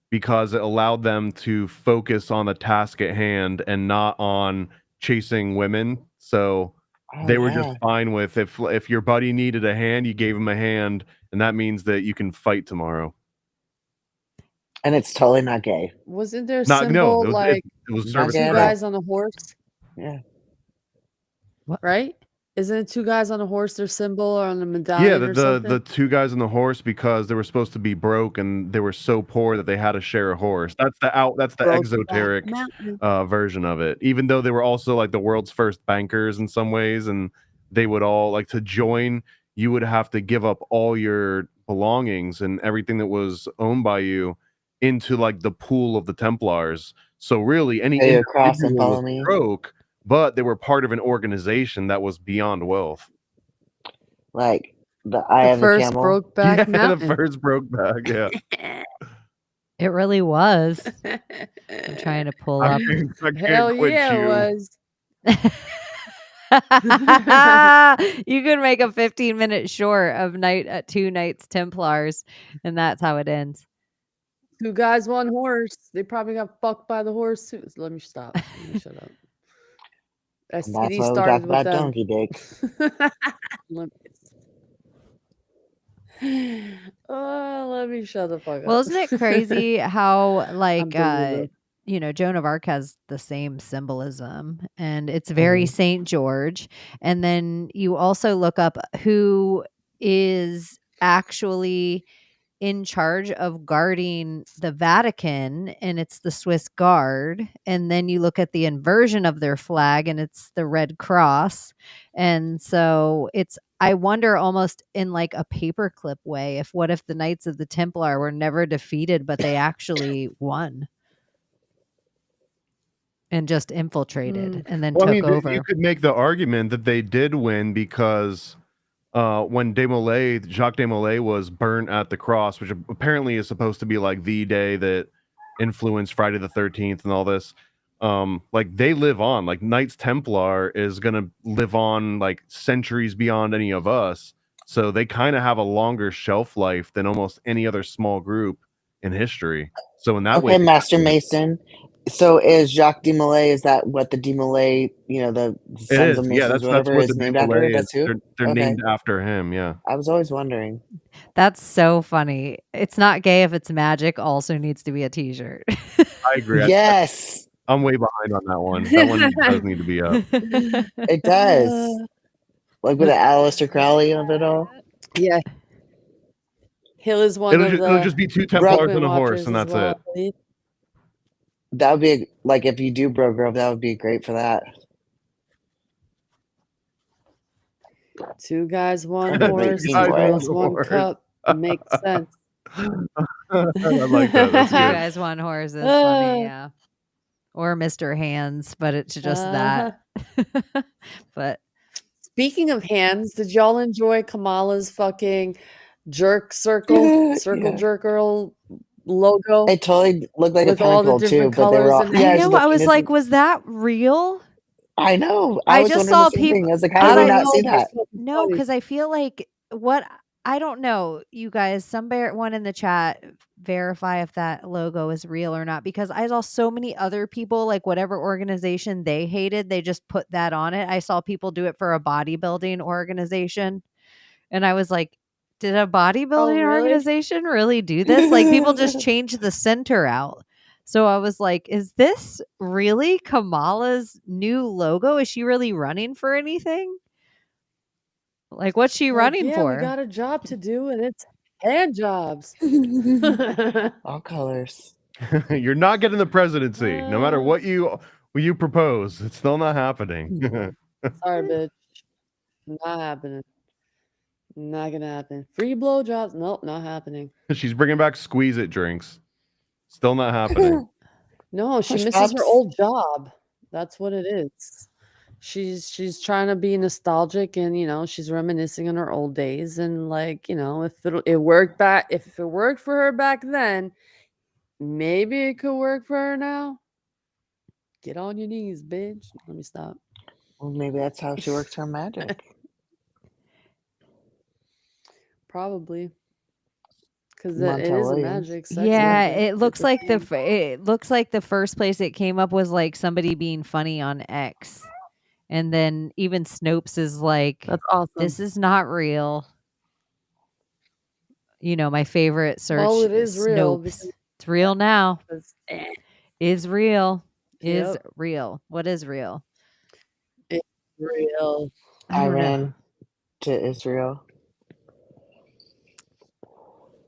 because it allowed them to focus on the task at hand and not on chasing women. So they were just fine with if your buddy needed a hand, you gave him a hand, and that means that you can fight tomorrow. And it's totally not gay. Wasn't there a No, symbol it was, like it was Not service gay two at credit. all. guys on a horse? Yeah. Right? Isn't it two guys on a horse, their symbol, or on a medallion Yeah, or the something? two guys on the horse because they were supposed to be broke and they were so poor that they had to share a horse. That's the Brokeback exoteric Mountain. version of it. Even though they were also like the world's first bankers in some ways, and they would all like to join. You would have to give up all your belongings and everything that was owned by you into like the pool of the Templars. So really, any Pay across and individual follow was me. broke, but they were part of an organization that was beyond wealth. Like the eye The of the first camel. Brokeback Yeah, Mountain. the first broke back. Yeah. It really was. I'm trying to pull I up. can't Hell quit yeah, it you. was. You could make a 15-minute short of two nights Templars, and that's how it ends. 2 guys, 1 horse. They probably got fucked by the horse too. So let me stop. Let me shut up. That's STD why we started talk with about them. donkey dick. Let me shut the fuck up. Well, isn't it crazy how I'm like delulu. Joan of Arc has the same symbolism, and it's very Mhm. Saint George. And then you also look up who is actually in charge of guarding the Vatican, and it's the Swiss Guard. And then you look at the inversion of their flag, and it's the Red Cross. And so I wonder, almost in like a paperclip way, what if the Knights of the Templar were never defeated, but they actually won and just infiltrated and then Well, I took mean, over. you could make the argument that they did win because when Jacques Desmoulins was burnt at the cross, which apparently is supposed to be like the day that influenced Friday the 13th and all this, like they live on. Like Knights Templar is gonna live on like centuries beyond any of us, so they kind of have a longer shelf life than almost any other small group in history. So in that way, Okay, Master Mason. So is Jacques Desmoulins, is that what the Desmoulins, the it Sons is. of Yeah, Masons, that's whatever, what the is named after? Desmoulins is. That's who? They're Okay. named after him. Yeah. I was always wondering. That's so funny. It's not gay if it's magic also needs to be a t-shirt. I agree. Yes. I'm way behind on that one. That one does need to be up. It does. Like with the Aleister Crowley of it all. Yeah. Hill is one of It'll just be 2 Templars Brockman and a horse, Watchers and as that's well, it. I believe. That would be like if you do Bro Grove, that would be great for that. 2 guys, 1 Great horse, team 2 for it. girls, 1 cup. Makes sense. I like that. That's 2 good. guys, 1 horse is funny, yeah. Or Mr. Hands, but it's just that. But Speaking of hands, did y'all enjoy Kamala's fucking circle Yeah. jerk logo It totally looked like with a all the pentacle too, different but they were colors all and I know, I was penis like, was that real? I know. I was just wondering the saw same people. thing. I was like, how did we not see that? No, because I feel like I don't know, you guys. One in the chat verify if that logo is real or not, because I saw so many other people, like whatever organization they hated, they just put that on it. I saw people do it for a bodybuilding organization, and I was like, did a bodybuilding organization really do this? Like people just changed the center out. So I was like, is this really Kamala's new logo? Is she really running for anything? Like, what's she running for? We got a job to do, and it's hand jobs. All colors. You're not getting the presidency, no matter what you propose. It's still not happening. Sorry, bitch. Not happening. Not gonna happen. Free blowjobs? Nope, not happening. She's bringing back squeeze it drinks. Still not happening. No, she Push misses her ups. old job. That's what it is. She's trying to be nostalgic, and she's reminiscing on her old days, and if it worked for her back then, maybe it could work for her now. Get on your knees, bitch. Let me stop. Well, maybe that's how she works her magic. Probably. Because it Montel is a Williams. magic sex Yeah, magic. it looks It's a like thing. it looks like the first place it came up was like somebody being funny on X, and then even Snopes is like, That's awesome. this is not real. My favorite search. Well, it is real Snopes. because It's real now. it's Is real. Is Yep. real. What is real? It's real. I don't know. Iran to Israel.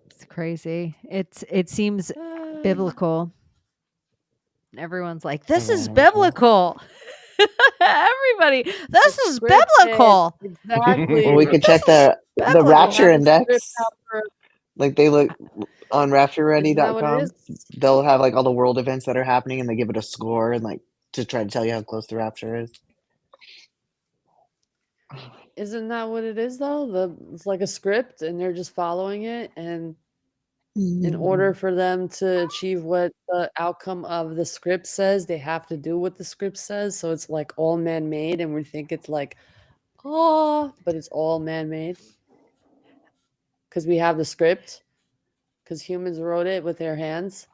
It's crazy. It seems biblical. Everyone's like, this is biblical. Everybody, this is biblical. Exactly. Well, we could check the Rapture Index. Like they look on RaptureReady.com. They'll have like all the world events that are happening, and they give it a score and like to try to tell you how close the rapture is. Isn't that what it is though? It's like a script, and they're just following it, and In order for them to achieve what the outcome of the script says, they have to do what the script says. So it's like all man-made, and we think it's like, oh, but it's all man-made because we have the script, because humans wrote it with their hands,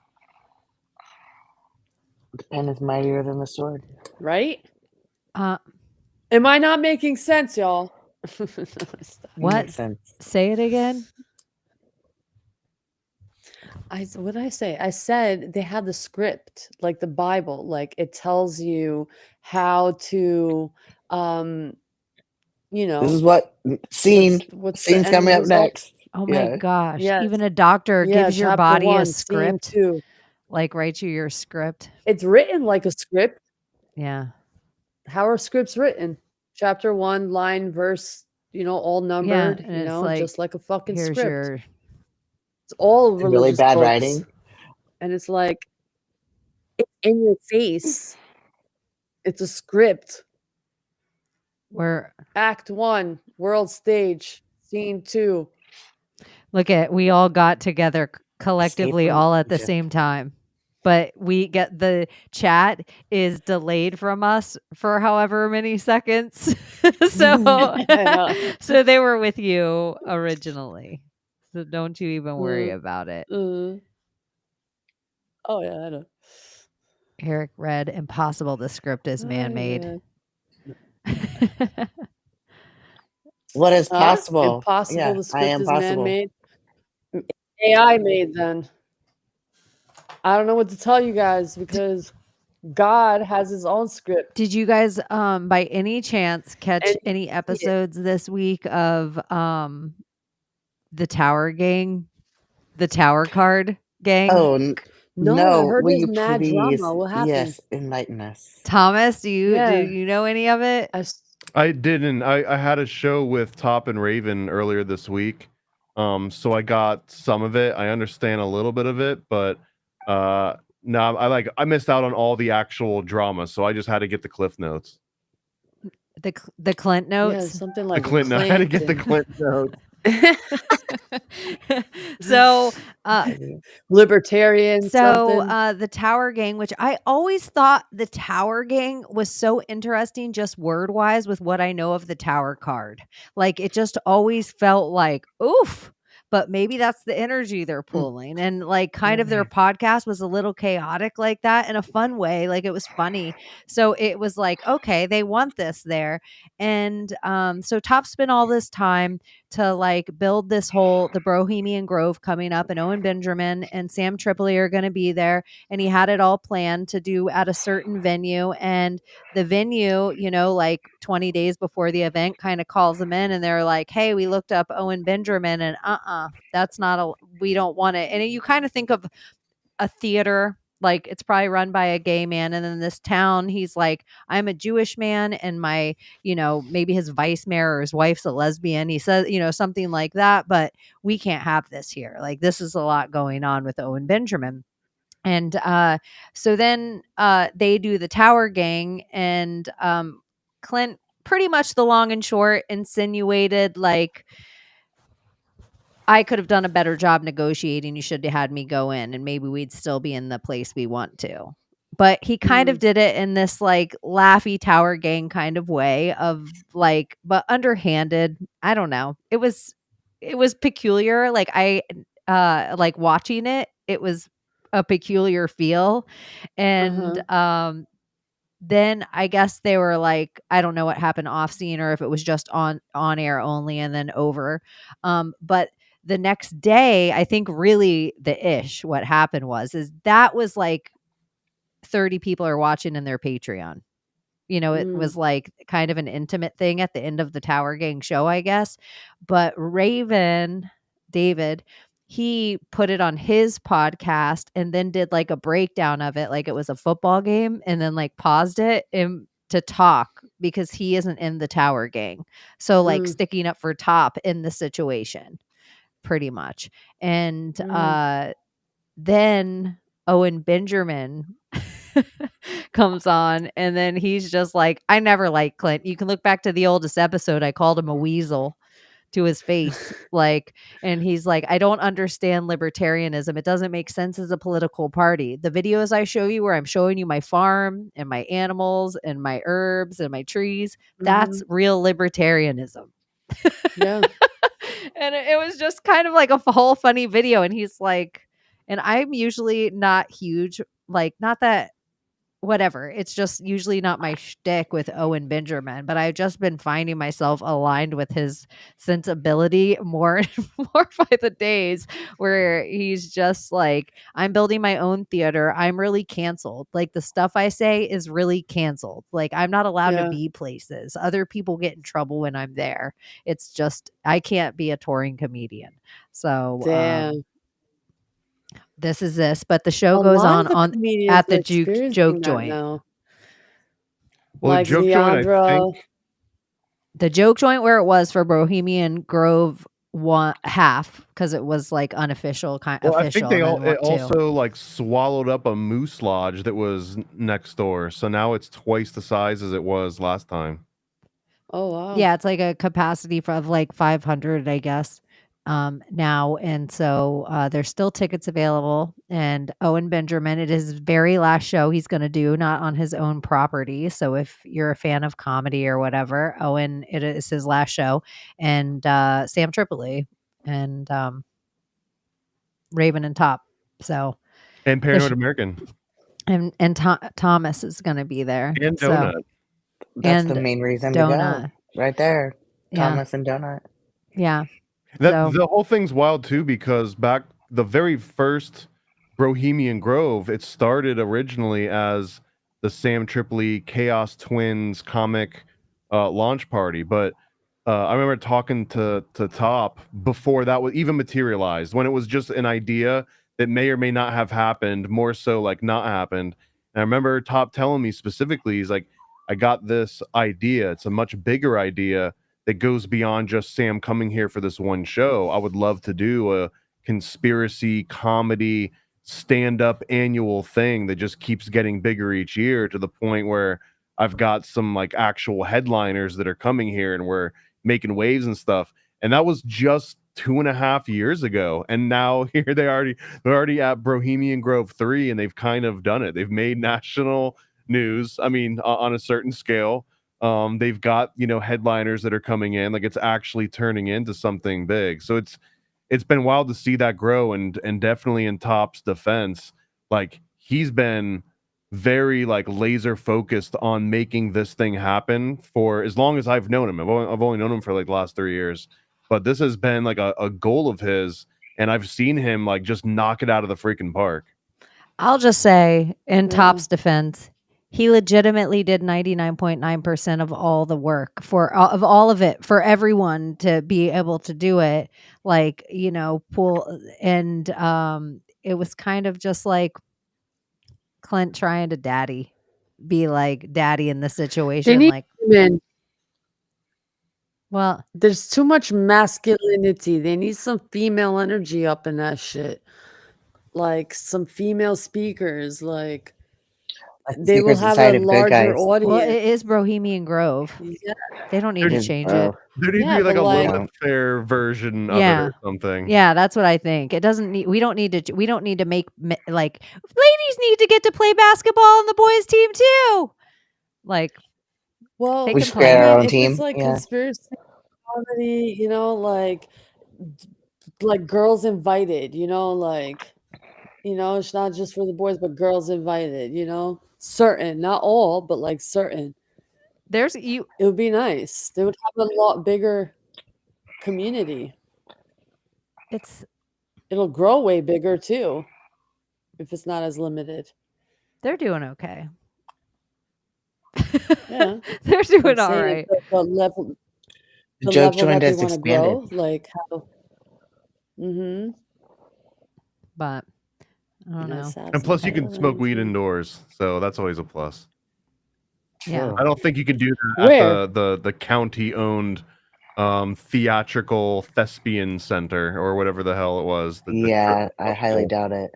The pen is mightier than the sword. right? Uh, Am I not making sense, y'all? what? Makes sense. Say it again. What did I say? I said they had the script, like the Bible, like it tells you how to, you know, This is what scene. what's the Scene's end coming up result? next. Oh my Yeah. gosh. Yes. Even a doctor Yeah, gives your chapter body a 1, scene script, 2. like writes you your script. It's written like a script. Yeah. How are scripts written? Chapter 1, line, verse, all numbered, and it's like, just like a fucking here's script. your It's all Really religious bad books. writing. And it's like, it's in your face. It's a script. where Act 1, world stage, scene 2. look at we all got together collectively from all at the Egypt. same time. But we get the chat is delayed from us for however many seconds. so I know. so they were with you originally. So don't you even worry Mm. about it. Oh, yeah, I know. Eric read impossible. The script is man-made. What is Huh? possible? Impossible, Yeah, the I script am is possible. man-made. AI made then. I don't know what to tell you guys because God has his own script. Did you guys by any chance catch And any episodes this week of the Tower Gang, the Tower Card Gang? Oh No, I heard will there's you mad please? drama. What happened? Yes, enlighten us. Thomas, do Yeah. you know any of it? I didn't. I had a show with Top and Raven earlier this week. So I got some of it. I understand a little bit of it, but no, I missed out on all the actual drama, so I just had to get the Cliff Notes. The Clint Yeah, notes. something The like Clint, I had to get the and- Clint Notes. So libertarian something. the Tower Gang, which I always thought the Tower Gang was so interesting just word wise with what I know of the Tower card. Like it just always felt like oof, but maybe that's the energy they're pulling. And like kind of their podcast was a little chaotic like that in a fun way. Like it was funny. So it was like, okay, they want this there. And so Top spent all this time to like build this whole the Bohemian Grove coming up, and Owen Benjamin and Sam Tripoli are going to be there, and he had it all planned to do at a certain venue. And the venue, like 20 days before the event, kind of calls them in, and they're like, "Hey, we looked up Owen Benjamin, and that's not we don't want it." And you kind of think of a theater. Like it's probably run by a gay man. And in this town, he's like, I'm a Jewish man and my, maybe his vice mayor or his wife's a lesbian. He says, something like that, but we can't have this here. Like this is a lot going on with Owen Benjamin. And so then they do the Tower Gang, and Clint pretty much the long and short insinuated like, I could have done a better job negotiating. You should have had me go in and maybe we'd still be in the place we want to. But he kind of did it in this like laughy Tower Gang kind of way of like, but underhanded. I don't know. It was peculiar. Like I like watching it. It was a peculiar feel. And then I guess they were like, I don't know what happened off scene or if it was just on air only and then over. But the next day, I think really what happened is that was like 30 people are watching in their Patreon. It was like kind of an intimate thing at the end of the Tower Gang show, I guess. But David, he put it on his podcast and then did like a breakdown of it, like it was a football game, and then like paused it to talk because he isn't in the Tower Gang. So like sticking up for Top in the situation. Pretty much. And then Owen Benjamin comes on, and then he's just like, I never liked Clint. You can look back to the oldest episode. I called him a weasel to his face, like, and he's like, I don't understand libertarianism. It doesn't make sense as a political party. The videos I show you where I'm showing you my farm and my animals and my herbs and my trees, that's real libertarianism. Yeah. And it was just kind of like a whole funny video. And he's like, and I'm usually not huge, like, not that whatever. It's just usually not my shtick with Owen Benjamin, but I've just been finding myself aligned with his sensibility more and more by the days, where he's just like, I'm building my own theater. I'm really canceled. Like, the stuff I say is really canceled. Like, I'm not allowed to be places. Other people get in trouble when I'm there. It's just, I can't be a touring comedian. So, Damn. this is this, but the show A goes lot of on comedians at the are experiencing joke that joint. now. Well, Like the joke joint, I Leandra. think. The joke joint where it was for Bohemian Grove half, because it was like unofficial Well, I think official, and then it two. also like swallowed up a moose lodge that was next door, so now it's twice the size as it was last time. Oh wow. Yeah, it's like a capacity of like 500, I guess, now. And so there's still tickets available. And Owen Benjamin, it is his very last show he's going to do, not on his own property. So if you're a fan of comedy or whatever, Owen, it is his last show. And Sam Tripoli and Raven and Top. So, And Paranoid American. And Thomas is going to be there. And So, Donut. That's and the main reason Donut. to go. Right there. Yeah. Thomas and Donut. Yeah. The whole thing's wild too, because back the very first Bohemian Grove, it started originally as the Sam Tripoli Chaos Twins comic launch party. But I remember talking to Top before that was even materialized, when it was just an idea that may or may not have happened, more so like not happened. And I remember Top telling me specifically, he's like, I got this idea. It's a much bigger idea that goes beyond just Sam coming here for this one show. I would love to do a conspiracy comedy stand-up annual thing that just keeps getting bigger each year, to the point where I've got some like actual headliners that are coming here and we're making waves and stuff. And that was just 2.5 years ago. And now here they're already at Bohemian Grove 3, and they've kind of done it. They've made national news. I mean, on a certain scale. They've got, headliners that are coming in, like it's actually turning into something big. So it's been wild to see that grow, and definitely in Top's defense, like he's been very like laser focused on making this thing happen for as long as I've known him. I've only known him for like the last 3 years, but this has been like a goal of his, and I've seen him like just knock it out of the freaking park. I'll just say, in Top's defense, he legitimately did 99.9% of all the work for all of it, for everyone to be able to do it. Like, pull, and it was kind of just like Clint trying to be like daddy in the situation. They need like, women. Well, there's too much masculinity. They need some female energy up in that shit. Like some female speakers, like they will have a larger audience. Well, it is Bohemian Grove. Yeah. They don't need to change it. There needs to be like a Lilith Fair version of it or something. Yeah, that's what I think. It doesn't need. We don't need to make like ladies need to get to play basketball on the boys' team too. Like, well, we should create our own if team. It's like conspiracy comedy, like girls invited. It's not just for the boys, but girls invited. Certain, not all, but like certain. It would be nice. They would have a lot bigger community. It'll grow way bigger too, if it's not as limited. They're doing okay. Yeah, they're doing all right. The level, the joke level joint that has they want to expanded. grow, like how. But I don't know. And plus, you can smoke weed indoors, so that's always a plus. Yeah, I don't think you can do that at the county-owned theatrical thespian center or whatever the hell it was. I highly doubt it.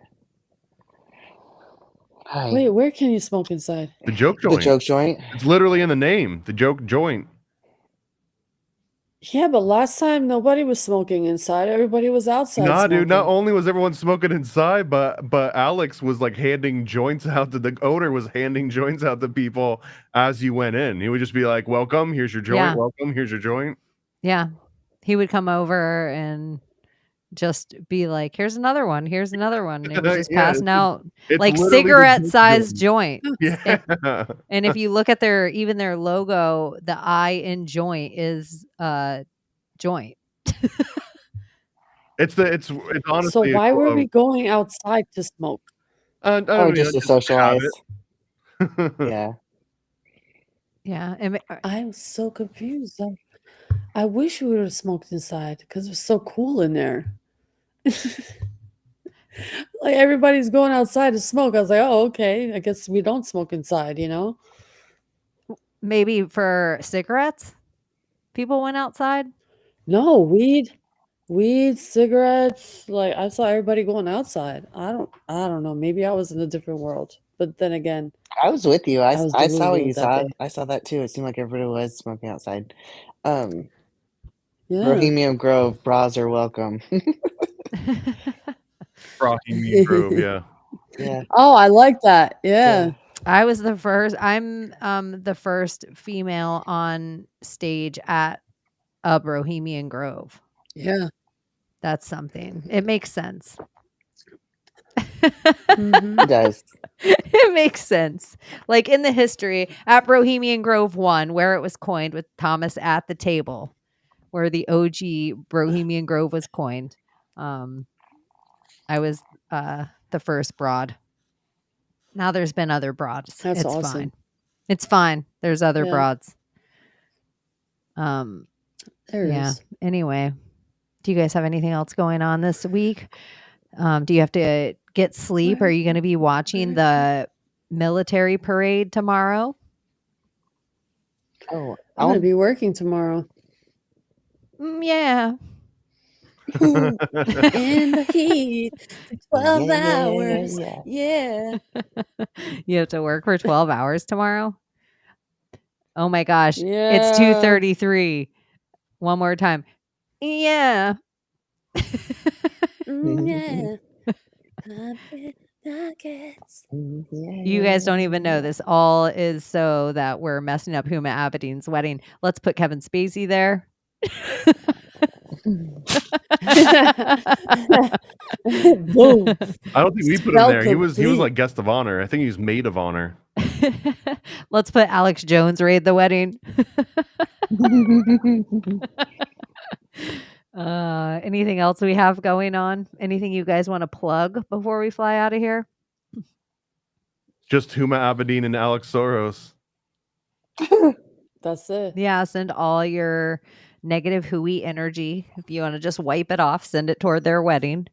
Wait, where can you smoke inside? The joke joint. The joke joint. It's literally in the name. The joke joint. Yeah, but last time nobody was smoking inside. Everybody was outside Nah, smoking. dude. Not only was everyone smoking inside, but Alex was like handing joints out to the owner was handing joints out to people as you went in. He would just be like, "Welcome, here's your joint. Yeah. Welcome, here's your joint." Yeah. He would come over and just be like, "Here's another one. Here's another one." And he was just Yeah, passing out it's like literally the cigarette-sized joint. joints. Yeah. And if you look at their logo, the I in joint is joint. It's honestly. So why were we going outside to smoke? I don't Oh, know, just to just have socialize. it. Yeah. Yeah. I'm so confused. I wish we would have smoked inside because it was so cool in there. Like everybody's going outside to smoke. I was like, oh, okay. I guess we don't smoke inside, you know? Maybe for cigarettes, people went outside. No, weed, cigarettes. Like I saw everybody going outside. I don't know. Maybe I was in a different world. But then again, I was with you. I was saw what delulu you that saw. day. I saw that too. It seemed like everybody was smoking outside. Yeah. Bohemian Grove bras are welcome. Bohemian Grove, yeah. Yeah. Oh, I like that. Yeah. I was the first. I'm the first female on stage at a Bohemian Grove. Yeah. That's something. It makes sense. Mhm. It does. It makes sense. Like in the history at Bohemian Grove 1, where it was coined with Thomas at the table, where the OG Bohemian Grove was coined. I was the first broad. Now there's been other broads. That's it's awesome. fine. It's fine. There's other Yeah. broads. There it Yeah. is. Anyway, do you guys have anything else going on this week? Do you have to get sleep? Are you going to be watching the military parade tomorrow? Oh, I'm gonna be working tomorrow. Yeah. In the heat for 12 Yeah. hours. Yeah. You have to work for 12 hours tomorrow? Oh my gosh. It's Yeah. 2:33. One more time. Yeah. Yeah. You guys don't even know this all is so that we're messing up Huma Abedin's wedding. Let's put Kevin Spacey there. Boom. I don't think we put him Spell there. He was complete. like guest of honor. I think he was maid of honor. Let's put Alex Jones raid the wedding. Anything else we have going on? Anything you guys want to plug before we fly out of here? Just Huma Abedin and Alex Soros. That's it. Yeah, send all your negative hooey energy. If you want to just wipe it off, send it toward their wedding.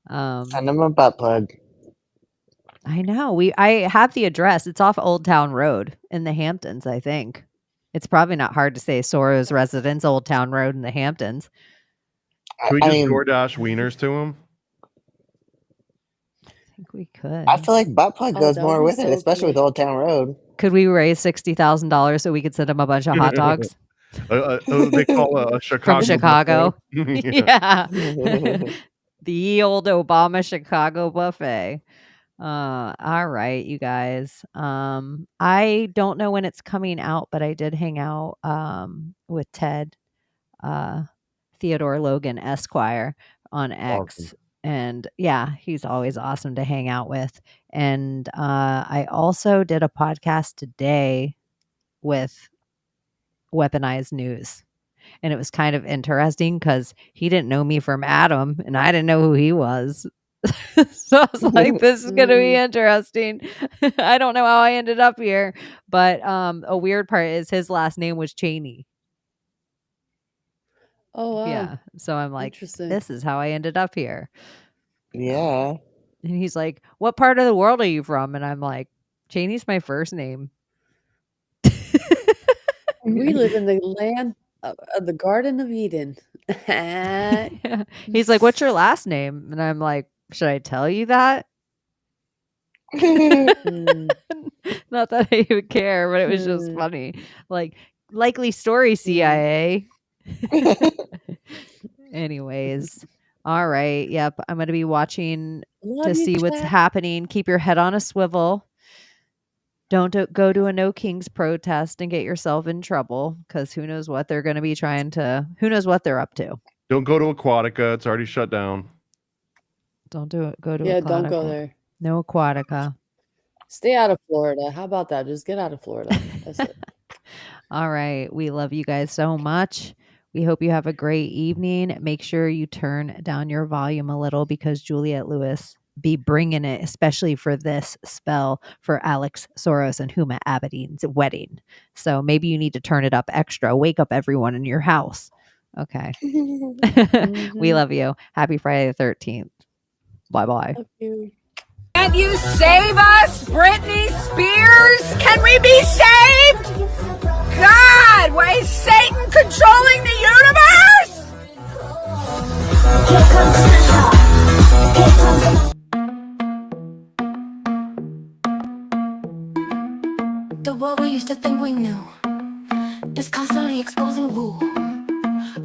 Send them a butt plug. I know. I have the address. It's off Old Town Road in the Hamptons, I think. It's probably not hard to say Soros residence, Old Town Road in the Hamptons. Can we just DoorDash wieners to him? I think we could. I feel like butt plug goes more with it, especially with Old Town Road. Could we raise $60,000 so we could send them a bunch of hot dogs? They call a Chicago From Chicago. buffet. Yeah. The old Obama Chicago buffet. All right, you guys. I don't know when it's coming out, but I did hang out with Ted Theodore Logan Esquire on X. Awesome. And yeah, he's always awesome to hang out with. And I also did a podcast today with Weaponized News. And it was kind of interesting because he didn't know me from Adam and I didn't know who he was. So I was like, this is going to be interesting. I don't know how I ended up here. But a weird part is his last name was Chaney. Oh, wow. Yeah. So I'm like, Interesting. this is how I ended up here. Yeah. And he's like, what part of the world are you from? And I'm like, Chaney's my first name. We live in the land of the Garden of Eden. Yeah. He's like, what's your last name? And I'm like, should I tell you that? Not that I would care, but it was just funny. Like, likely story, CIA. Anyways, all right. Yep. I'm going to be watching Love to you, see what's chat. happening. Keep your head on a swivel. Don't go to a No Kings protest and get yourself in trouble, because who knows what they're going to be who knows what they're up to. Don't go to Aquatica. It's already shut down. Don't do it. Go to Yeah, Aquatica. don't go there. No Aquatica. Stay out of Florida. How about that? Just get out of Florida. That's it. All right. We love you guys so much. We hope you have a great evening. Make sure you turn down your volume a little, because Juliette Lewis be bringing it, especially for this spell for Alex Soros and Huma Abedin's wedding. So maybe you need to turn it up extra. Wake up everyone in your house. Okay. We love you. Happy Friday the 13th. Bye-bye. Love you. Can you save us, Britney Spears? Can we be saved? God, why is Satan controlling the universe? Here comes Santa. Here comes the world we used to think we knew is constantly exposing woo.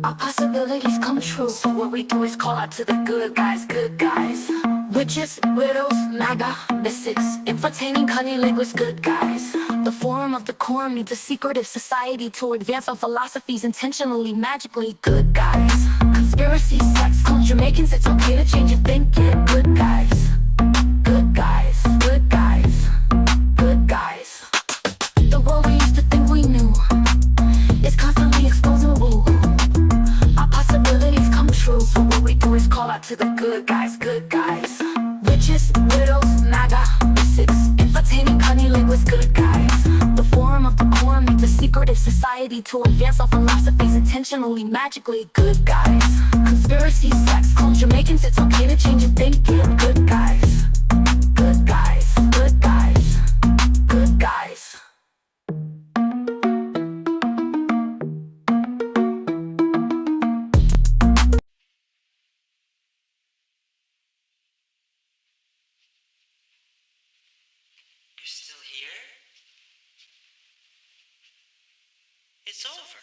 Our possibilities come true. So what we do is call out to the good guys, good guys. Witches, widows, MAGA, mystics, entertaining cunning linguists, good guys. The forum of the quorum needs a secretive society to advance our philosophies intentionally, magically, good guys. Conspiracies, sex, culture, making it's okay to change your thinking, good guys. Good guys, good guys, good guys. The world we used to think we knew is constantly exposing woo. Our possibilities come true. So what we do is call out to the good guys, good guys. Witches, widows, MAGA, mystics, entertaining cunning linguists, good guys. The forum of the quorum needs a secretive society to advance our philosophies intentionally, magically, good guys. Conspiracy, sex, culture, making it's okay to change your thinking, good guys. Good guys, good guys, good guys. You're still here? It's over.